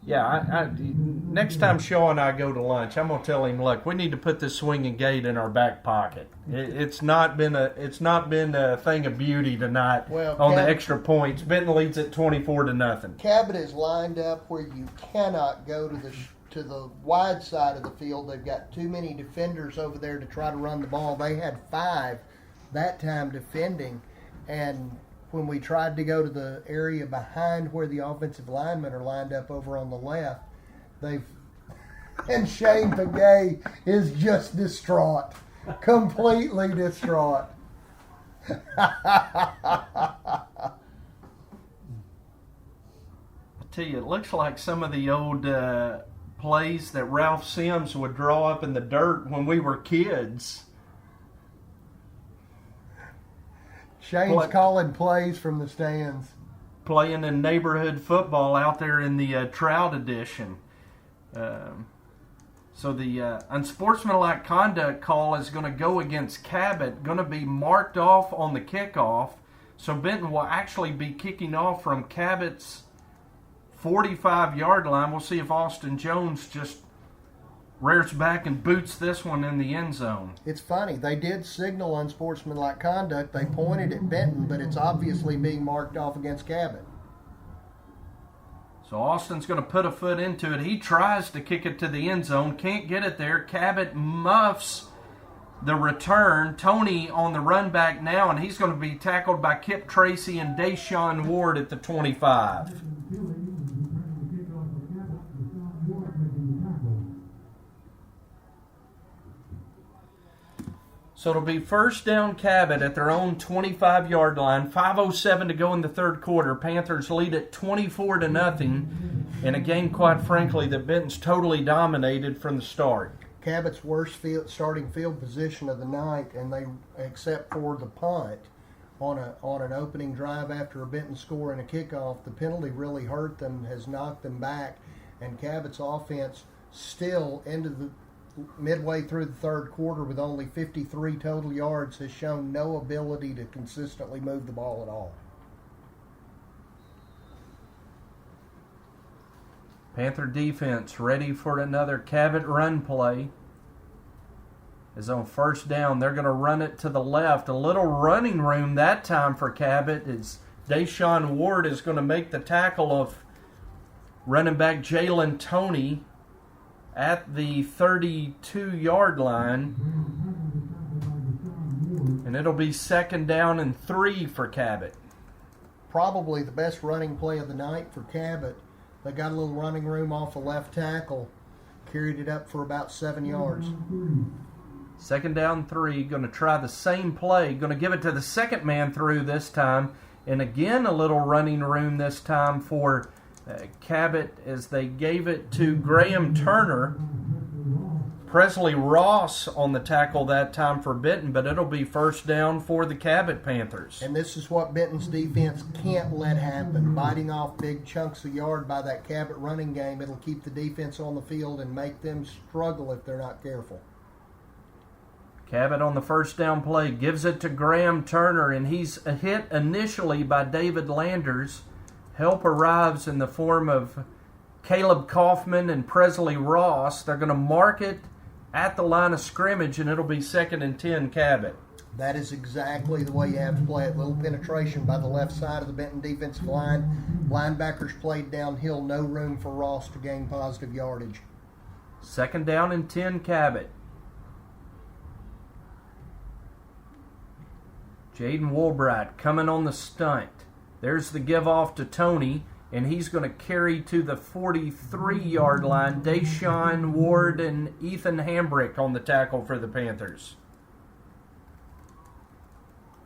Yeah, next time Shaw and I go to lunch, I'm gonna tell him, look, we need to put this swinging gate in our back pocket. It's not been a thing of beauty tonight on the extra points. Benton leads at 24-0. Cabot is lined up where you cannot go to the wide side of the field. They've got too many defenders over there to try to run the ball. They had 5 that time defending, and when we tried to go to the area behind where the offensive linemen are lined up over on the left, and Shane Pagay is just distraught. Completely distraught. I tell you, it looks like some of the old plays that Ralph Sims would draw up in the dirt when we were kids. Shane's calling plays from the stands. Playing in neighborhood football out there in the Trout edition. So the unsportsmanlike conduct call is going to go against Cabot, going to be marked off on the kickoff. So Benton will actually be kicking off from Cabot's 45-yard line. We'll see if Austin Jones just rears back and boots this one in the end zone. It's funny. They did signal unsportsmanlike conduct. They pointed at Benton, but it's obviously being marked off against Cabot. So Austin's going to put a foot into it. He tries to kick it to the end zone. Can't get it there. Cabot muffs the return. Tony on the run back now, and he's going to be tackled by Kip Tracy and Deshaun Ward at the 25. So it'll be first down Cabot at their own 25-yard line. 5:07 to go in the third quarter. Panthers lead at 24-0 in a game, quite frankly, that Benton's totally dominated from the start. Cabot's worst starting field position of the night, and they, except for the punt on an opening drive after a Benton score and a kickoff, the penalty really hurt them, has knocked them back, and Cabot's offense still ended the midway through the third quarter with only 53 total yards, has shown no ability to consistently move the ball at all. Panther defense ready for another Cabot run play. Is on first down. They're going to run it to the left. A little running room that time for Cabot as Deshaun Ward is going to make the tackle of running back Jalen Tony at the 32-yard line. And it'll be second down and 3 for Cabot. Probably the best running play of the night for Cabot. They got a little running room off the left tackle, carried it up for about 7 yards. Second down 3, going to try the same play, going to give it to the second man through this time. And again, a little running room this time for Cabot as they gave it to Graham Turner. Presley Ross on the tackle that time for Benton, but it'll be first down for the Cabot Panthers. And this is what Benton's defense can't let happen. Biting off big chunks of yard by that Cabot running game, it'll keep the defense on the field and make them struggle if they're not careful. Cabot on the first down play gives it to Graham Turner, and he's hit initially by David Landers. Help arrives in the form of Caleb Kaufman and Presley Ross. They're going to mark it at the line of scrimmage, and it'll be second and 10 Cabot. That is exactly the way you have to play it. Little penetration by the left side of the Benton defensive line. Linebackers played downhill, no room for Ross to gain positive yardage. Second down and 10 Cabot. Jaden Woolbright coming on the stunt. There's the give off to Tony, and he's going to carry to the 43-yard line. Deshaun Ward and Ethan Hambrick on the tackle for the Panthers.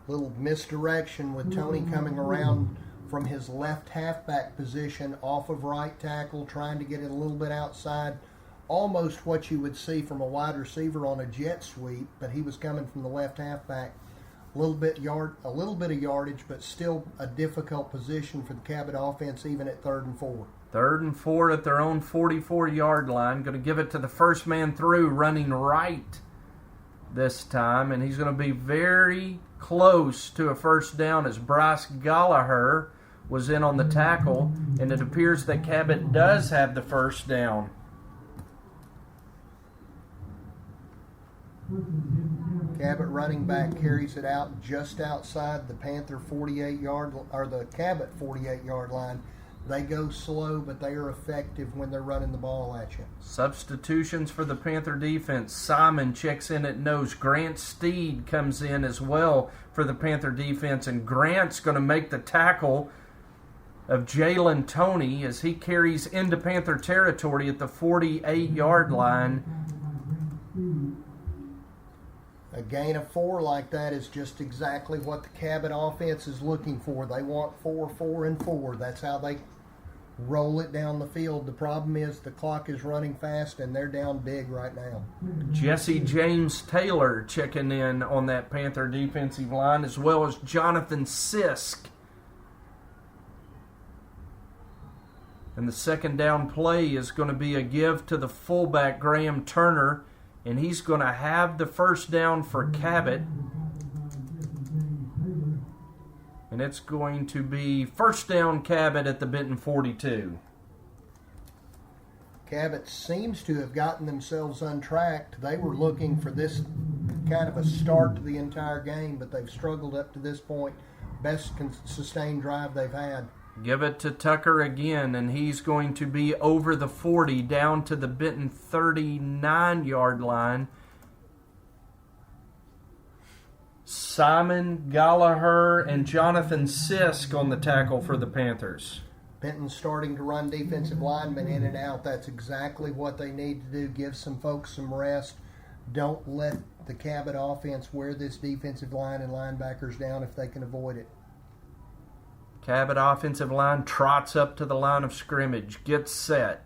Little misdirection with Tony coming around from his left halfback position off of right tackle, trying to get it a little bit outside. Almost what you would see from a wide receiver on a jet sweep, but he was coming from the left halfback. A little bit of yardage, but still a difficult position for the Cabot offense, even at 3rd and 4. 3rd and 4 at their own 44-yard line. Going to give it to the first man through, running right this time, and he's going to be very close to a first down as Bryce Gallagher was in on the tackle, and it appears that Cabot does have the first down. Cabot running back carries it out just outside the Panther 48-yard or the Cabot 48-yard line. They go slow, but they are effective when they're running the ball at you. Substitutions for the Panther defense. Simon checks in at nose. Grant Steed comes in as well for the Panther defense, and Grant's going to make the tackle of Jalen Tony as he carries into Panther territory at the 48-yard line. A gain of 4 like that is just exactly what the Cabot offense is looking for. They want 4, 4, and 4. That's how they roll it down the field. The problem is the clock is running fast, and they're down big right now. Jesse James Taylor checking in on that Panther defensive line, as well as Jonathan Sisk. And the second down play is going to be a give to the fullback, Graham Turner, and he's going to have the first down for Cabot. And it's going to be first down Cabot at the Benton 42. Cabot seems to have gotten themselves untracked. They were looking for this kind of a start to the entire game, but they've struggled up to this point. Best sustained drive they've had. Give it to Tucker again, and he's going to be over the 40, down to the Benton 39-yard line. Simon Gallagher and Jonathan Sisk on the tackle for the Panthers. Benton's starting to run defensive linemen in and out. That's exactly what they need to do. Give some folks some rest. Don't let the Cabot offense wear this defensive line and linebackers down if they can avoid it. Cabot offensive line trots up to the line of scrimmage, gets set.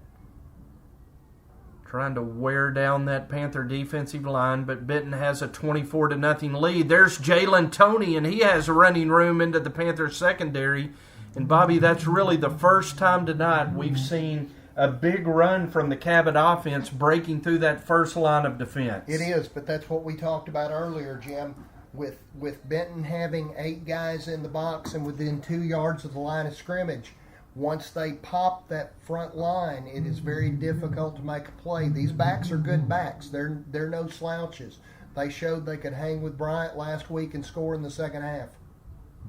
Trying to wear down that Panther defensive line, but Benton has a 24-0 lead. There's Jalen Toney, and he has running room into the Panther secondary. And Bobby, that's really the first time tonight we've seen a big run from the Cabot offense breaking through that first line of defense. It is, but that's what we talked about earlier, Jim. With Benton having 8 guys in the box and within 2 yards of the line of scrimmage, once they pop that front line, it is very difficult to make a play. These backs are good backs. They're no slouches. They showed they could hang with Bryant last week and score in the second half.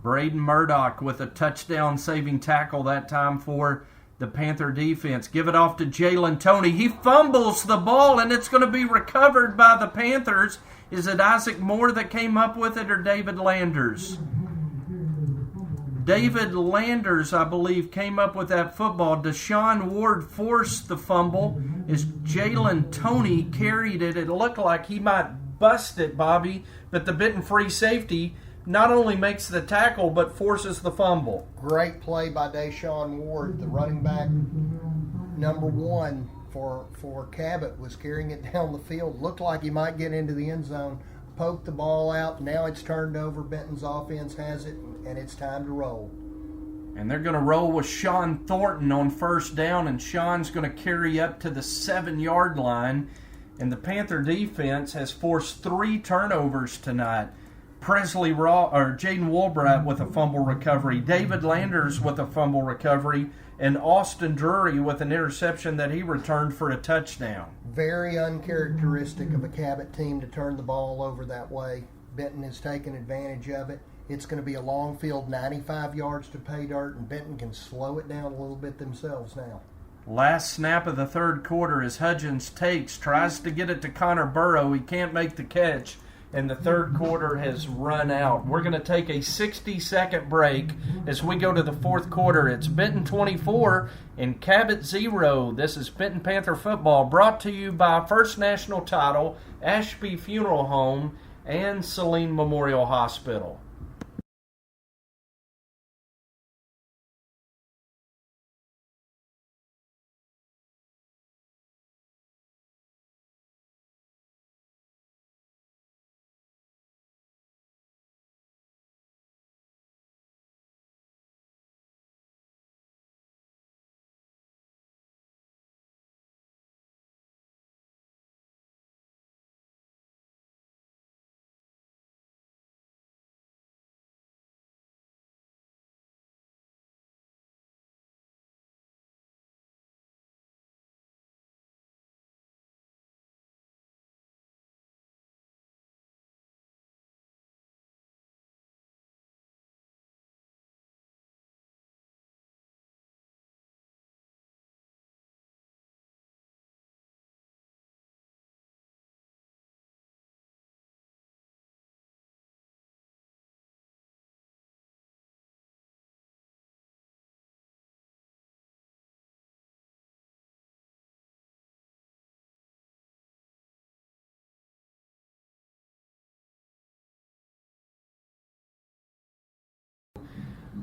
Braden Murdoch with a touchdown-saving tackle that time for the Panther defense. Give it off to Jalen Toney. He fumbles the ball, and it's going to be recovered by the Panthers. Is it Isaac Moore that came up with it or David Landers? David Landers, I believe, came up with that football. Deshaun Ward forced the fumble as Jalen Toney carried it. It looked like he might bust it, Bobby, but the Benton free safety not only makes the tackle but forces the fumble. Great play by Deshaun Ward, the running back number 1 for Cabot, was carrying it down the field. Looked like he might get into the end zone. Poked the ball out. Now it's turned over. Benton's offense has it, and it's time to roll. And they're going to roll with Sean Thornton on first down, and Sean's going to carry up to the 7-yard line. And the Panther defense has forced 3 turnovers tonight. Jaden Woolbright with a fumble recovery, David Landers with a fumble recovery, and Austin Drury with an interception that he returned for a touchdown. Very uncharacteristic of a Cabot team to turn the ball over that way. Benton has taken advantage of it. It's going to be a long field, 95 yards to pay dirt, and Benton can slow it down a little bit themselves now. Last snap of the third quarter as Hudgens tries to get it to Connor Burrow. He can't make the catch, and the third quarter has run out. We're going to take a 60-second break as we go to the fourth quarter. It's Benton 24 and Cabot 0. This is Benton Panther football, brought to you by First National Title, Ashby Funeral Home, and Saline Memorial Hospital.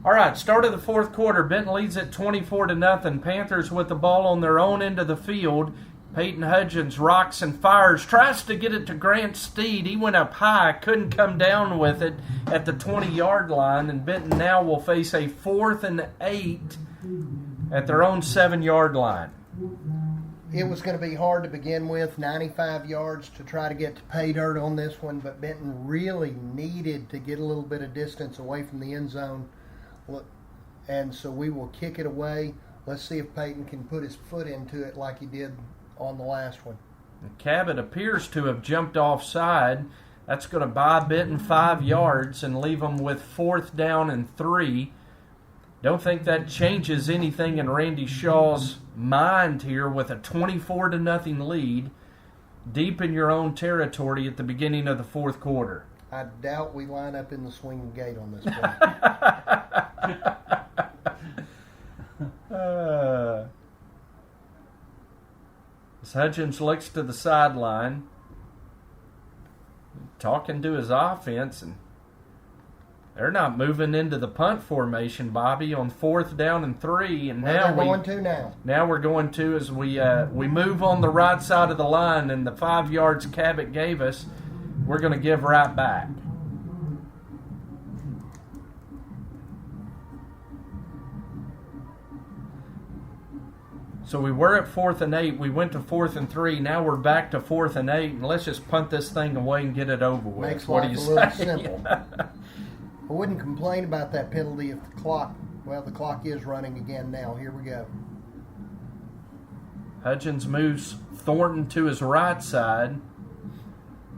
All right, start of the fourth quarter. Benton leads at 24-0. Panthers with the ball on their own end of the field. Peyton Hudgens rocks and fires, tries to get it to Grant Steed. He went up high, couldn't come down with it at the 20-yard line, and Benton now will face a 4th and 8 at their own 7-yard line. It was going to be hard to begin with, 95 yards to try to get to pay dirt on this one, but Benton really needed to get a little bit of distance away from the end zone. And so we will kick it away. Let's see if Peyton can put his foot into it like he did on the last one. Cabot appears to have jumped offside. That's going to buy Benton 5 yards and leave them with 4th down and 3. Don't think that changes anything in Randy Shaw's mind here with a 24-0 lead deep in your own territory at the beginning of the fourth quarter. I doubt we line up in the swinging gate on this play. As Hudgens looks to the sideline, talking to his offense, and they're not moving into the punt formation, Bobby, on 4th down and 3. And Now we're going to as we move on the right side of the line, and the 5 yards Cabot gave us, we're going to give right back. So we were at 4th and 8. We went to 4th and 3. Now we're back to 4th and 8, and let's just punt this thing away and get it over with. Makes what life do you a little say? simple. I wouldn't complain about that penalty if the clock is running again now. Here we go. Hudgens moves Thornton to his right side,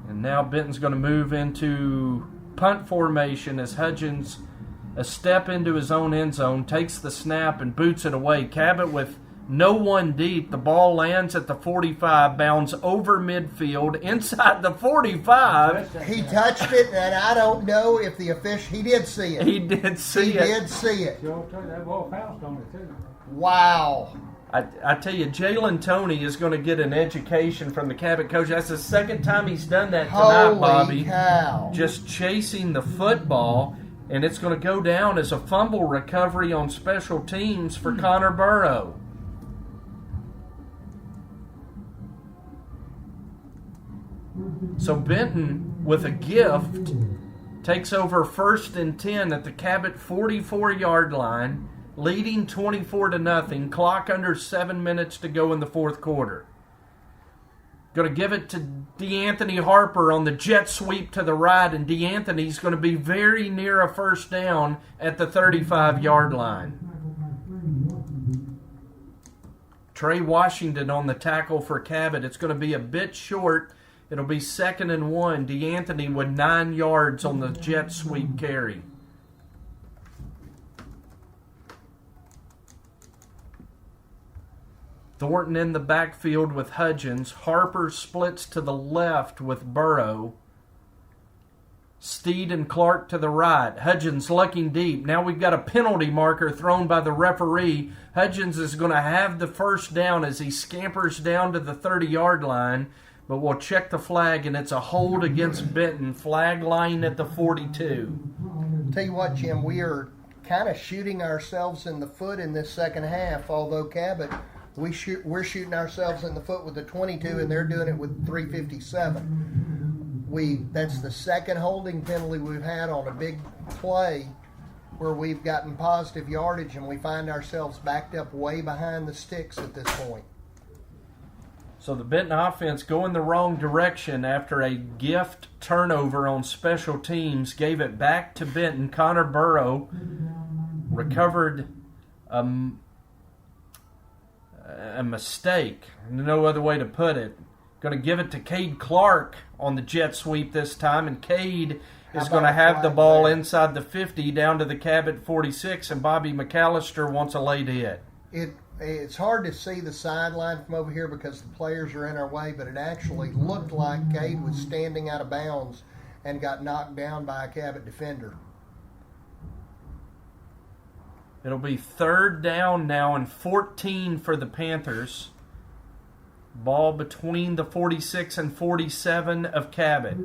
and now Benton's going to move into punt formation as Hudgens a step into his own end zone, takes the snap and boots it away. Cabot with no one deep. The ball lands at the 45, bounds over midfield, inside the 45. He touched it, and I don't know if the official... He did see it. He did see it. He did see it. Sure, that ball pounced on it, too. Wow. I tell you, Jalen Toney is going to get an education from the Cabot coach. That's the second time he's done that tonight, Holy Bobby. cow. Just chasing the football, and it's going to go down as a fumble recovery on special teams for Connor Burrow. So Benton, with a gift, takes over 1st and 10 at the Cabot 44-yard line, leading 24-0, clock under 7 minutes to go in the fourth quarter. Going to give it to DeAnthony Harper on the jet sweep to the right, and DeAnthony's going to be very near a first down at the 35-yard line. Trey Washington on the tackle for Cabot. It's going to be a bit short. It'll be 2nd and 1. DeAnthony with 9 yards on the jet sweep carry. Thornton in the backfield with Hudgens. Harper splits to the left with Burrow. Steed and Clark to the right. Hudgens looking deep. Now we've got a penalty marker thrown by the referee. Hudgens is going to have the first down as he scampers down to the 30-yard line. But we'll check the flag, and it's a hold against Benton. Flag lying at the 42. Tell you what, Jim, we are kind of shooting ourselves in the foot in this second half, although Cabot, we're shooting ourselves in the foot with the 22, and they're doing it with 3:57. That's the second holding penalty we've had on a big play where we've gotten positive yardage, and we find ourselves backed up way behind the sticks at this point. So the Benton offense going the wrong direction after a gift turnover on special teams. Gave it back to Benton. Connor Burrow recovered a mistake. No other way to put it. Going to give it to Cade Clark on the jet sweep this time. And Cade is going to have the ball inside the 50 down to the Cabot 46. And Bobby McAllister wants a late hit. It's hard to see the sideline from over here because the players are in our way, but it actually looked like Cade was standing out of bounds and got knocked down by a Cabot defender. It'll be 3rd down now and 14 for the Panthers. Ball between the 46 and 47 of Cabot.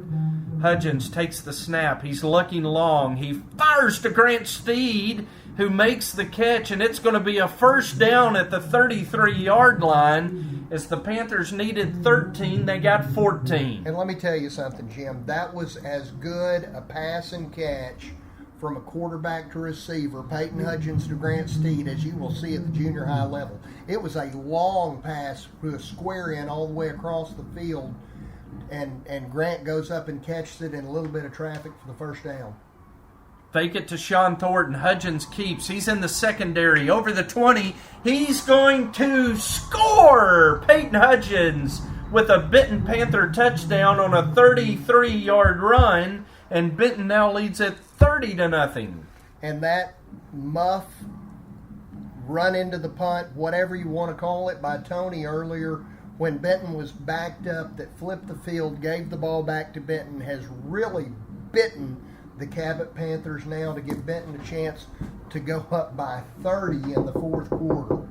Hudgens takes the snap. He's looking long. He fires to Grant Steed, who makes the catch, and it's going to be a first down at the 33-yard line. As the Panthers needed 13, they got 14. And let me tell you something, Jim. That was as good a pass and catch from a quarterback to receiver, Peyton Hudgens to Grant Steed, as you will see at the junior high level. It was a long pass with a square in all the way across the field, and Grant goes up and catches it in a little bit of traffic for the first down. Fake it to Sean Thornton. Hudgens keeps. He's in the secondary. Over the 20. He's going to score! Peyton Hudgens with a Benton Panther touchdown on a 33-yard run. And Benton now leads at 30-0. And that muff run into the punt, whatever you want to call it, by Tony earlier when Benton was backed up, that flipped the field, gave the ball back to Benton, has really bitten the Cabot Panthers now to give Benton a chance to go up by 30 in the fourth quarter.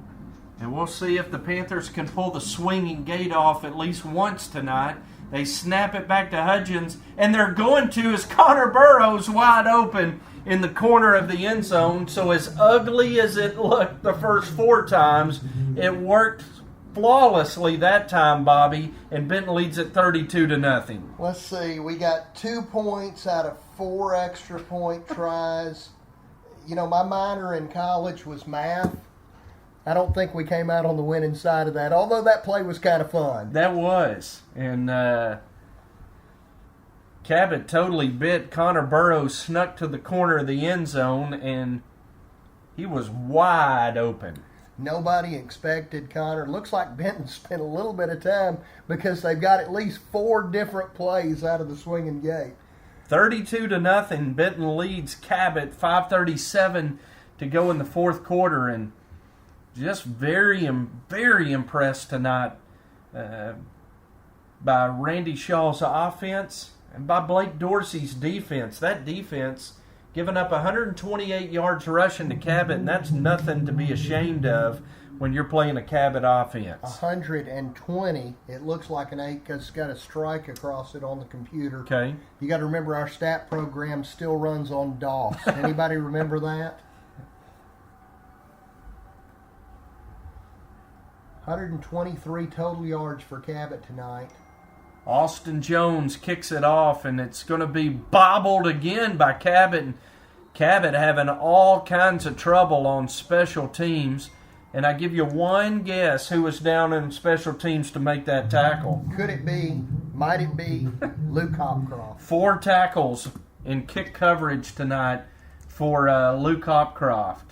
And we'll see if the Panthers can pull the swinging gate off at least once tonight. They snap it back to Hudgens, and they're going to as Connor Burrows wide open in the corner of the end zone. So as ugly as it looked the first 4 times, it worked flawlessly that time, Bobby, and Benton leads at 32-0. Let's see. We got 2 points out of 4 extra point tries. You know, my minor in college was math. I don't think we came out on the winning side of that, although that play was kind of fun. That was. And Cabot totally bit. Connor Burrows snuck to the corner of the end zone, and he was wide open. Nobody expected Connor. Looks like Benton spent a little bit of time because they've got at least 4 different plays out of the swinging gate. 32-0. Benton leads Cabot. 5:37 to go in the fourth quarter, and just very impressed tonight by Randy Shaw's offense and by Blake Dorsey's defense. That defense giving up 128 yards rushing to Cabot, and that's nothing to be ashamed of when you're playing a Cabot offense. 120. It looks like an 8 because it's got a strike across it on the computer. Okay. You got to remember our stat program still runs on DOS. Anybody remember that? 123 total yards for Cabot tonight. Austin Jones kicks it off, and it's going to be bobbled again by Cabot. And Cabot having all kinds of trouble on special teams. And I give you one guess who was down in special teams to make that tackle. Could it be, might it be, Luke Hopcroft? 4 tackles in kick coverage tonight for Luke Hopcroft.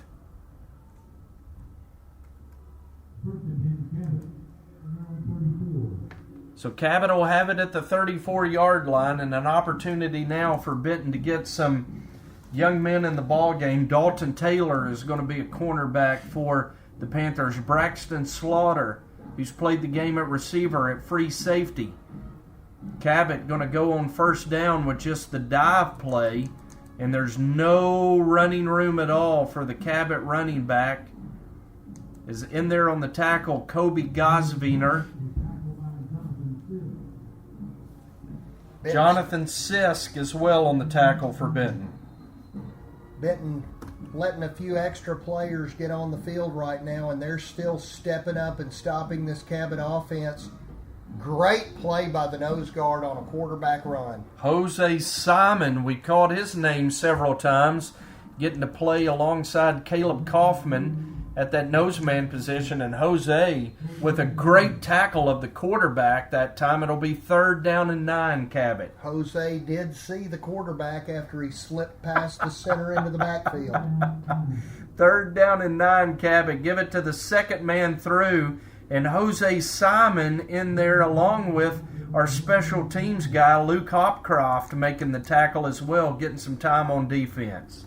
So Cabot will have it at the 34-yard line, and an opportunity now for Benton to get some young men in the ball game. Dalton Taylor is going to be a cornerback for the Panthers. Braxton Slaughter, who's played the game at receiver, at free safety. Cabot going to go on first down with just the dive play, and there's no running room at all for the Cabot running back. Is in there on the tackle, Kobe Gosviner. Jonathan Sisk as well on the tackle for Benton. Benton letting a few extra players get on the field right now, and they're still stepping up and stopping this Cabot offense. Great play by the nose guard on a quarterback run. Jose Simon, we called his name several times, getting to play alongside Caleb Kaufman at that noseman position, and Jose with a great tackle of the quarterback that time. It'll be 3rd down and 9, Cabot. Jose did see the quarterback after he slipped past the center into the backfield. 3rd down and 9, Cabot. Give it to the second man through, and Jose Simon in there along with our special teams guy, Luke Hopcroft, making the tackle as well, getting some time on defense.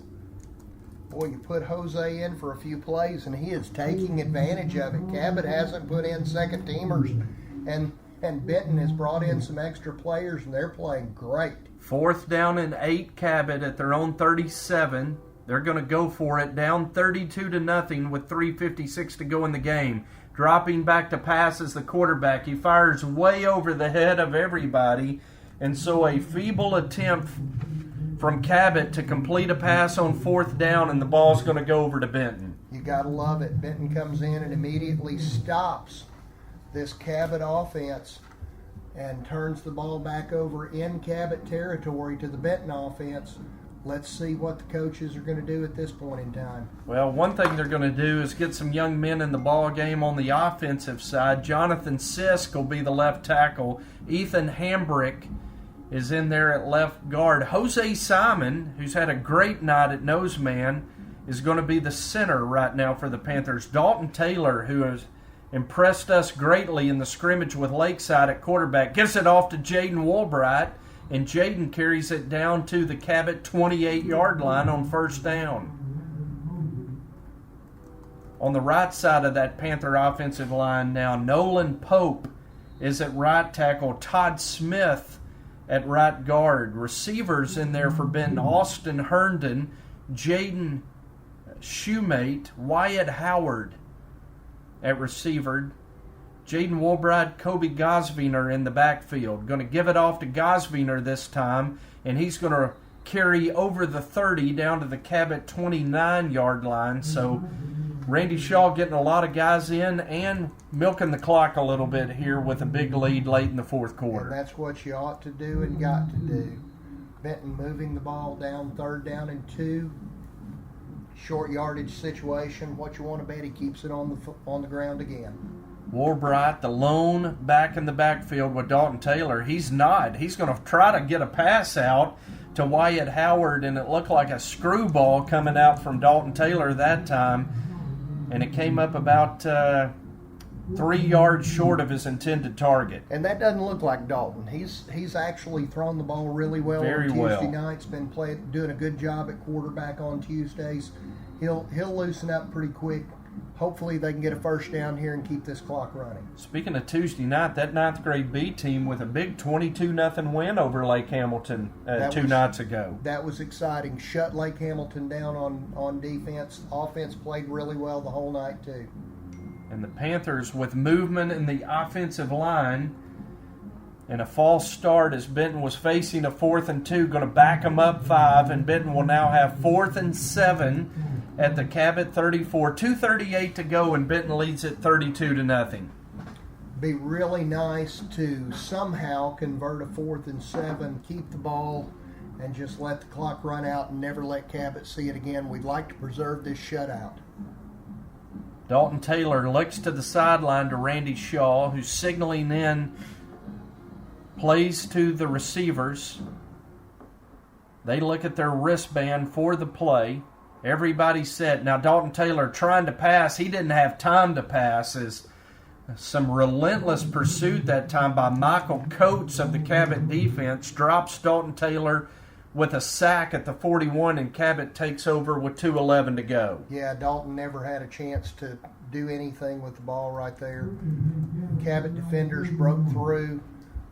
Boy, you put Jose in for a few plays, and he is taking advantage of it. Cabot hasn't put in second teamers, and Benton has brought in some extra players, and they're playing great. 4th down and 8, Cabot at their own 37. They're going to go for it, down 32-0 with 3:56 to go in the game. Dropping back to pass as the quarterback. He fires way over the head of everybody, and so a feeble attempt from Cabot to complete a pass on 4th down, and the ball's going to go over to Benton. You got to love it. Benton comes in and immediately stops this Cabot offense and turns the ball back over in Cabot territory to the Benton offense. Let's see what the coaches are going to do at this point in time. Well, one thing they're going to do is get some young men in the ball game on the offensive side. Jonathan Sisk will be the left tackle. Ethan Hambrick is in there at left guard. Jose Simon, who's had a great night at noseman, is going to be the center right now for the Panthers. Dalton Taylor, who has impressed us greatly in the scrimmage with Lakeside at quarterback, gives it off to Jaden Woolbright, and Jaden carries it down to the Cabot 28-yard line on 1st down. On the right side of that Panther offensive line now, Nolan Pope is at right tackle. Todd Smith at right guard. Receivers in there for Benton: Austin Herndon, Jaden Shoemate, Wyatt Howard at receiver. Jaden Woolbride, Kobe Gosviner in the backfield. Going to give it off to Gosviner this time, and he's going to carry over the 30 down to the Cabot 29-yard line. So Randy Shaw getting a lot of guys in and milking the clock a little bit here with a big lead late in the fourth quarter. And that's what you ought to do and got to do. Benton moving the ball down, 3rd down and 2. Short yardage situation. What you want to bet, he keeps it on the ground again. Warbright, the lone back in the backfield with Dalton Taylor. He's not. He's going to try to get a pass out to Wyatt Howard, and it looked like a screwball coming out from Dalton Taylor that time, and it came up about 3 yards short of his intended target. And that doesn't look like Dalton. He's actually thrown the ball really well Very on Tuesday well. nights. Been doing a good job at quarterback on Tuesdays. He'll loosen up pretty quick. Hopefully they can get a first down here and keep this clock running. Speaking of Tuesday night, that 9th grade B team with a big 22-0 win over Lake Hamilton 2 nights ago. That was exciting. Shut Lake Hamilton down on defense. Offense played really well the whole night too. And the Panthers with movement in the offensive line and a false start as Benton was facing a 4th and 2, going to back them up 5, and Benton will now have 4th and 7 at the Cabot 34. 2:38 to go, and Benton leads it 32-0. Be really nice to somehow convert a 4th and 7, keep the ball, and just let the clock run out and never let Cabot see it again. We'd like to preserve this shutout. Dalton Taylor looks to the sideline to Randy Shaw, who's signaling in plays to the receivers. They look at their wristband for the play. Everybody's set. Now Dalton Taylor trying to pass. He didn't have time to pass. As some relentless pursuit that time by Michael Coates of the Cabot defense drops Dalton Taylor with a sack at the 41, and Cabot takes over with 2:11 to go. Yeah, Dalton never had a chance to do anything with the ball right there. Cabot defenders broke through.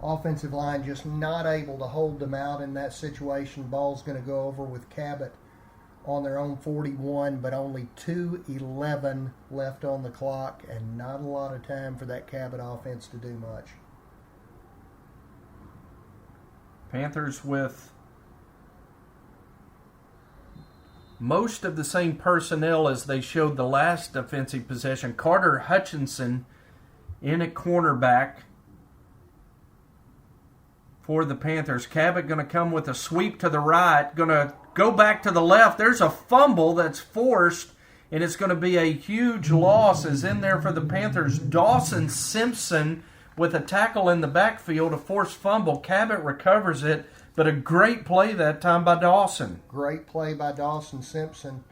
Offensive line just not able to hold them out in that situation. Ball's going to go over with Cabot on their own 41, but only 2:11 left on the clock, and not a lot of time for that Cabot offense to do much. Panthers with most of the same personnel as they showed the last defensive possession. Carter Hutchinson in at cornerback for the Panthers. Cabot going to come with a sweep to the right, going to go back to the left. There's a fumble that's forced, and it's going to be a huge loss as in there for the Panthers. Dawson Simpson with a tackle in the backfield, a forced fumble. Cabot recovers it, but a great play that time by Dawson. Great play by Dawson Simpson.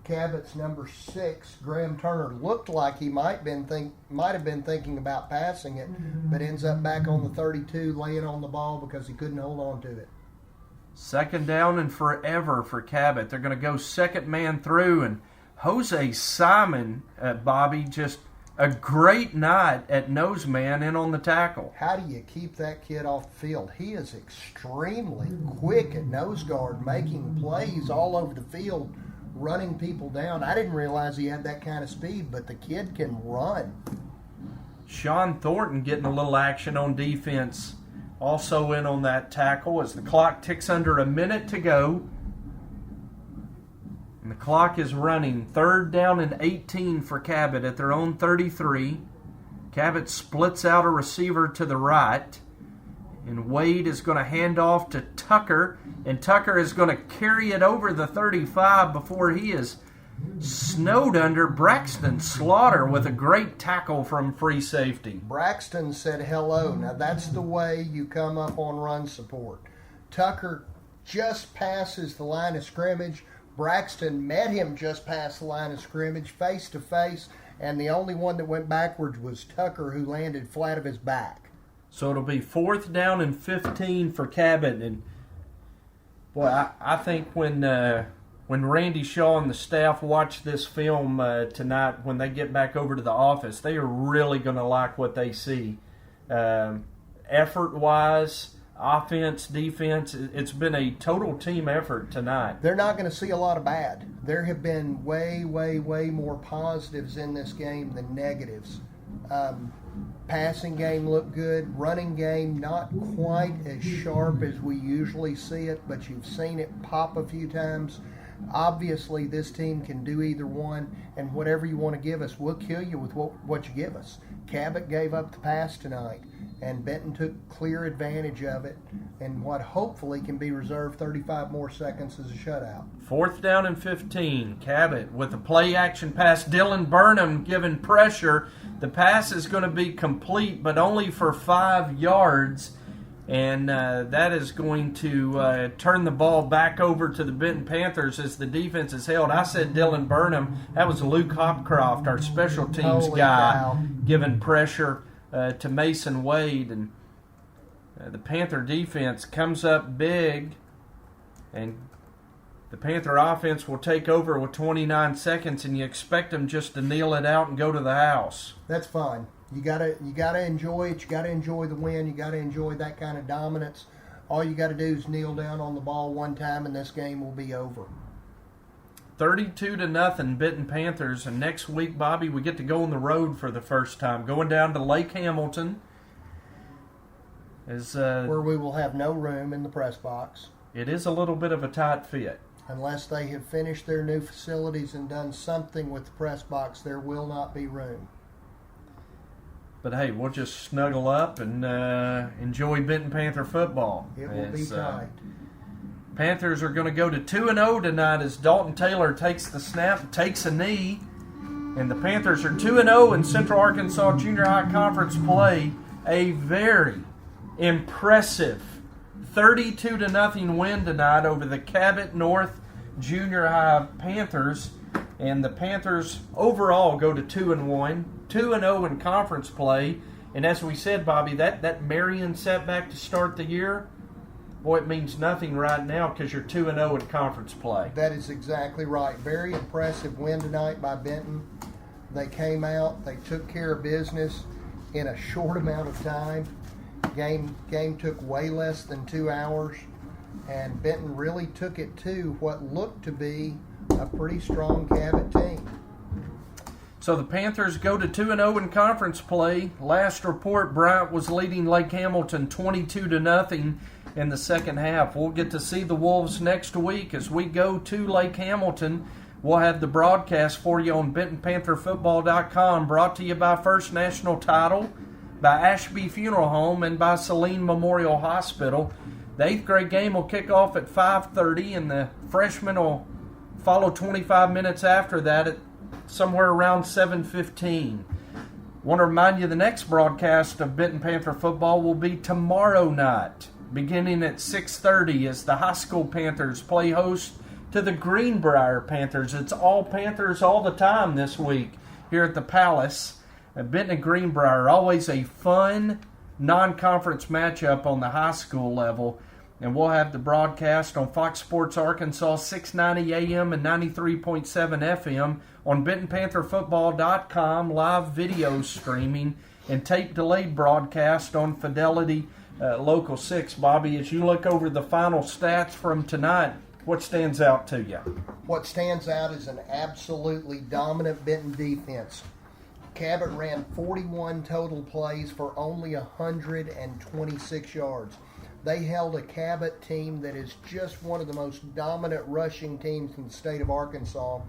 Cabot's number 6, Graham Turner, looked like he might have been thinking about passing it, but ends up back on the 32, laying on the ball because he couldn't hold on to it. 2nd down and forever for Cabot. They're going to go second man through, and Jose Simon, Bobby, just a great night at nose man in on the tackle. How do you keep that kid off the field? He is extremely quick at nose guard, making plays all over the field, running people down. I didn't realize he had that kind of speed, but the kid can run. Sean Thornton getting a little action on defense, also in on that tackle as the clock ticks under a minute to go. And the clock is running. 3rd down and 18 for Cabot at their own 33. Cabot splits out a receiver to the right. And Wade is going to hand off to Tucker. And Tucker is going to carry it over the 35 before he is snowed under. Braxton Slaughter with a great tackle from free safety. Braxton said hello. Now that's the way you come up on run support. Tucker just passes the line of scrimmage. Braxton met him just past the line of scrimmage, face to face, and the only one that went backwards was Tucker, who landed flat of his back. So it'll be 4th down and 15 for Cabot. And boy, I think when when Randy Shaw and the staff watch this film tonight, when they get back over to the office, they are really going to like what they see. Effort-wise, offense, defense, it's been a total team effort tonight. They're not going to see a lot of bad. There have been way, way, way more positives in this game than negatives. Passing game looked good. Running game not quite as sharp as we usually see it, but you've seen it pop a few times. Obviously, this team can do either one, and whatever you want to give us, we'll kill you with what you give us. Cabot gave up the pass tonight, and Benton took clear advantage of it, and what hopefully can be reserved 35 more seconds as a shutout. 4th down and 15. Cabot with a play-action pass. Dylan Burnham giving pressure. The pass is going to be complete, but only for 5 yards. And that is going to turn the ball back over to the Benton Panthers as the defense is held. I said Dylan Burnham. That was Luke Hopcroft, our special teams Holy guy, cow. giving pressure to Mason Wade. And the Panther defense comes up big, and the Panther offense will take over with 29 seconds, and you expect them just to kneel it out and go to the house. That's fine. You gotta enjoy it. You gotta enjoy the win. You gotta enjoy that kind of dominance. All you gotta do is kneel down on the ball one time, and this game will be over. 32-0 Benton Panthers, and next week, Bobby, we get to go on the road for the first time, going down to Lake Hamilton. Where we will have no room in the press box. It is a little bit of a tight fit. Unless they have finished their new facilities and done something with the press box, there will not be room. But hey, we'll just snuggle up and enjoy Benton Panther football. It will be tight. Panthers are going to go to 2-0 tonight as Dalton Taylor takes the snap, takes a knee, and the Panthers are 2-0 in Central Arkansas Junior High Conference play. A very impressive 32-0 win tonight over the Cabot North Junior High Panthers. And the Panthers overall go to 2-1, 2-0 in conference play. And as we said, Bobby, that Marion setback to start the year, boy, it means nothing right now because you're 2-0 in conference play. That is exactly right. Very impressive win tonight by Benton. They came out, they took care of business in a short amount of time. Game took way less than 2 hours, and Benton really took it to what looked to be a pretty strong Cabot team. So the Panthers go to 2-0 in conference play. Last report, Bryant was leading Lake Hamilton 22-0 in the second half. We'll get to see the Wolves next week as we go to Lake Hamilton. We'll have the broadcast for you on BentonPantherFootball.com, brought to you by First National Title, by Ashby Funeral Home, and by Saline Memorial Hospital. The 8th grade game will kick off at 5:30, and the freshmen will follow 25 minutes after that at somewhere around 7:15. Want to remind you the next broadcast of Benton Panther football will be tomorrow night, beginning at 6:30 as the high school Panthers play host to the Greenbrier Panthers. It's all Panthers all the time this week here at the Palace. Benton and Greenbrier, always a fun non-conference matchup on the high school level. And we'll have the broadcast on Fox Sports Arkansas, 690 AM and 93.7 FM, on BentonPantherFootball.com, live video streaming, and tape-delayed broadcast on Fidelity Local 6. Bobby, as you look over the final stats from tonight, what stands out to you? What stands out is an absolutely dominant Benton defense. Cabot ran 41 total plays for only 126 yards. They held a Cabot team that is just one of the most dominant rushing teams in the state of Arkansas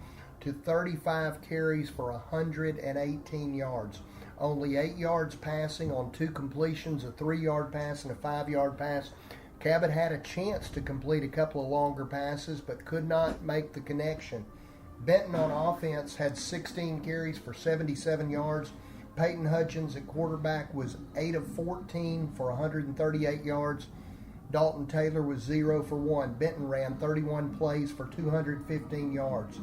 to 35 carries for 118 yards. Only 8 yards passing on 2 completions, a 3-yard pass and a 5-yard pass. Cabot had a chance to complete a couple of longer passes but could not make the connection. Benton on offense had 16 carries for 77 yards. Peyton Hutchins at quarterback was 8 of 14 for 138 yards. Dalton Taylor was 0 for 1. Benton ran 31 plays for 215 yards.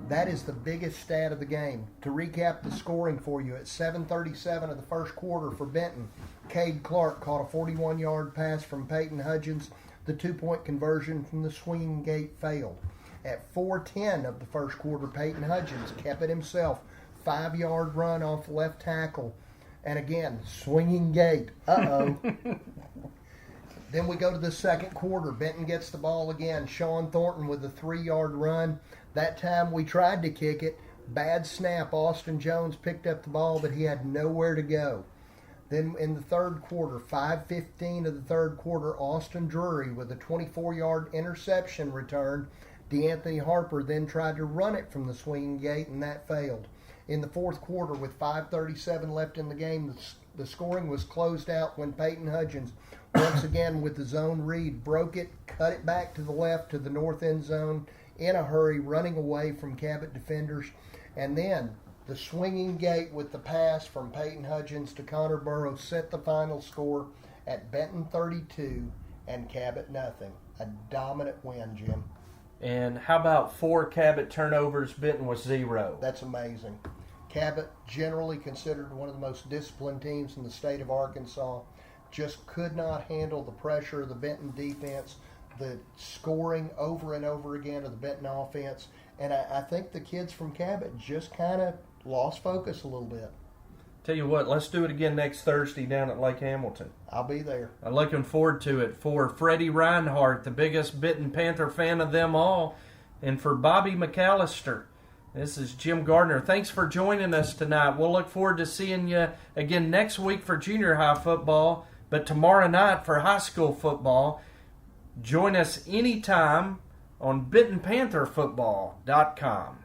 That is the biggest stat of the game. To recap the scoring for you, at 7:37 of the first quarter for Benton, Cade Clark caught a 41-yard pass from Peyton Hutchins. The 2-point conversion from the swinging gate failed. At 4:10 of the first quarter, Peyton Hudgens kept it himself. 5-yard run off left tackle. And again, swinging gate. Uh-oh. Then we go to the second quarter. Benton gets the ball again. Sean Thornton with a 3-yard run. That time we tried to kick it. Bad snap. Austin Jones picked up the ball, but he had nowhere to go. Then in the third quarter, 5:15 of the third quarter, Austin Drury with a 24-yard interception return. DeAnthony Harper then tried to run it from the swinging gate, and that failed. In the fourth quarter, with 5:37 left in the game, the scoring was closed out when Peyton Hudgens, once again with the zone read, broke it, cut it back to the left to the north end zone in a hurry, running away from Cabot defenders. And then the swinging gate with the pass from Peyton Hudgens to Connor Burrows set the final score at Benton 32 and Cabot nothing. A dominant win, Jim. And how about 4 Cabot turnovers? Benton was 0. That's amazing. Cabot, generally considered one of the most disciplined teams in the state of Arkansas, just could not handle the pressure of the Benton defense, the scoring over and over again of the Benton offense. And I think the kids from Cabot just kind of lost focus a little bit. Tell you what, let's do it again next Thursday down at Lake Hamilton. I'll be there. I'm looking forward to it. For Freddie Reinhardt, the biggest Benton Panther fan of them all, and for Bobby McAllister, this is Jim Gardner. Thanks for joining us tonight. We'll look forward to seeing you again next week for junior high football, but tomorrow night for high school football. Join us anytime on BentonPantherFootball.com.